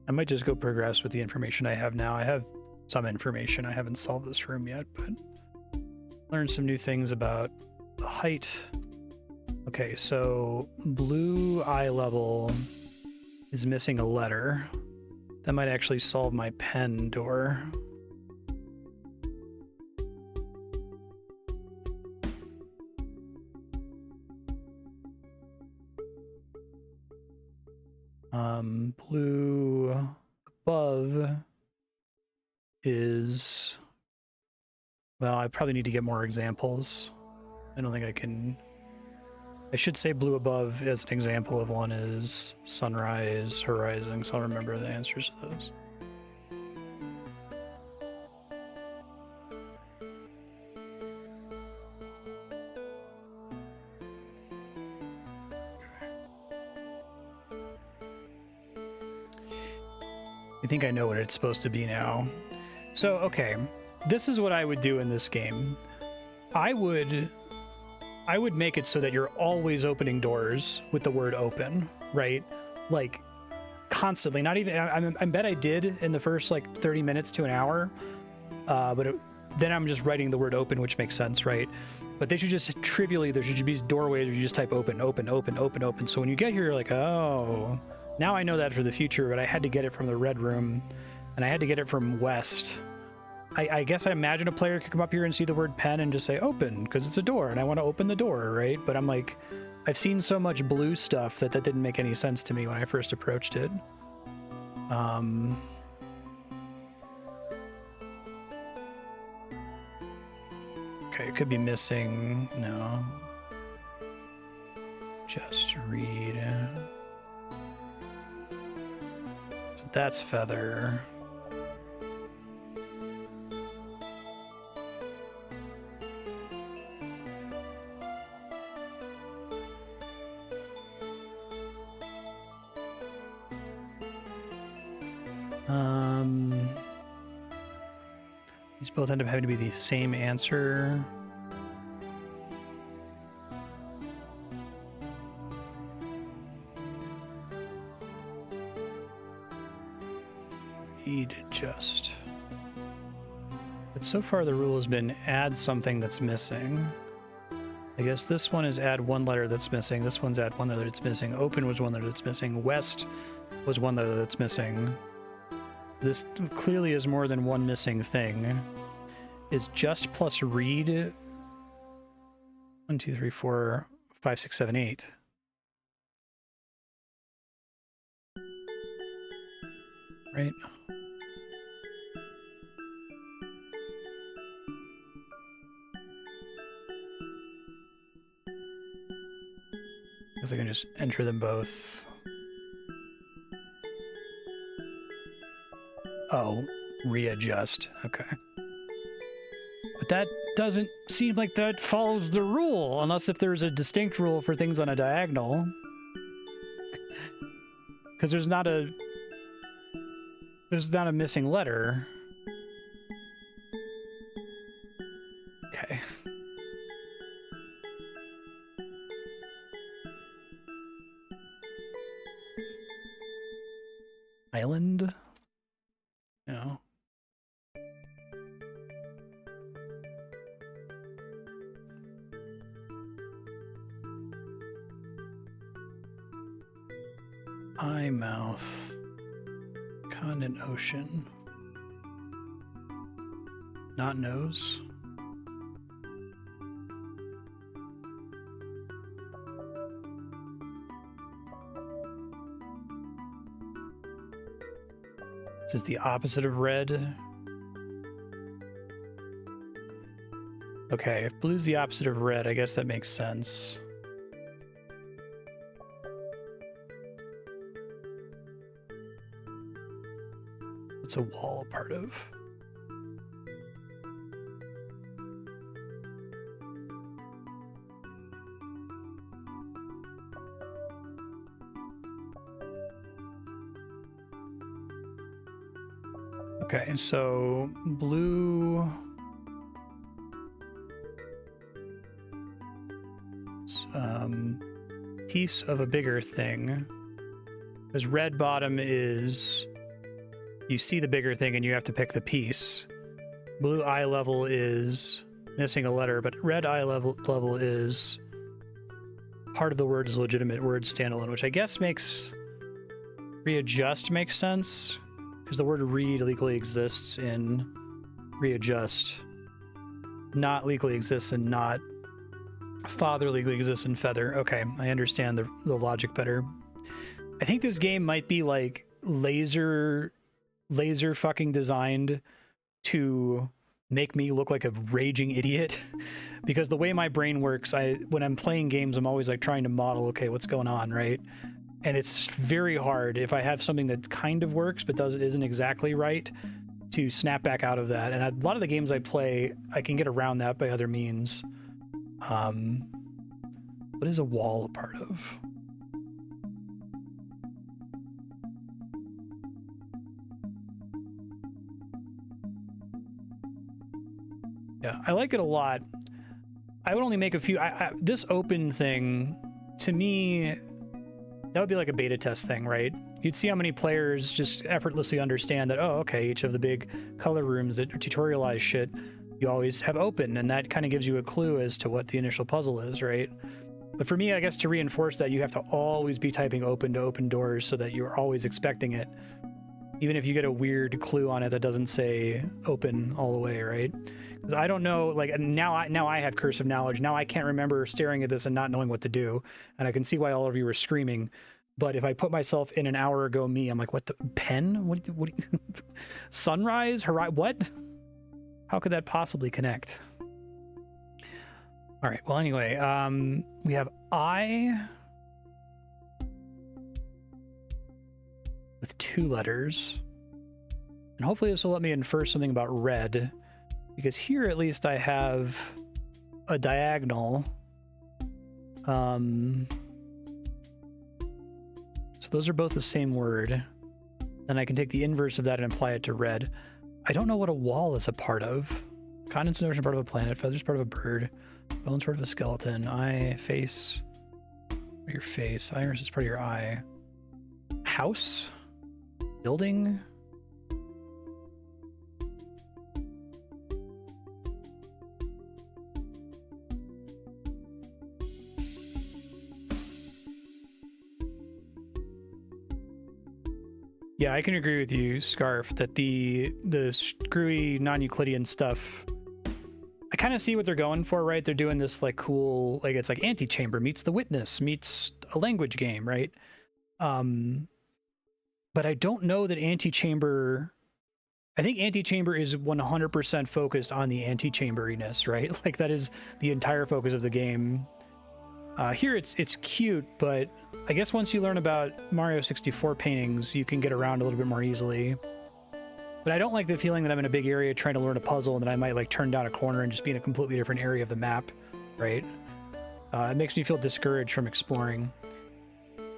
I might just go progress with the information I have now. I have some information. I haven't solved this room yet, but learned some new things about the height. Okay, so blue eye level is missing a letter. That might actually solve my pen door. Blue above is, well, I probably need to get more examples. I don't think I can. I should say blue above as an example of one is sunrise, horizon, so I'll remember the answers to those. I think I know what it's supposed to be now. So, okay, this is what I would do in this game. I would make it so that you're always opening doors with the word open, right? Like constantly, not even, I bet I did in the first like 30 minutes to an hour, but then I'm just writing the word open, which makes sense, right? But they should just trivially, there should be doorways where you just type open, open, open, open, open. So when you get here, you're like, oh, now I know that for the future, but I had to get it from the red room and I had to get it from west. I guess I imagine a player could come up here and see the word pen and just say open because it's a door and I want to open the door, right? But I'm like, I've seen so much blue stuff that didn't make any sense to me when I first approached it. Okay, it could be missing. No. Just read. So that's feather. These both end up having to be the same answer. Read just. But so far the rule has been add something that's missing. I guess this one is add one letter that's missing. This one's add one letter that's missing. Open was one letter that's missing. West was one letter that's missing. This clearly is more than one missing thing. Is just plus read 1, 2, 3, 4, 5, 6, 7, 8. Right? I guess I can just enter them both. Oh, readjust. Okay. But that doesn't seem like that follows the rule, unless if there's a distinct rule for things on a diagonal. Because there's not a missing letter. Okay. Island? No. Eye, mouth. Continent, ocean. Not nose. This is the opposite of red. Okay, if blue's the opposite of red, I guess that makes sense. What's a wall a part of? Okay, so blue. Piece of a bigger thing. Because red bottom is you see the bigger thing and you have to pick the piece. Blue eye level is missing a letter, but red eye level is part of the word is legitimate word standalone, which I guess makes readjust makes sense. Because the word read legally exists in readjust. Not legally exists in not. Father legally exists in feather. Okay, I understand the logic better. I think this game might be like laser fucking designed to make me look like a raging idiot. Because the way my brain works, when I'm playing games, I'm always like trying to model, okay, what's going on, right? And it's very hard if I have something that kind of works but isn't exactly right to snap back out of that. And a lot of the games I play, I can get around that by other means. What is a wall a part of? Yeah, I like it a lot. I would only make a few. This open thing, to me, that would be like a beta test thing, right? You'd see how many players just effortlessly understand that, oh, okay, each of the big color rooms that tutorialize shit, you always have open, and that kind of gives you a clue as to what the initial puzzle is, right? But for me, I guess to reinforce that, you have to always be typing open to open doors so that you're always expecting it. Even if you get a weird clue on it that doesn't say open all the way, right? Because I don't know, like, now I have cursive knowledge. Now I can't remember staring at this and not knowing what to do. And I can see why all of you were screaming. But if I put myself in an hour ago me, I'm like, what the, pen? What sunrise? Horizon? What? How could that possibly connect? All right, well, anyway, we have I with 2 letters. And hopefully this will let me infer something about red, because here at least I have a diagonal. So those are both the same word. Then I can take the inverse of that and apply it to red. I don't know what a wall is a part of. Continents and ocean part of a planet, feathers part of a bird, bones part of a skeleton, eye, face, your face, iris is part of your eye. House? Building? Yeah, I can agree with you, Scarf, that the screwy non-Euclidean stuff, I kind of see what they're going for, right? They're doing this like cool, like it's like Antechamber meets The Witness meets a language game, right? But I don't know that Antechamber, I think Antechamber is 100% focused on the antechamberiness, right? Like that is the entire focus of the game. Here it's cute, but I guess once you learn about Mario 64 paintings, you can get around a little bit more easily. But I don't like the feeling that I'm in a big area trying to learn a puzzle and then I might like turn down a corner and just be in a completely different area of the map, right? It makes me feel discouraged from exploring.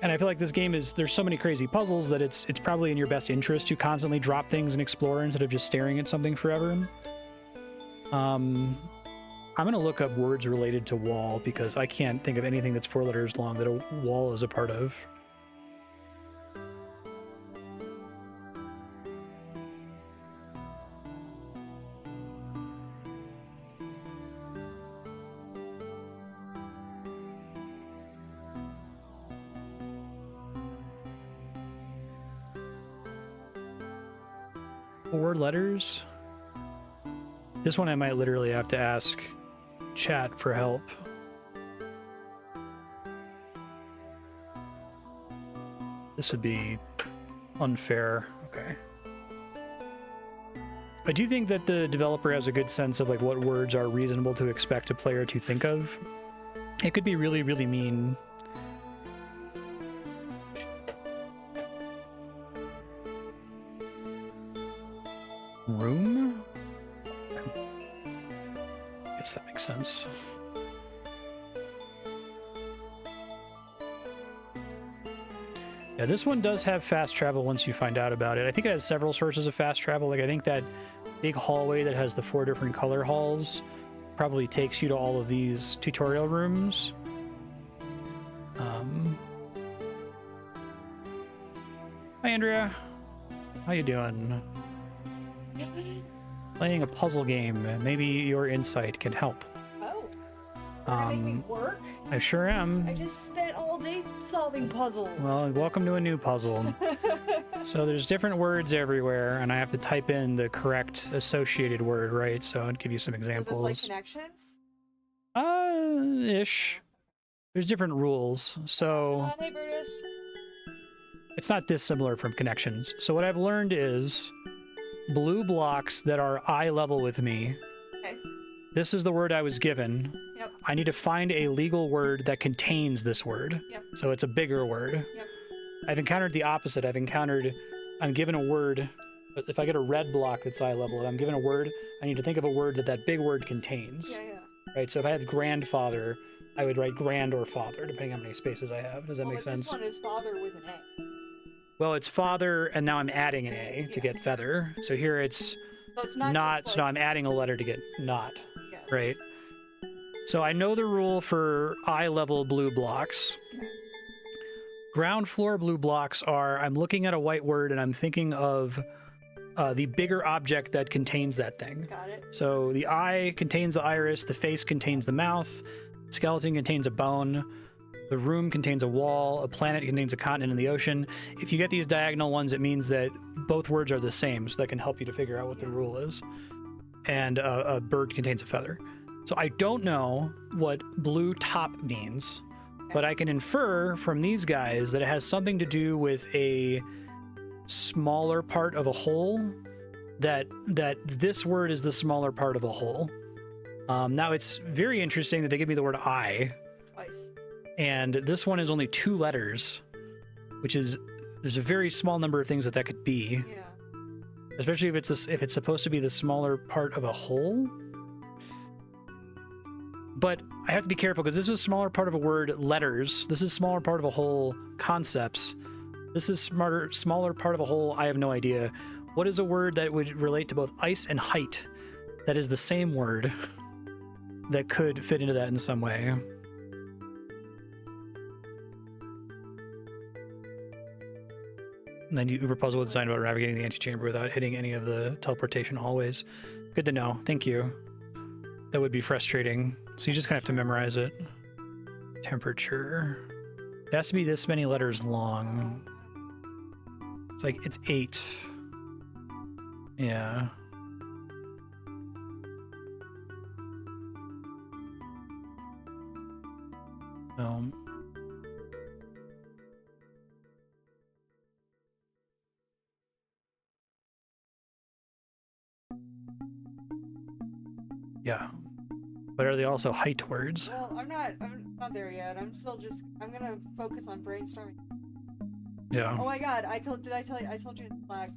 And I feel like this game is, there's so many crazy puzzles that it's probably in your best interest to constantly drop things and explore instead of just staring at something forever. I'm going to look up words related to wall because I can't think of anything that's 4 letters long that a wall is a part of. Four letters? This one I might literally have to ask chat for help. This would be unfair. Okay. I do think that the developer has a good sense of like what words are reasonable to expect a player to think of. It could be really, really mean. Room? I guess that makes sense. Yeah, this one does have fast travel once you find out about it. I think it has several sources of fast travel. Like, I think that big hallway that has the 4 different color halls probably takes you to all of these tutorial rooms. Hi, Andrea. How you doing? Playing a puzzle game. Maybe your insight can help. Oh. Make me work? I sure am. I just spent all day solving puzzles. Well, welcome to a new puzzle. So there's different words everywhere, and I have to type in the correct associated word, right? So I'd give you some examples. So is this like connections? Ish. There's different rules. So Hey, Brutus. it's not dissimilar from connections. So what I've learned is blue blocks that are eye level with me. Okay. This is the word I was given. Yep. I need to find a legal word that contains this word. Yep. So it's a bigger word. Yep. I've encountered the opposite. I'm given a word, but if I get a red block that's eye level, I'm given a word, I need to think of a word that that big word contains. Yeah. Right? So if I had grandfather, I would write grand or father, depending on how many spaces I have. Does that make sense? This one is father with an A. Well, it's father, and now I'm adding an A to get feather. So here it's So it's not not, just so now I'm adding a letter to get not. right? So I know the rule for eye level blue blocks. Ground floor blue blocks are, I'm looking at a white word and I'm thinking of the bigger object that contains that thing. Got it. So the eye contains the iris, the face contains the mouth, skeleton contains a bone, the room contains a wall, a planet contains a continent in the ocean. If you get these diagonal ones, it means that both words are the same, so that can help you to figure out what the rule is. And a bird contains a feather. So I don't know what blue top means, but I can infer from these guys that it has something to do with a smaller part of a whole, that this word is the smaller part of a whole. Now it's very interesting that they give me the word I. Twice. And this one is only 2 letters, which is, there's a very small number of things that could be. Yeah. Especially if it's supposed to be the smaller part of a whole. But I have to be careful because this is a smaller part of a word, letters. This is smaller part of a whole, concepts. This is smaller part of a whole, I have no idea. What is a word that would relate to both ice and height that is the same word that could fit into that in some way? And then Uber Puzzle was designed about navigating the antechamber without hitting any of the teleportation hallways. Good to know. Thank you. That would be frustrating. So you just kind of have to memorize it. Temperature. It has to be this many letters long. It's like, it's 8. Yeah. Yeah. But are they also height words? Well, I'm not there yet. I'm gonna focus on brainstorming. Yeah. Oh my god, I told you in Slack.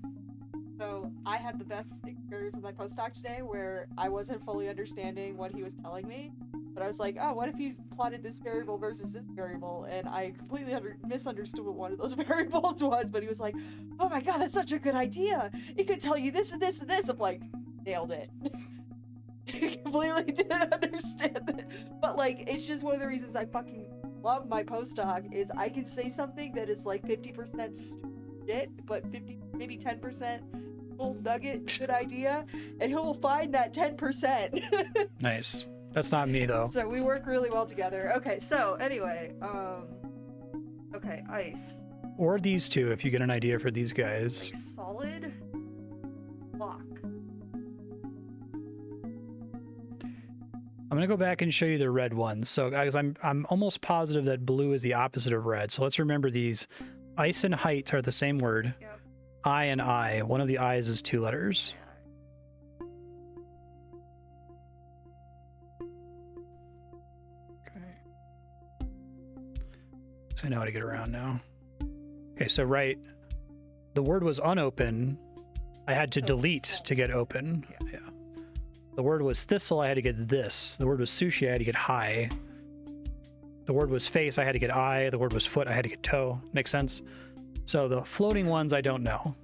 So I had the best experience with my postdoc today where I wasn't fully understanding what he was telling me. But I was like, oh, what if you plotted this variable versus this variable? And I completely misunderstood what one of those variables was, but he was like, oh my god, that's such a good idea. It could tell you this and this and this. I'm like, nailed it. Completely didn't understand it. But like, it's just one of the reasons I fucking love my postdoc is I can say something that is like 50% shit, but 50, maybe 10% full nugget, good idea, and he will find that 10%. Nice. That's not me though. So we work really well together. Okay, so anyway, okay, ice. Or these two, if you get an idea for these guys. Like solid block. I'm gonna go back and show you the red ones. So guys, I'm almost positive that blue is the opposite of red. So let's remember these. Ice and height are the same word. Yep. I and I. One of the I's is 2 letters. Okay. So I know how to get around now. Okay, so right, the word was unopen. I had to delete to get open. Yeah. The word was thistle, I had to get this. The word was sushi, I had to get high. The word was face, I had to get eye. The word was foot, I had to get toe. Makes sense? So the floating ones, I don't know.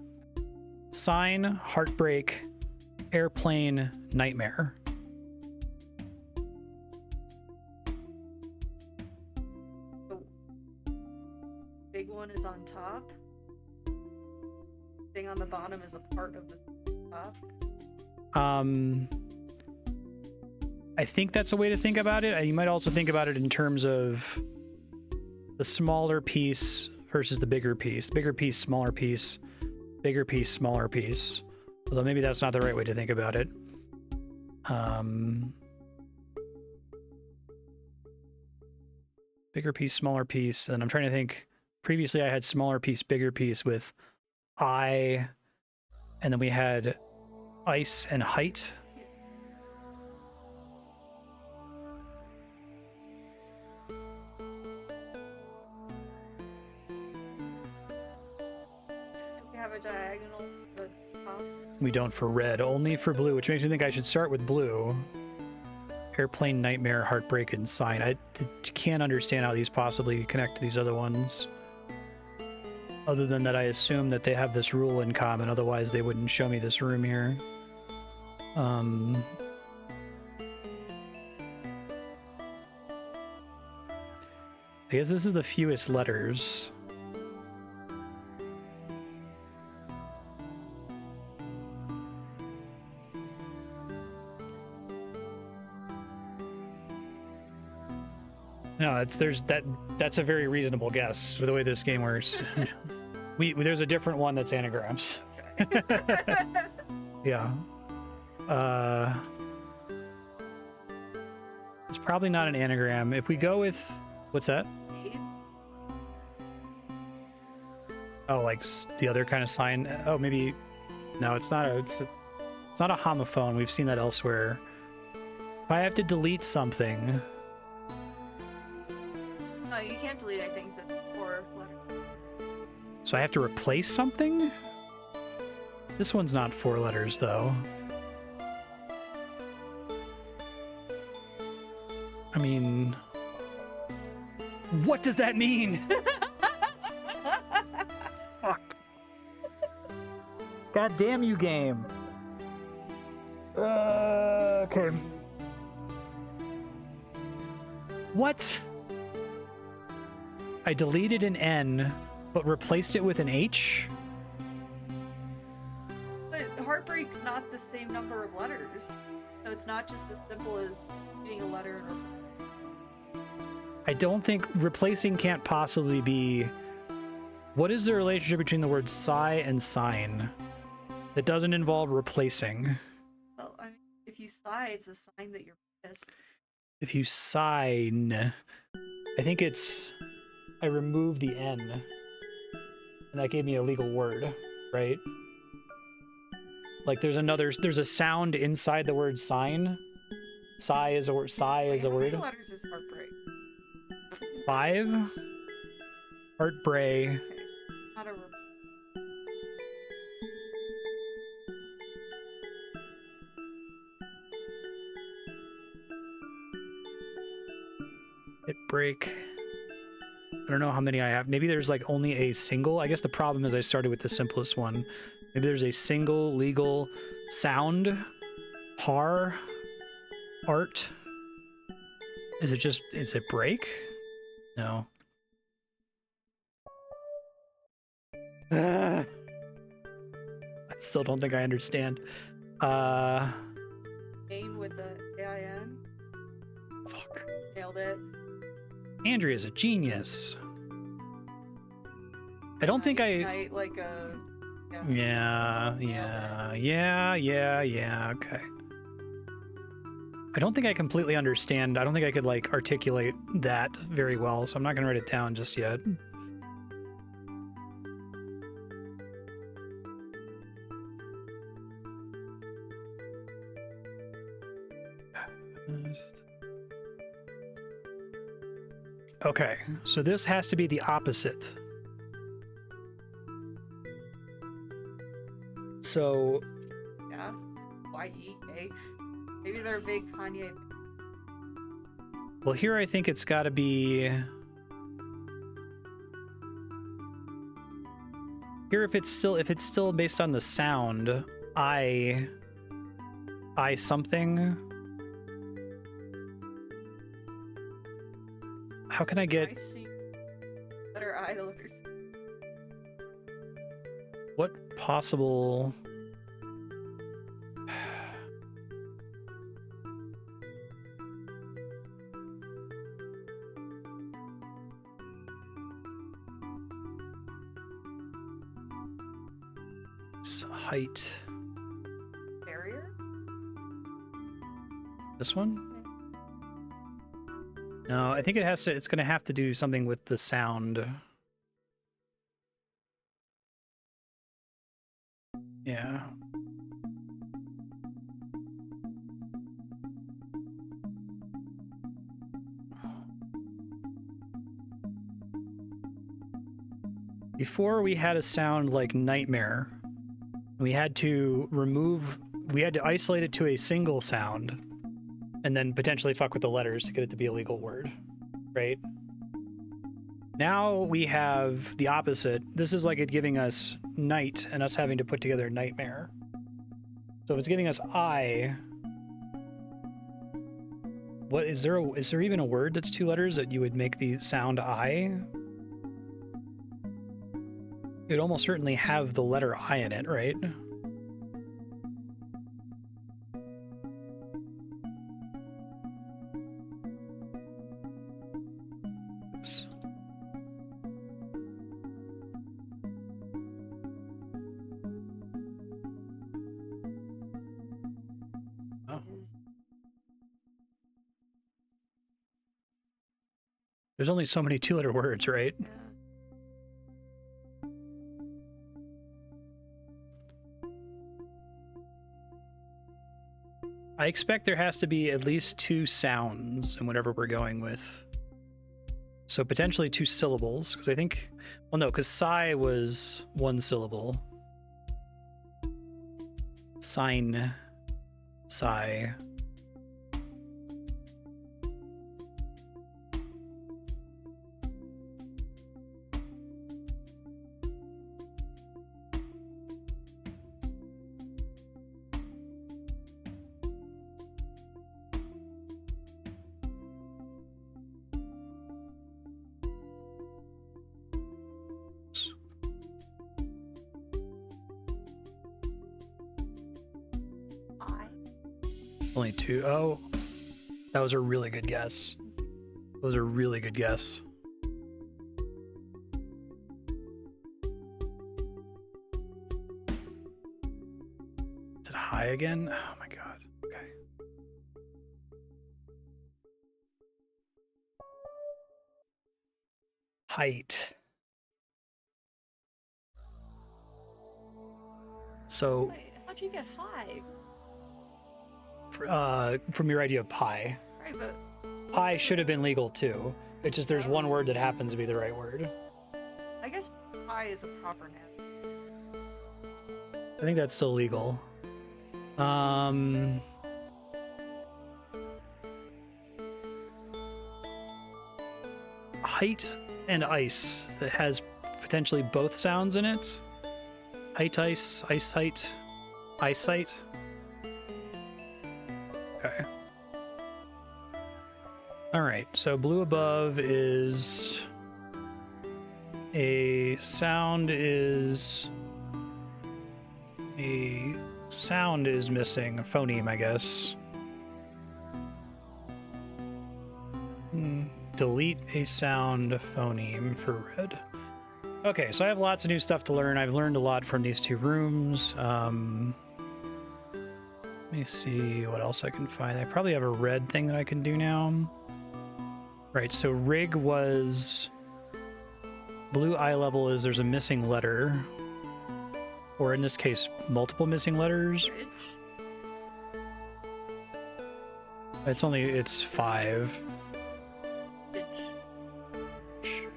Sign, heartbreak, airplane, nightmare. The big one is on top. Thing on the bottom is a part of the top. I think that's a way to think about it. You might also think about it in terms of the smaller piece versus the bigger piece. Bigger piece, smaller piece. Bigger piece, smaller piece. Although maybe that's not the right way to think about it. Bigger piece, smaller piece. And I'm trying to think. Previously, I had smaller piece, bigger piece with I. And then we had ice and height. Diagonal the top. We don't for red, only for blue, which makes me think I should start with blue. Airplane, nightmare, heartbreak, and sign. I can't understand how these possibly connect to these other ones. Other than that, I assume that they have this rule in common, otherwise they wouldn't show me this room here. I guess this is the fewest letters. No, that's a very reasonable guess for the way this game works. There's a different one that's anagrams. Yeah. It's probably not an anagram. If we go with what's that? Oh, like the other kind of sign. Oh, maybe no, it's not it's not a homophone. We've seen that elsewhere. If I have to delete something, No, you can't delete anything since it's 4 letters. so I have to replace something? This one's not 4 letters, though. I mean, what does that mean? Fuck. God damn you, game. Okay. What? I deleted an N, but replaced it with an H? But heartbreak's not the same number of letters. So it's not just as simple as getting a letter and I don't think replacing can't possibly be... What is the relationship between the word sigh and sign that doesn't involve replacing? well, I mean, if you sigh, it's a sign that you're pissed. If you sign, I think it's... I removed the N, and that gave me a legal word, right? Like there's a sound inside the word sign. Sigh is a word. Sigh is a How many word. letters is heartbreak? 5. Heartbreak. Okay, so not a Hit break. I don't know how many I have. Maybe there's like only a single. I guess the problem is I started with the simplest one. Maybe there's a single legal sound. Har. Art. Is it break? No. I still don't think I understand. Ain with the AIN. Fuck. Nailed it. Andrea's a genius. I don't think I... Night, like a... Yeah, okay. I don't think I completely understand. I don't think I could, like, articulate that very well, so I'm not gonna write it down just yet. Okay, so this has to be the opposite. So, Yeah. Y-E-K. Maybe they're a big Kanye. well, here I think it's got to be... Here, if it's still based on the sound, I something. How can I get... I see. Letter I to letter C. What possible... height. Barrier? This one? No, I think it's gonna have to do something with the sound. Yeah. Before we had a sound like nightmare. We had to isolate it to a single sound and then potentially fuck with the letters to get it to be a legal word, right? Now we have the opposite. This is like it giving us night and us having to put together nightmare. So if it's giving us I, What is there? Is there even a word that's 2 letters that you would make the sound I? It'd almost certainly have the letter I in it, right? Oops. Oh. There's only so many 2-letter words, right? Yeah. I expect there has to be at least 2 sounds in whatever we're going with. So potentially 2 syllables, because I think, well, no, because sigh was 1 syllable. Sign, sigh. Only 2. Oh, that was a really good guess. That was a really good guess. Is it high again? Oh my god. Okay. Height. So, Wait, how'd you get high? from your idea of pie. Right, but Pie should have been legal too. It's just there's one word that happens to be the right word. I guess pie is a proper noun. I think that's still legal. Height and ice. It has potentially both sounds in it. Height, ice, ice, height, eyesight. Okay. All right. So blue above is a sound is missing. A phoneme, I guess. Delete a sound phoneme for red. Okay, so I have lots of new stuff to learn. I've learned a lot from these 2 rooms. Let me see what else I can find. I probably have a red thing that I can do now. Right, so rig was... Blue eye level is there's a missing letter. Or in this case, multiple missing letters. It's 5.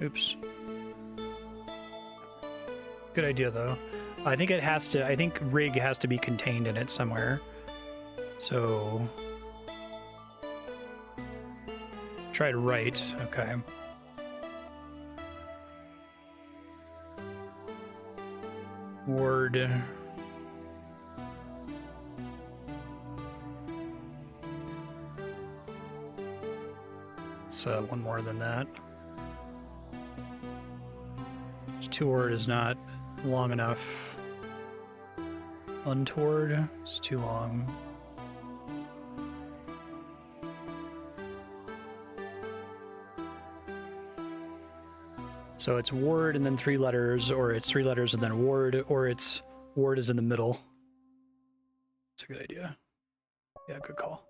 Oops. Good idea, though. I think rig has to be contained in it somewhere. So... Tried right. Okay. Word. It's one more than that. Toward is not long enough. Untoward is too long. So it's word and then 3 letters, or it's 3 letters and then word, or it's word is in the middle. That's a good idea. Yeah, good call.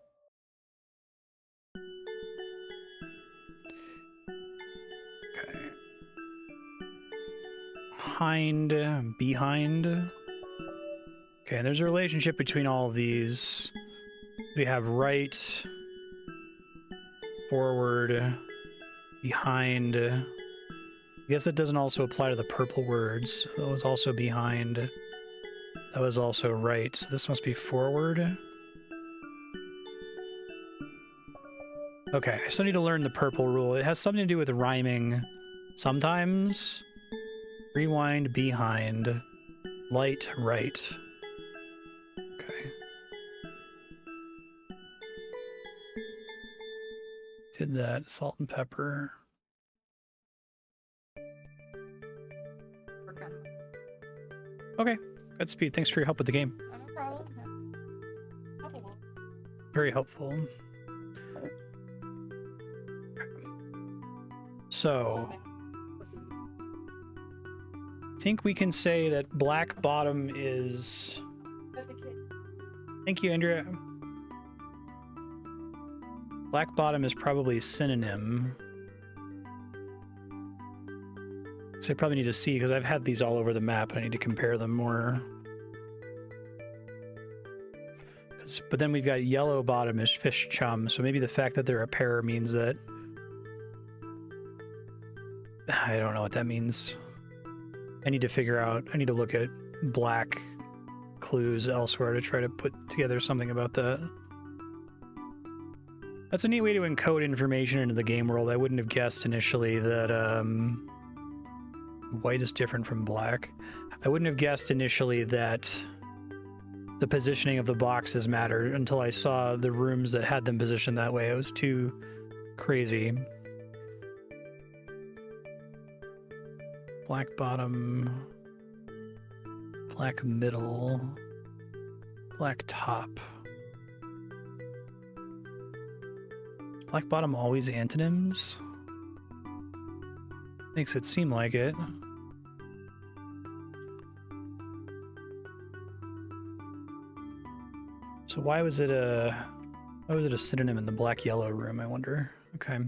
Okay. Hind, behind. Okay, and there's a relationship between all of these. We have right, forward, behind. I guess that doesn't also apply to the purple words. That was also behind. That was also right. So this must be forward. Okay, I still need to learn the purple rule. It has something to do with rhyming sometimes. Rewind, behind. Light, right. Okay. did that. Salt and pepper. Work on it. Okay. Godspeed. Thanks for your help with the game. Oh, no problem. Yeah. Couple more. Very helpful. So, I think we can say that black bottom is... Thank you, Andrea. Black bottom is probably synonym. So I probably need to see, because I've had these all over the map. I need to compare them more. But then we've got yellow bottom is fish chum, so maybe the fact that they're a pair means that... I don't know what that means. I need to figure out, I need to look at black clues elsewhere to try to put together something about that. That's a neat way to encode information into the game world. I wouldn't have guessed initially that white is different from black. I wouldn't have guessed initially that the positioning of the boxes mattered until I saw the rooms that had them positioned that way. It was too crazy. Black bottom, black middle, black top. Black bottom always antonyms? Makes it seem like it. So why was it a synonym in the black yellow room, I wonder? Okay.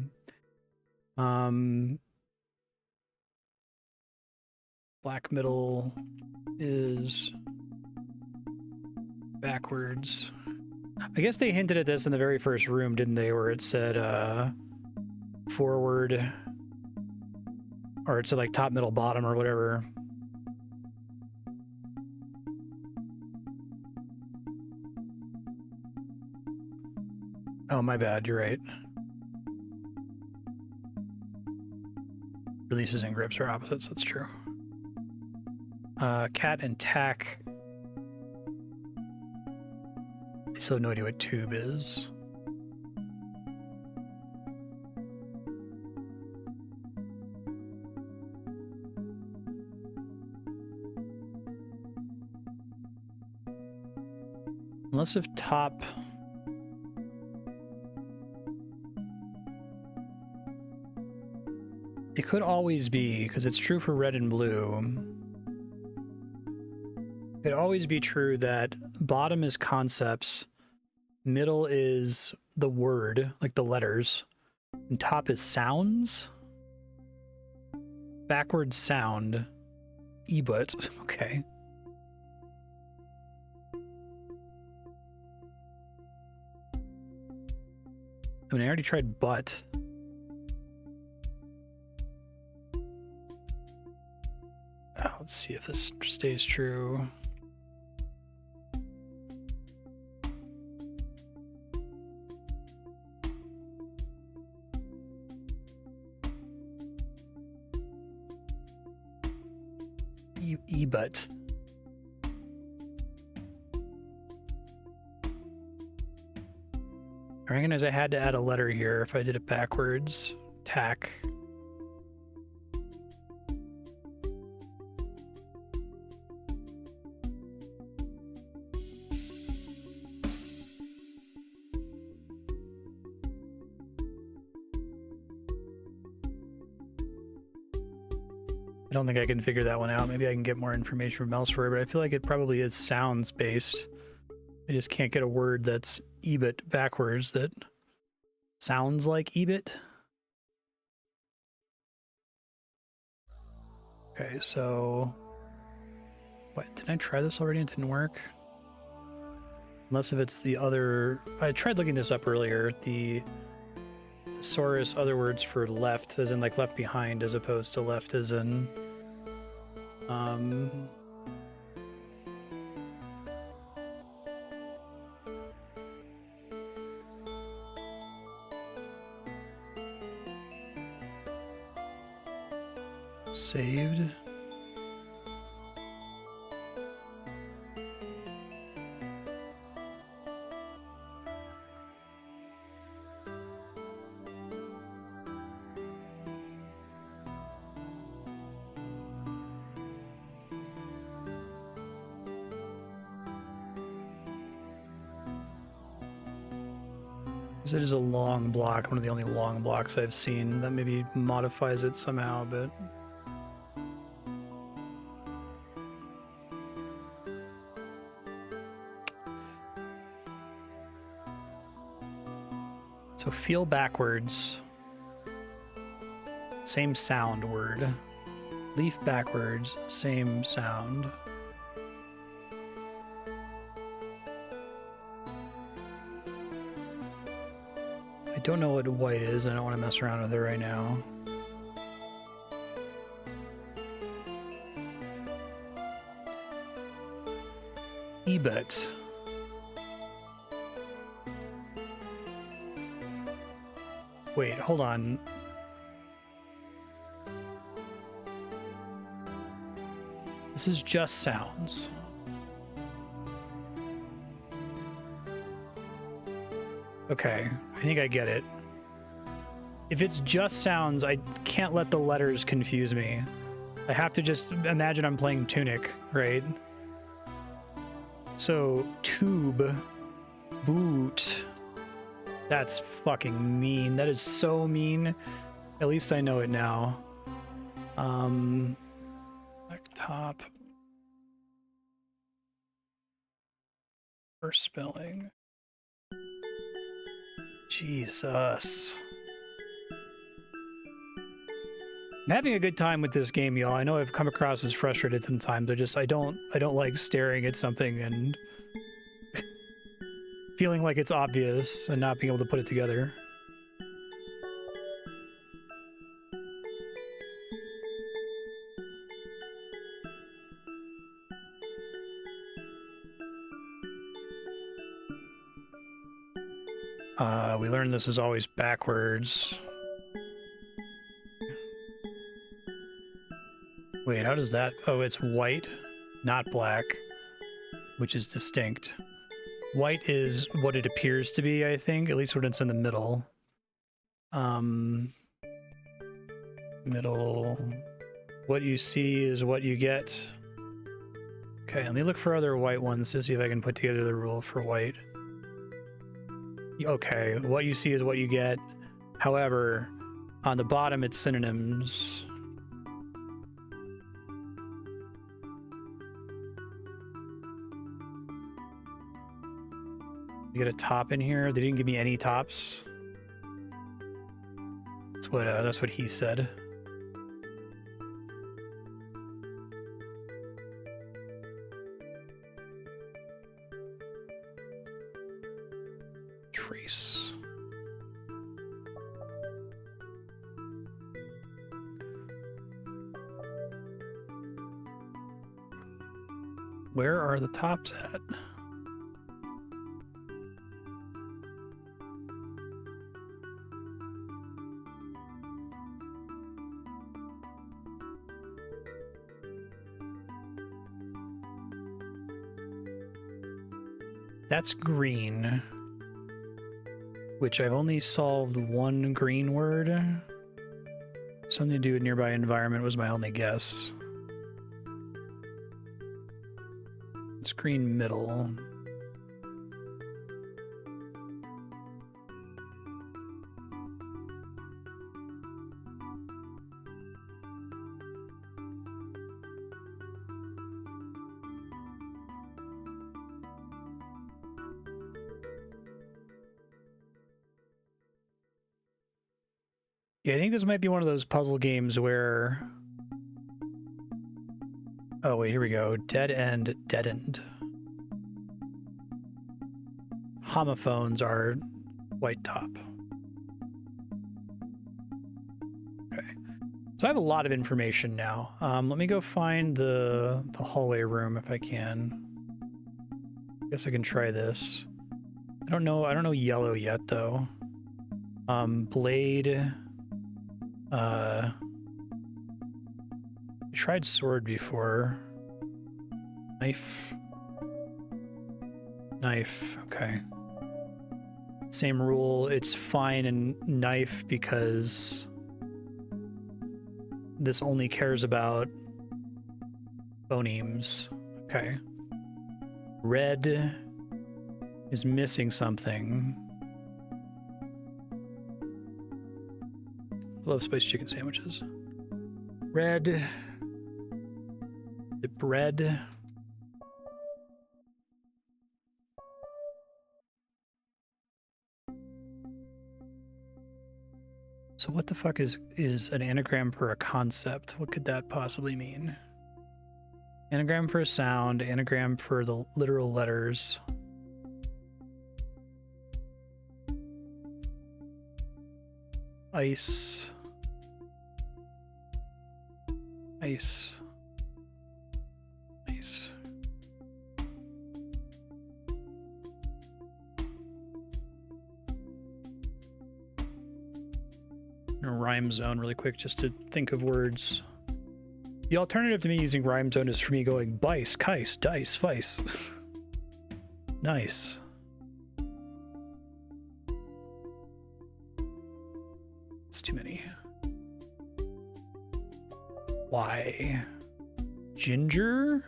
Black middle is backwards. I guess they hinted at this in the very first room, didn't they? Where it said forward, or it said like top, middle, bottom, or whatever. Oh, my bad. You're right. Releases and grips are opposites. That's true. Cat and tack. I still have no idea what tube is. Unless if top... It could always be, because it's true for red and blue. It could always be true that bottom is concepts, middle is the word, like the letters, and top is sounds. Backwards sound, e-but, okay. I mean, I already tried but. Let's see if this stays true. E-but. I recognize I had to add a letter here if I did it backwards. Tack. I don't think I can figure that one out. Maybe I can get more information from elsewhere, but I feel like it probably is sounds based. I just can't get a word that's ebit backwards that sounds like ebit. Okay, so what, did I try this already and it didn't work? Unless if it's the other, I tried looking this up earlier, the thesaurus, other words for left, as in like left behind, as opposed to left as in saved. guess it is a long block, one of the only long blocks I've seen. That maybe modifies it somehow, but... So feel backwards. Same sound word. Leaf backwards, same sound. I don't know what white is. I don't want to mess around with it right now. Ebert. Wait, hold on. This is just sounds. Okay, I think I get it. If it's just sounds, I can't let the letters confuse me. I have to just imagine I'm playing Tunic, right? So, tube, boot. That's fucking mean. That is so mean. At least I know it now. Top. First spelling. Jesus. I'm having a good time with this game, y'all. I know I've come across as frustrated sometimes. I don't like staring at something and feeling like it's obvious and not being able to put it together. We learned this is always backwards. Wait, how does that... Oh, it's white, not black, which is distinct. White is what it appears to be, I think, at least when it's in the middle. Middle. What you see is what you get. Okay, let me look for other white ones to see if I can put together the rule for white. Okay, what you see is what you get. However, on the bottom, it's synonyms. You get a top in here. They didn't give me any tops. That's what he said. Trace. Where are the tops at? That's green, which I've only solved one green word. Something to do with nearby environment was my only guess. It's green middle. Yeah, I think this might be one of those puzzle games where... Oh, wait, here we go. Dead end, deadened. Homophones are white top. Okay. So I have a lot of information now. Let me go find the hallway room if I can. Guess I can try this. I don't know yellow yet, though. Blade... I tried sword before. Knife. Knife, okay. Same rule, it's fine in knife because this only cares about phonemes. Okay. Red is missing something. Love spiced chicken sandwiches. Red. The bread. So what the fuck is an anagram for a concept? What could that possibly mean? Anagram for a sound, anagram for the literal letters. Ice. Ice. Ice. Rhyme zone really quick just to think of words. The alternative to me using rhyme zone is for me going bice, kice, dice, vice. Nice. It's too many. Why? Ginger?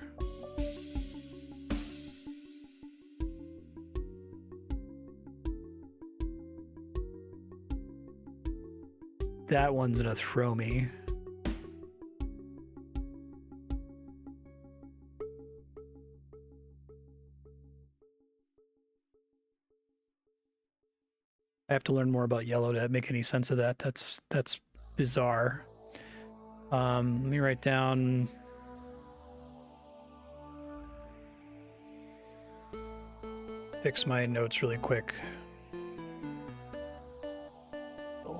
That one's gonna throw me. I have to learn more about yellow to make any sense of that. That's bizarre. Let me write down. Fix my notes really quick.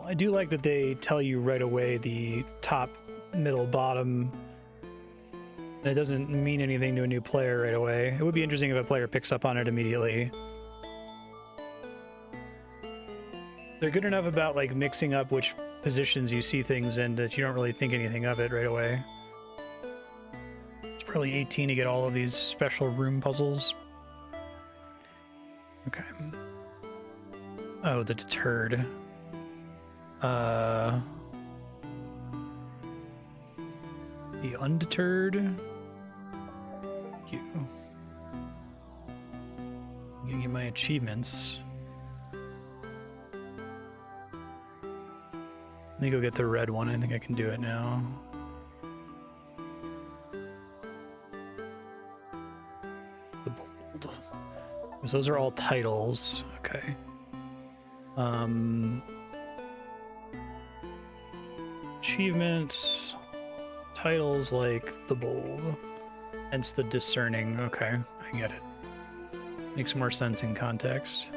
I do like that they tell you right away the top, middle, bottom. And it doesn't mean anything to a new player right away. It would be interesting if a player picks up on it immediately. They're good enough about like mixing up which positions you see things in that you don't really think anything of it right away. It's probably 18 to get all of these special room puzzles. Okay. Oh, the deterred. The undeterred. Thank you. I'm gonna get my achievements. Let me go get the red one. I think I can do it now. The bold. So those are all titles. Okay. Achievements. Titles like the bold. Hence the discerning. Okay, I get it. Makes more sense in context.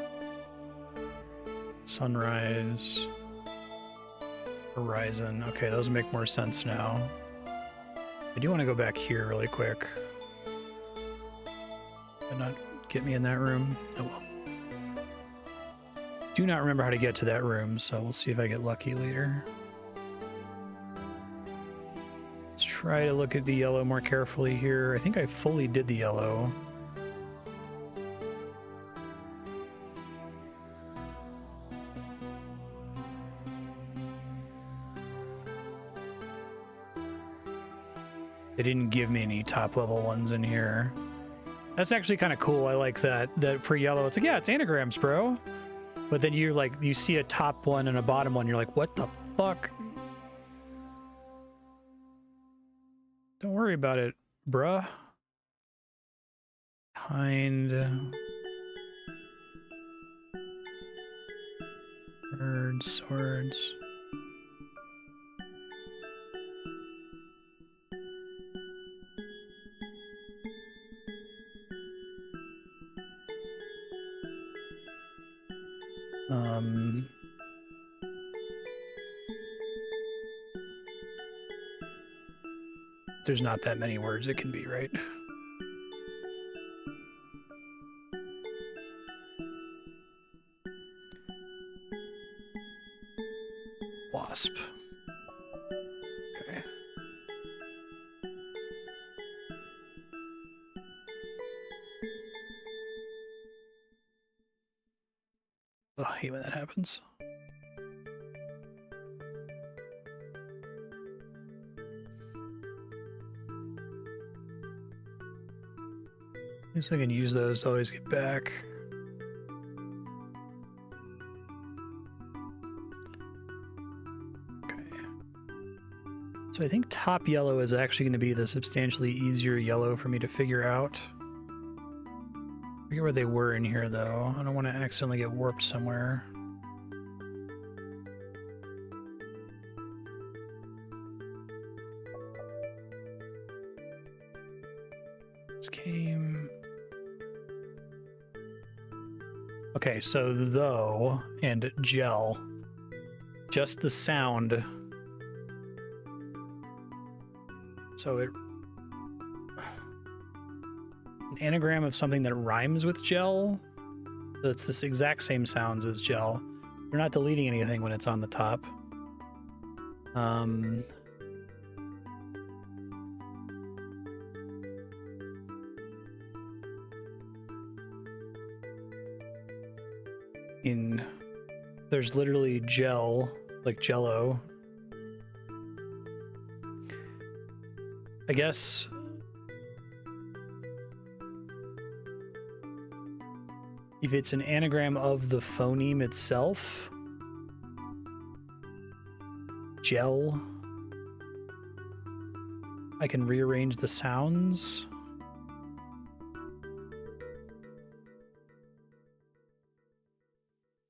Sunrise. Horizon. Okay, those make more sense now. I do want to go back here really quick. Did not get me in that room. Oh well. Do not remember how to get to that room, so we'll see if I get lucky later. Let's try to look at the yellow more carefully here. I think I fully did the yellow. They didn't give me any top level ones in here. That's actually kind of cool. I like that for yellow. It's like, yeah, it's anagrams, bro. But then you're like, you see a top one and a bottom one. You're like, what the fuck? Don't worry about it, bruh. Behind. Words, swords. There's not that many words it can be, right? Wasp. Okay. Oh, I hate when that happens. At least I can use those to always get back. Okay. So I think top yellow is actually going to be the substantially easier yellow for me to figure out. I forget where they were in here, though. I don't want to accidentally get warped somewhere. This came... Okay, so though and gel. Just the sound. So it... An anagram of something that rhymes with gel. So it's this exact same sounds as gel. We're not deleting anything when it's on the top. There's literally gel, like jello. I guess if it's an anagram of the phoneme itself, gel, I can rearrange the sounds.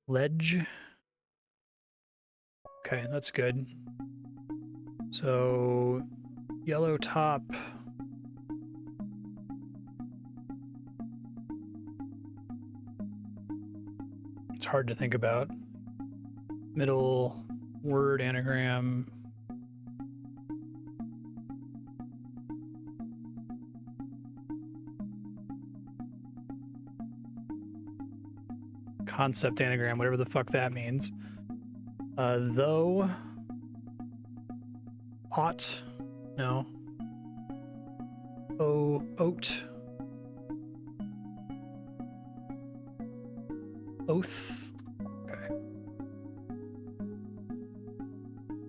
Ledge. Okay, that's good. So, yellow top. It's hard to think about. Middle word anagram. Concept anagram, whatever the fuck that means. Though. Ought. No. Oh, oat. Oath. Okay.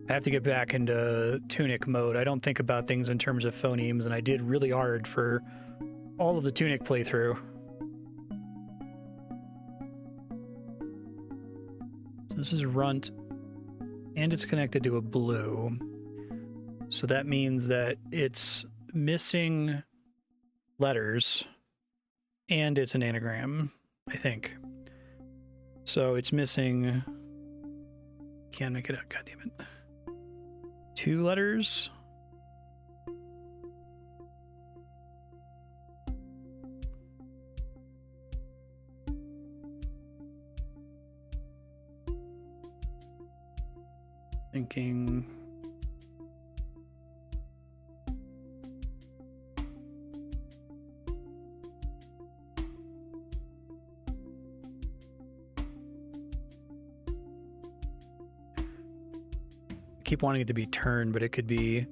I have to get back into Tunic mode. I don't think about things in terms of phonemes, and I did really hard for all of the Tunic playthrough. So this is runt, and it's connected to a blue. So that means that it's missing letters, and it's an anagram, I think. So it's missing... Can't make it out, goddammit. 2 letters. Thinking... keep wanting it to be turn, but it could be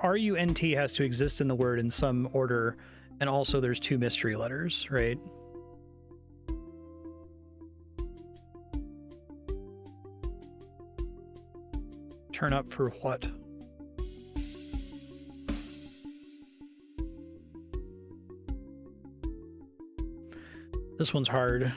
R-U-N-T has to exist in the word in some order, and also there's 2 mystery letters, right? Turn up for what? This one's hard.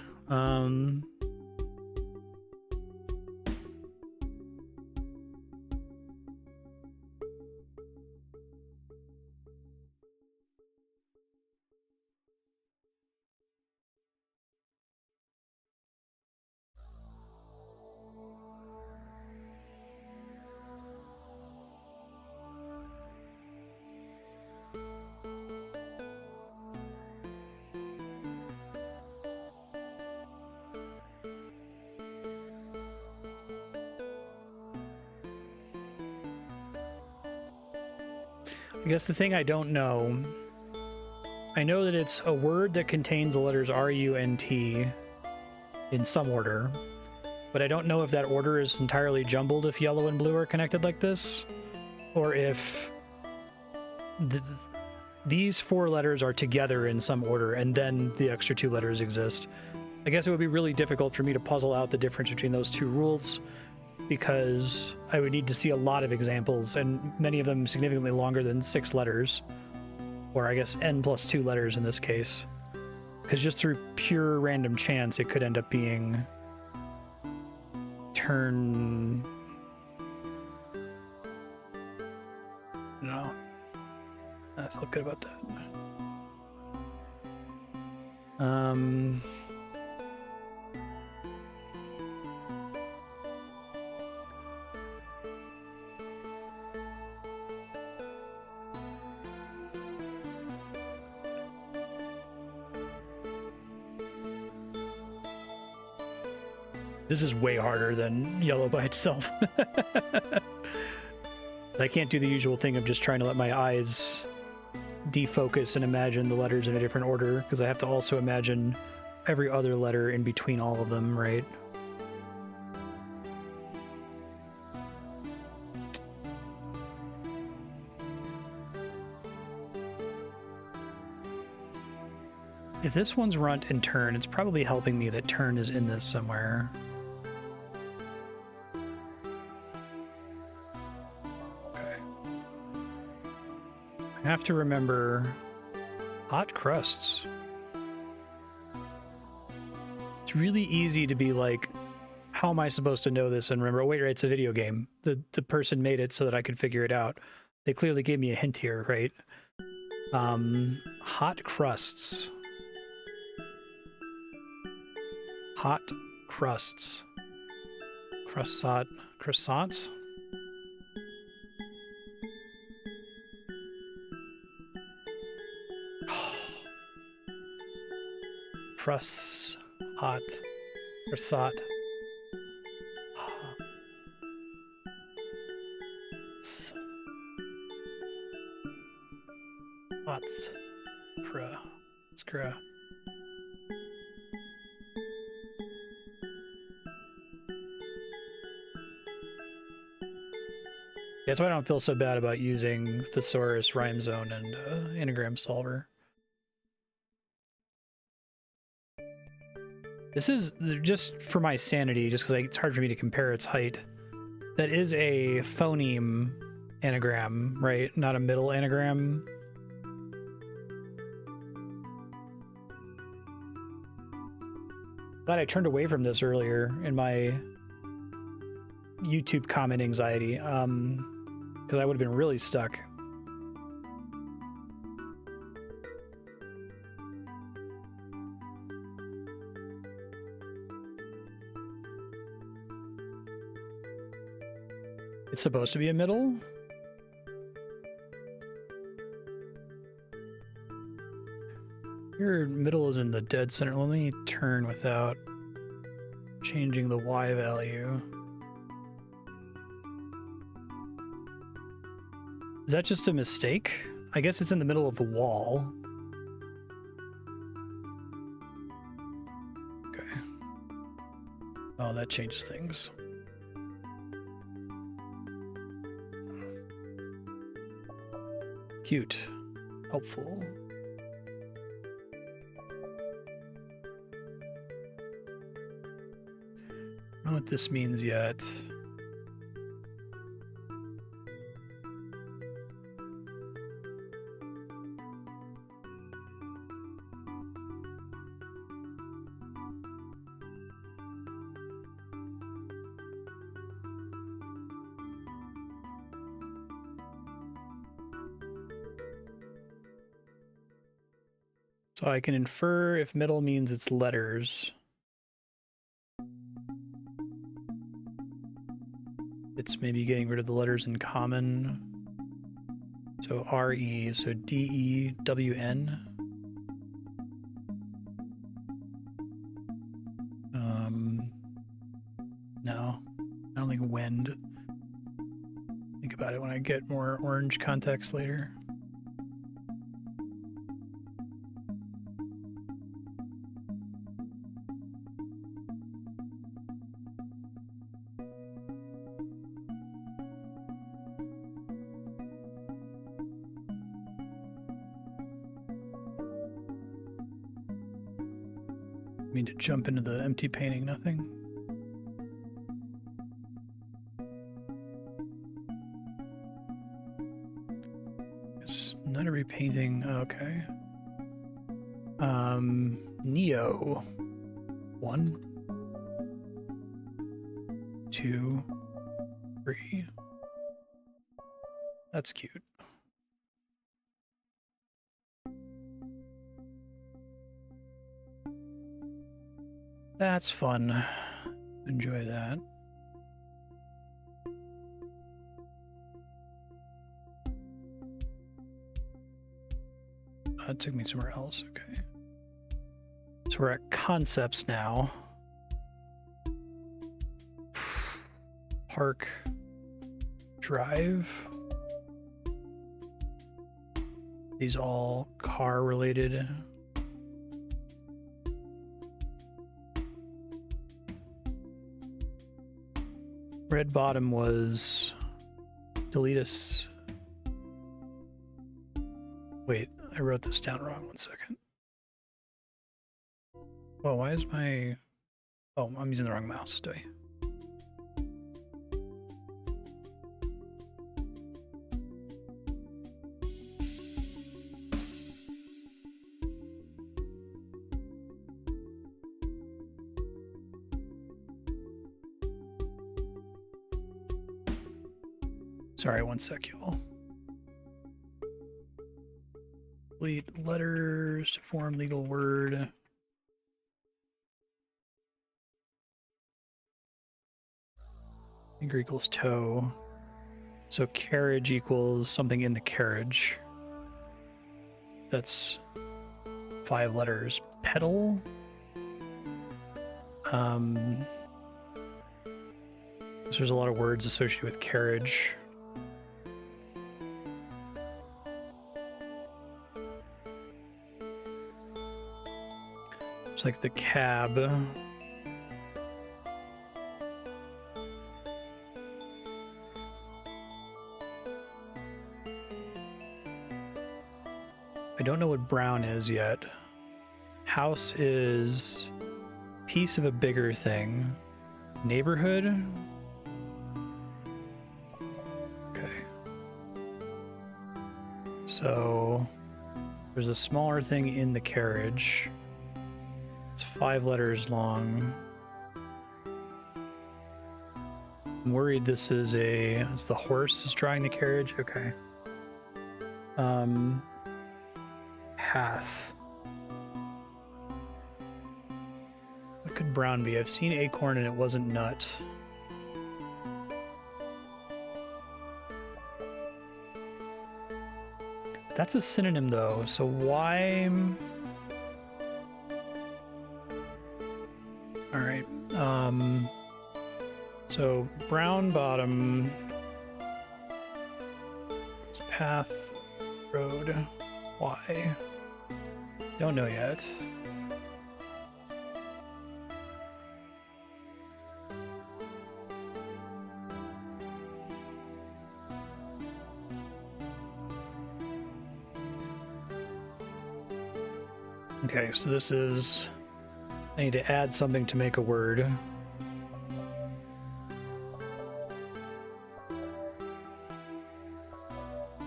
I guess the thing I don't know, I know that it's a word that contains the letters R-U-N-T in some order, but I don't know if that order is entirely jumbled if yellow and blue are connected like this, or if these 4 letters are together in some order and then the extra 2 letters exist. I guess it would be really difficult for me to puzzle out the difference between those 2 rules, because I would need to see a lot of examples, and many of them significantly longer than 6 letters, or I guess n plus 2 letters in this case, because just through pure random chance it could end up being turn feel good about that. This is way harder than yellow by itself. I can't do the usual thing of just trying to let my eyes defocus and imagine the letters in a different order, because I have to also imagine every other letter in between all of them, right? If this one's runt and turn, it's probably helping me that turn is in this somewhere. Okay. I have to remember hot crusts. It's really easy to be like, how am I supposed to know this and remember? Oh, wait, right, it's a video game. The person made it so that I could figure it out. They clearly gave me a hint here, right? Hot crusts. Hot crusts. Croissants? Croissant. Scra. That's why I don't feel so bad about using Thesaurus, Rhyme Zone, and Anagram Solver. This is just for my sanity, just because it's hard for me to compare its height. That is a phoneme anagram, right? Not a middle anagram. Glad I turned away from this earlier in my YouTube comment anxiety, because I would have been really stuck. It's supposed to be a middle? Your middle is in the dead center. Let me turn without changing the Y value. Is that just a mistake? I guess it's in the middle of the wall. Okay. Oh, that changes things. Cute. Helpful. I don't know what this means yet. So I can infer if middle means it's letters. It's maybe getting rid of the letters in common. So R-E, so D-E-W-N. No, I don't think wind. Think about it when I get more orange context later. To jump into the empty painting, nothing. It's not a repainting. Okay. Neo. 1, 2, 3. That's cute. That's fun. Enjoy that. It took me somewhere else. Okay. So we're at concepts now. Park. Drive. These all car related. Red bottom was delete us. Wait, I wrote this down wrong. 1 second. Well, why is my... Oh, I'm using the wrong mouse. Do I? Sorry, 1 sec, y'all. Delete letters, form legal word. Finger equals toe. So carriage equals something in the carriage. That's 5 letters. Pedal. So there's a lot of words associated with carriage. It's like the cab. I don't know what brown is yet. House is piece of a bigger thing. Neighborhood? Okay. So there's a smaller thing in the carriage. It's 5 letters long. I'm worried this is it's the horse is drawing the carriage. Okay. Path. What could brown be? I've seen acorn and it wasn't nut. That's a synonym though, so why? All right. So brown bottom. Path, road. Why? Don't know yet. Okay, so this is... I need to add something to make a word.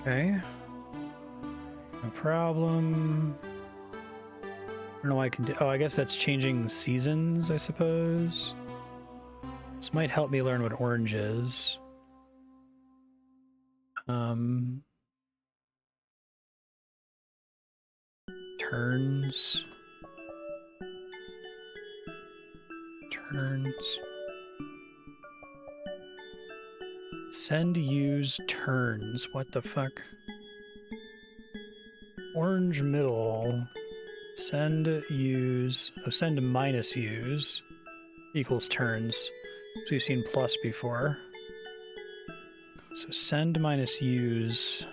Okay. No problem. I don't know what I can do. Oh, I guess that's changing seasons, I suppose. This might help me learn what orange is. Turns. Turns. Send, use, turns. What the fuck? Orange middle. Send, use. Oh, send minus use equals turns. So we've seen plus before. So send minus use.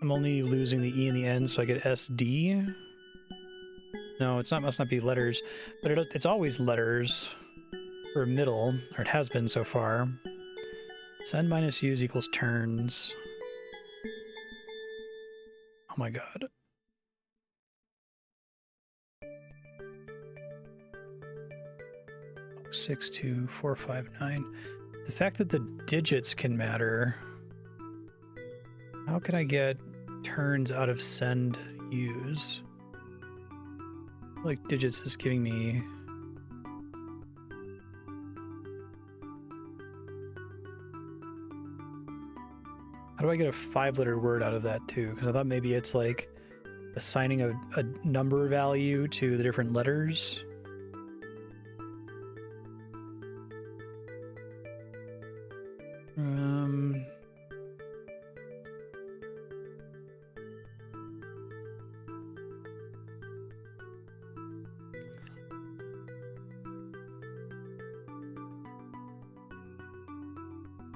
I'm only losing the E in the end, so I get SD. No, it's not. Must not be letters, but it's always letters for middle, or it has been so far. Send minus use equals turns. Oh my god. Oh, 6, 2, 4, 5, 9. The fact that the digits can matter. How can I get turns out of send use? Like digits is giving me. How do I get a 5-letter word out of that too? Because I thought maybe it's like assigning a number value to the different letters.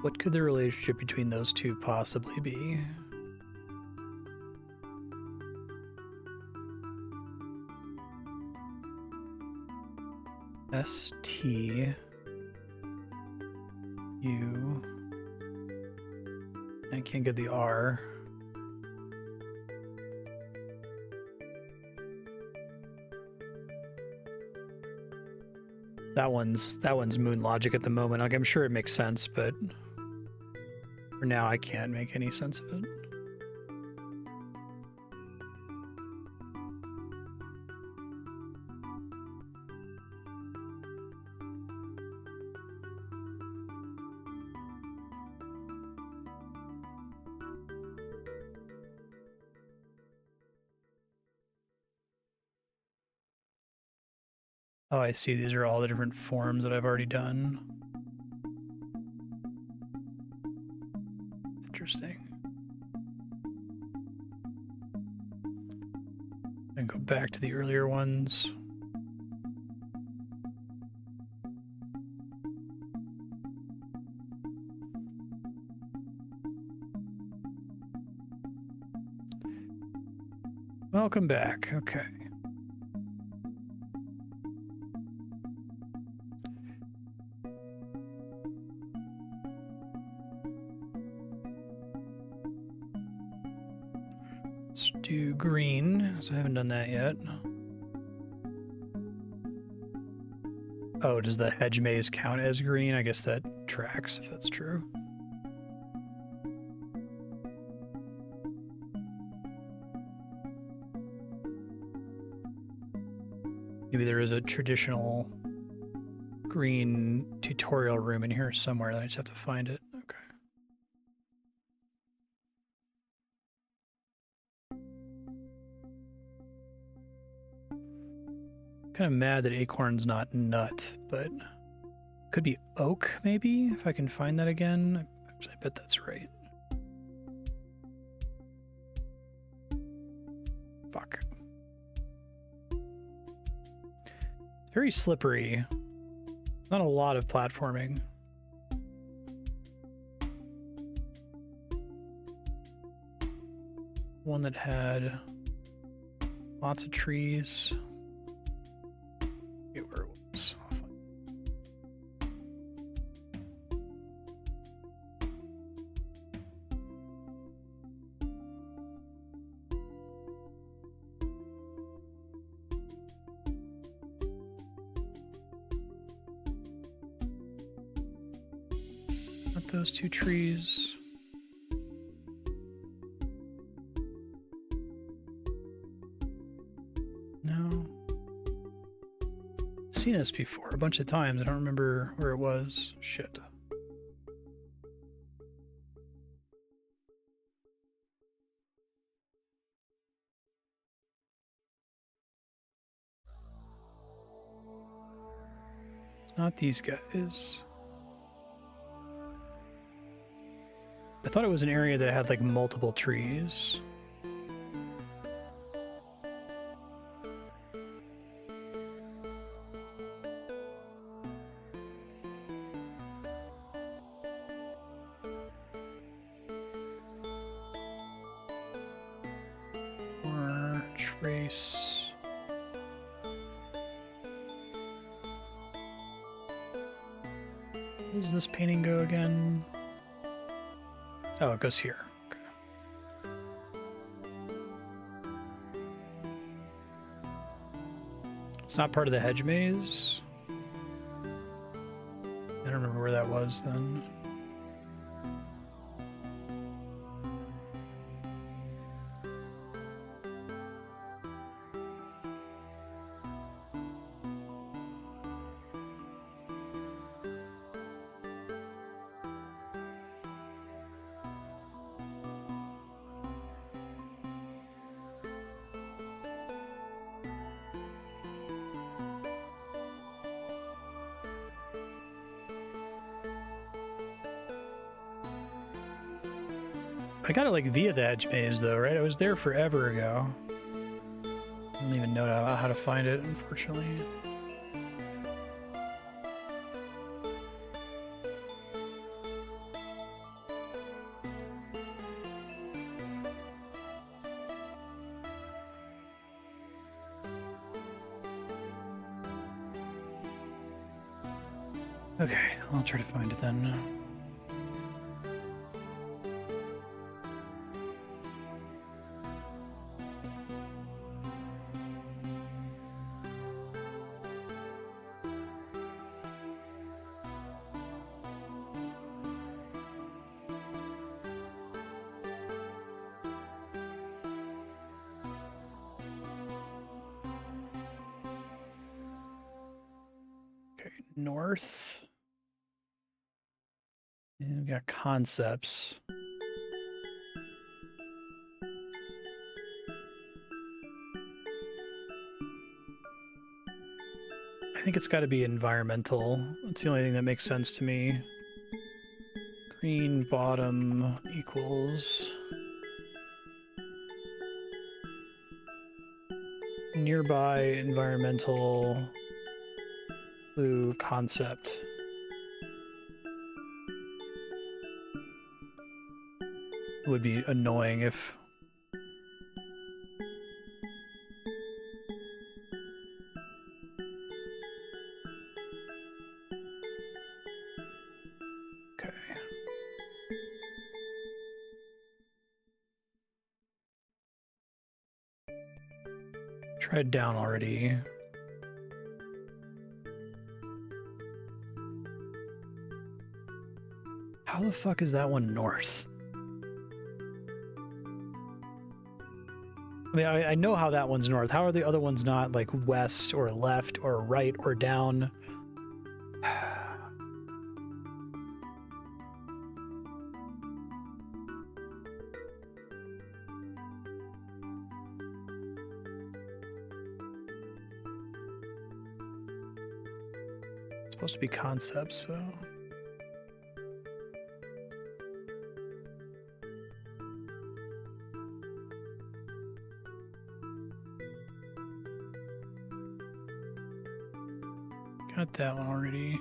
What could the relationship between those two possibly be? S-T U. I can't get the R. That one's moon logic at the moment. Like, I'm sure it makes sense, but for now I can't make any sense of it. Oh, I see. These are all the different forms that I've already done. Interesting. And go back to the earlier ones. Welcome back. Okay. Let's do green, so I haven't done that yet. Oh, does the hedge maze count as green? I guess that tracks if that's true. Maybe there is a traditional green tutorial room in here somewhere that I just have to find it. Okay. Kind of mad that acorn's not nut, but could be oak maybe, if I can find that again. Actually, I bet that's right. Fuck. It's very slippery. Not a lot of platforming. One that had lots of trees. Where it was. Not those two trees. No. Seen this before a bunch of times. I don't remember where it was. Shit. It's not these guys. I thought it was an area that had like multiple trees. Or trace. Where does this painting go again? Oh, it goes here. Okay. It's not part of the hedge maze. I don't remember where that was then. I got it like via the hedge maze though, right? I was there forever ago. I don't even know how to find it, unfortunately. Okay, I'll try to find it then. Okay, north. And we got concepts. I think it's got to be environmental. It's the only thing that makes sense to me. Green bottom equals nearby environmental blue concept. It would be annoying if okay. Tried down already. How the fuck is that one north? I mean, I know how that one's north. How are the other ones not like west or left or right or down? It's supposed to be concepts, so. Got that one already.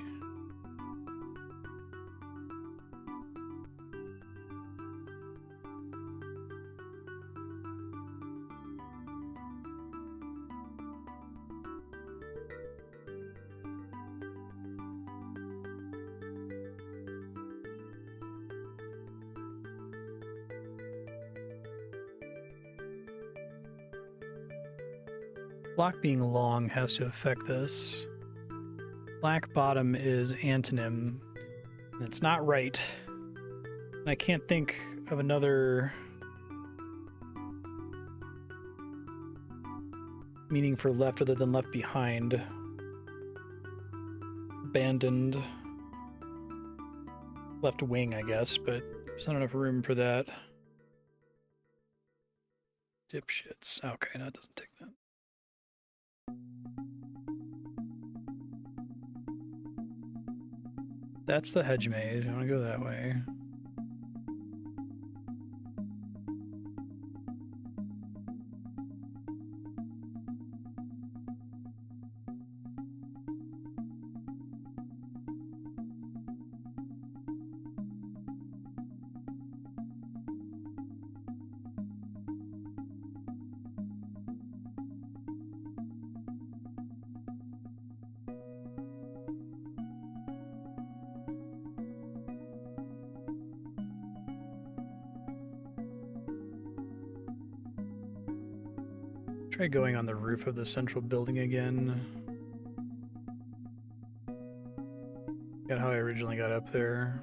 Block being long has to affect this. Black bottom is antonym, and it's not right. And I can't think of another meaning for left other than left behind. Abandoned. Left wing, I guess, but there's not enough room for that. Dipshits. Okay, no, it doesn't take that. That's the hedge maze. I want to go that way. Try going on the roof of the central building again. Got how I originally got up there.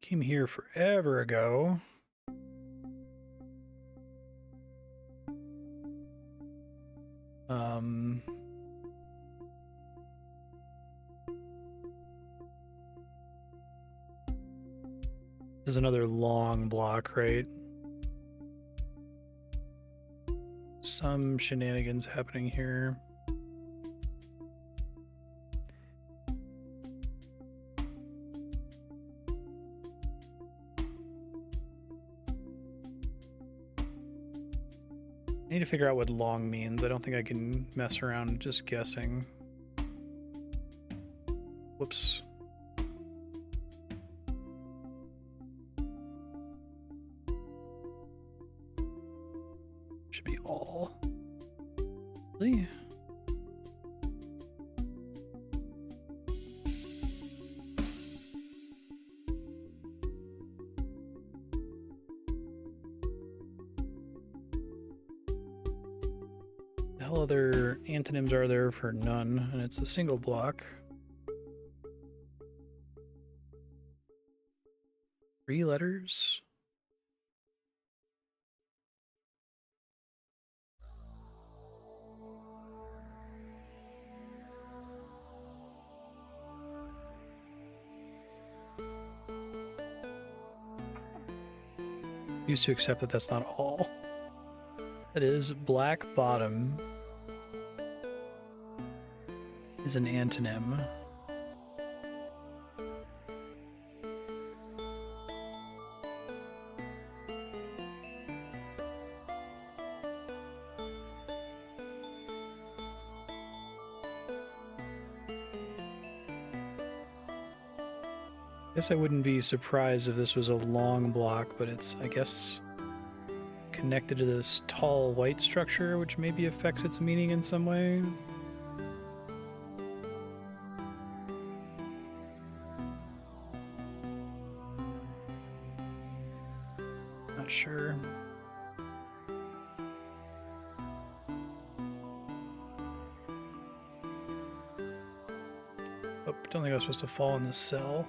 Came here forever ago. This is another long block, right? Some shenanigans happening here. I need to figure out what long means. I don't think I can mess around just guessing. Whoops. Should be all. Really? The hell other antonyms are there for none? And it's a single block. 3 letters? Used to accept that that's not all. That is, black bottom is an antonym. I guess I wouldn't be surprised if this was a long block, but it's, I guess, connected to this tall white structure, which maybe affects its meaning in some way. Not sure. Oh, don't think I was supposed to fall in this cell.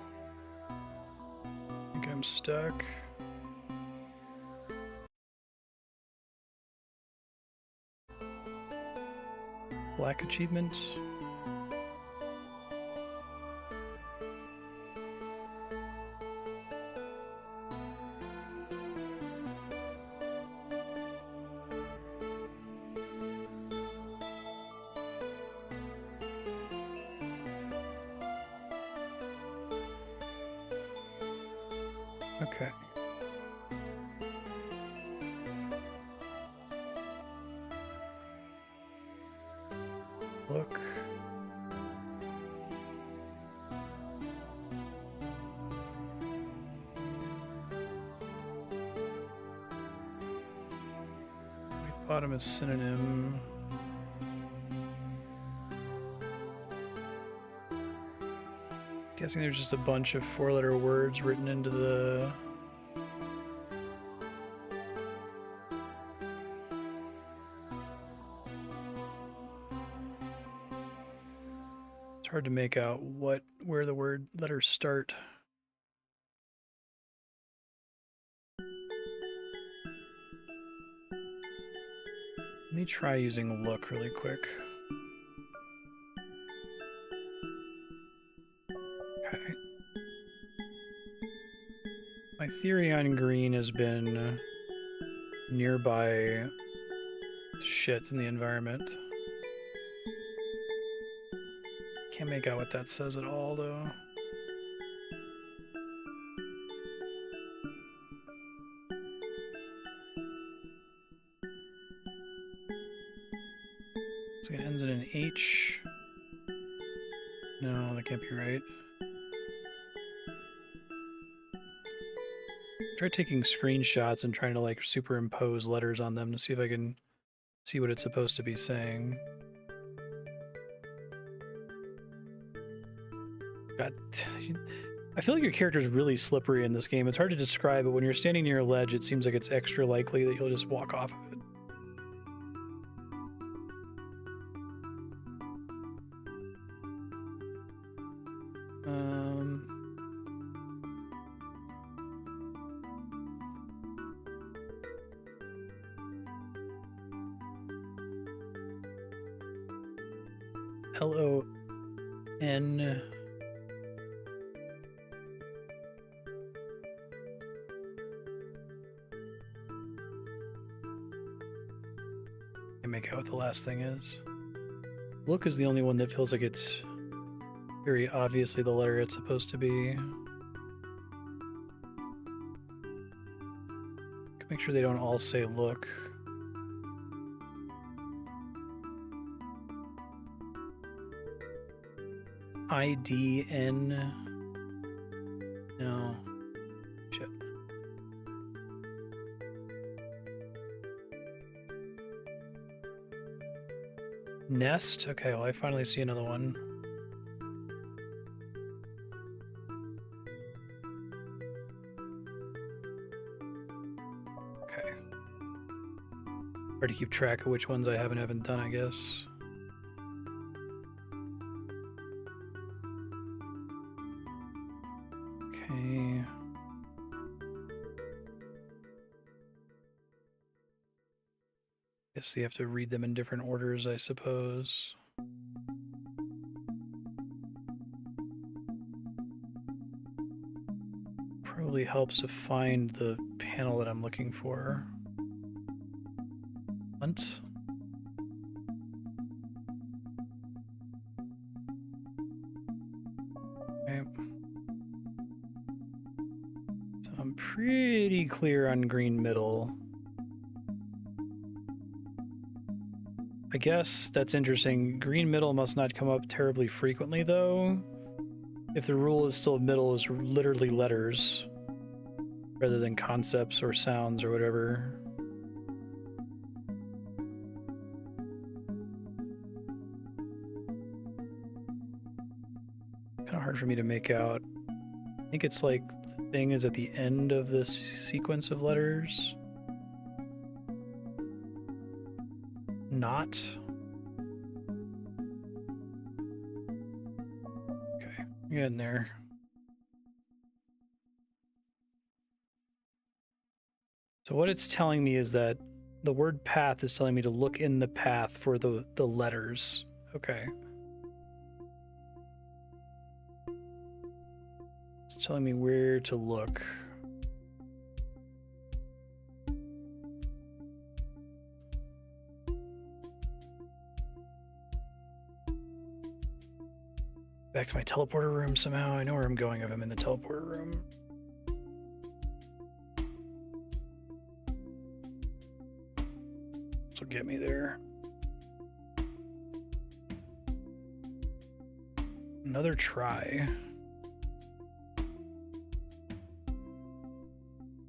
I think I'm stuck. Black achievement. Okay. Look. White bottom is synonym. Guessing there's just a bunch of 4-letter words written into the It's hard to make out where the word letters start. Let me try using look really quick. Okay. My theory on green has been nearby shit in the environment. Can't make out what that says at all, though. So it ends in an H. No, that can't be right. Try taking screenshots and trying to like superimpose letters on them to see if I can see what it's supposed to be saying. God, I feel like your character is really slippery in this game. It's hard to describe, but when you're standing near a ledge, it seems like it's extra likely that you'll just walk off of it. L-O-N... can make out what the last thing is. Look is the only one that feels like it's very obviously the letter it's supposed to be. Make sure they don't all say look. IDN. No. Shit. Nest. Okay, well, I finally see another one. Okay. Hard to keep track of which ones I haven't done, I guess. Okay. Guess you have to read them in different orders, I suppose. Probably helps to find the panel that I'm looking for. Hunt. Okay. So I'm pretty clear on green middle. I guess that's interesting. Green middle must not come up terribly frequently, though. If the rule is still middle is literally letters, rather than concepts or sounds or whatever. Kind of hard for me to make out. I think it's like the thing is at the end of this sequence of letters. Not. Okay, get in there. So what it's telling me is that the word path is telling me to look in the path for the letters. Okay. It's telling me where to look. Back to my teleporter room somehow. I know where I'm going if I'm in the teleporter room. This will get me there. Another try.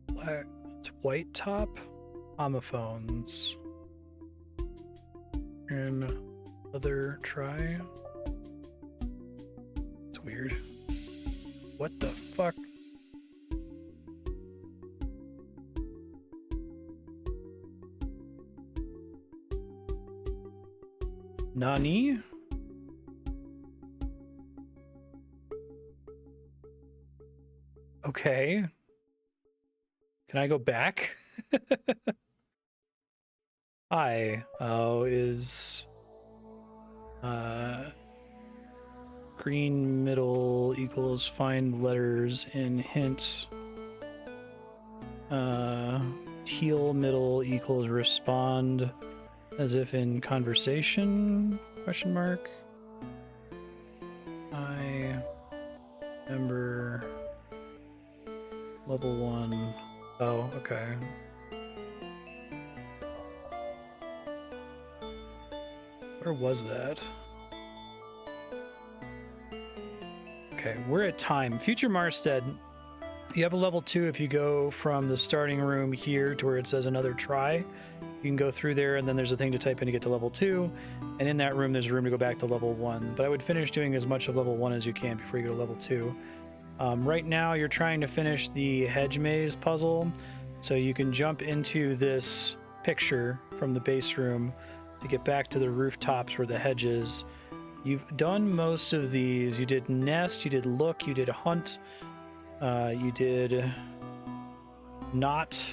Black. It's white top. Homophones. And other try. Weird. What the fuck? Nani? Okay. Can I go back? Hi. Oh, is green middle equals find letters in hints. Teal middle equals respond as if in conversation? Question mark. I remember level 1. Oh, okay. Where was that? Okay, we're at time. Future Marstead, you have a level 2 if you go from the starting room here to where it says another try. You can go through there, and then there's a thing to type in to get to level 2. And in that room, there's room to go back to level 1. But I would finish doing as much of level 1 as you can before you go to level 2. Right now, you're trying to finish the hedge maze puzzle. So you can jump into this picture from the base room to get back to the rooftops where the hedge is. You've done most of these. You did nest, you did look, you did hunt, you did not.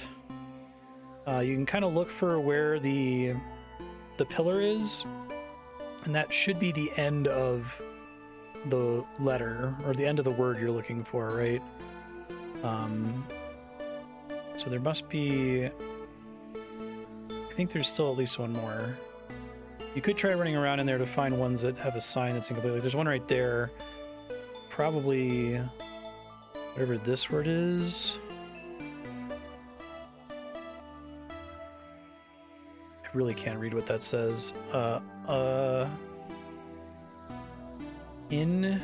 You can kind of look for where the pillar is, and that should be the end of the letter, or the end of the word you're looking for, right? So there must be... I think there's still at least one more. You could try running around in there to find ones that have a sign that's incomplete. Like, there's one right there. Probably whatever this word is. I really can't read what that says. In.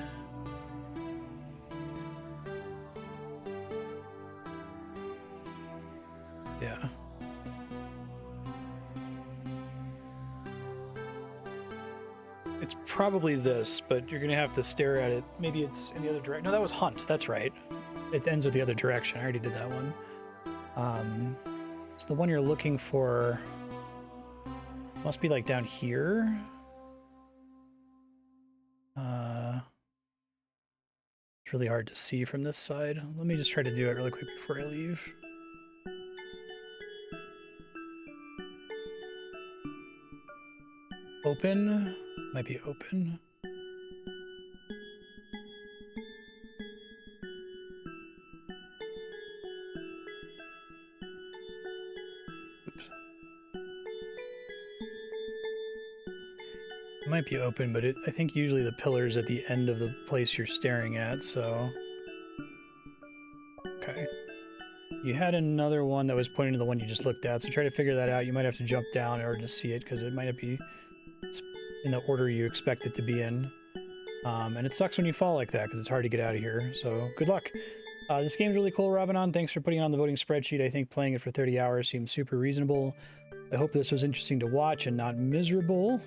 Yeah. It's probably this, but you're gonna have to stare at it. Maybe it's in the other direction. No, that was hunt. That's right. It ends with the other direction. I already did that one. So the one you're looking for must be like down here. It's really hard to see from this side. Let me just try to do it really quick before I leave. Open. Might be open. Oops. It might be open, but I think usually the pillar's at the end of the place you're staring at, so... Okay. You had another one that was pointing to the one you just looked at, so try to figure that out. You might have to jump down in order to see it, because it might not be in the order you expect it to be in. And it sucks when you fall like that, because it's hard to get out of here, so good luck. This game's really cool, Ravenon. Thanks for putting it on the voting spreadsheet. I think playing it for 30 hours seems super reasonable. I hope this was interesting to watch and not miserable.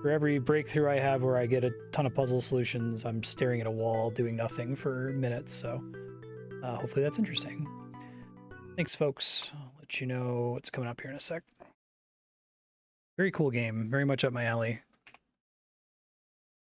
For every breakthrough I have where I get a ton of puzzle solutions, I'm staring at a wall doing nothing for minutes, so hopefully that's interesting. Thanks, folks. I'll let you know what's coming up here in a sec. Very cool game. Very much up my alley.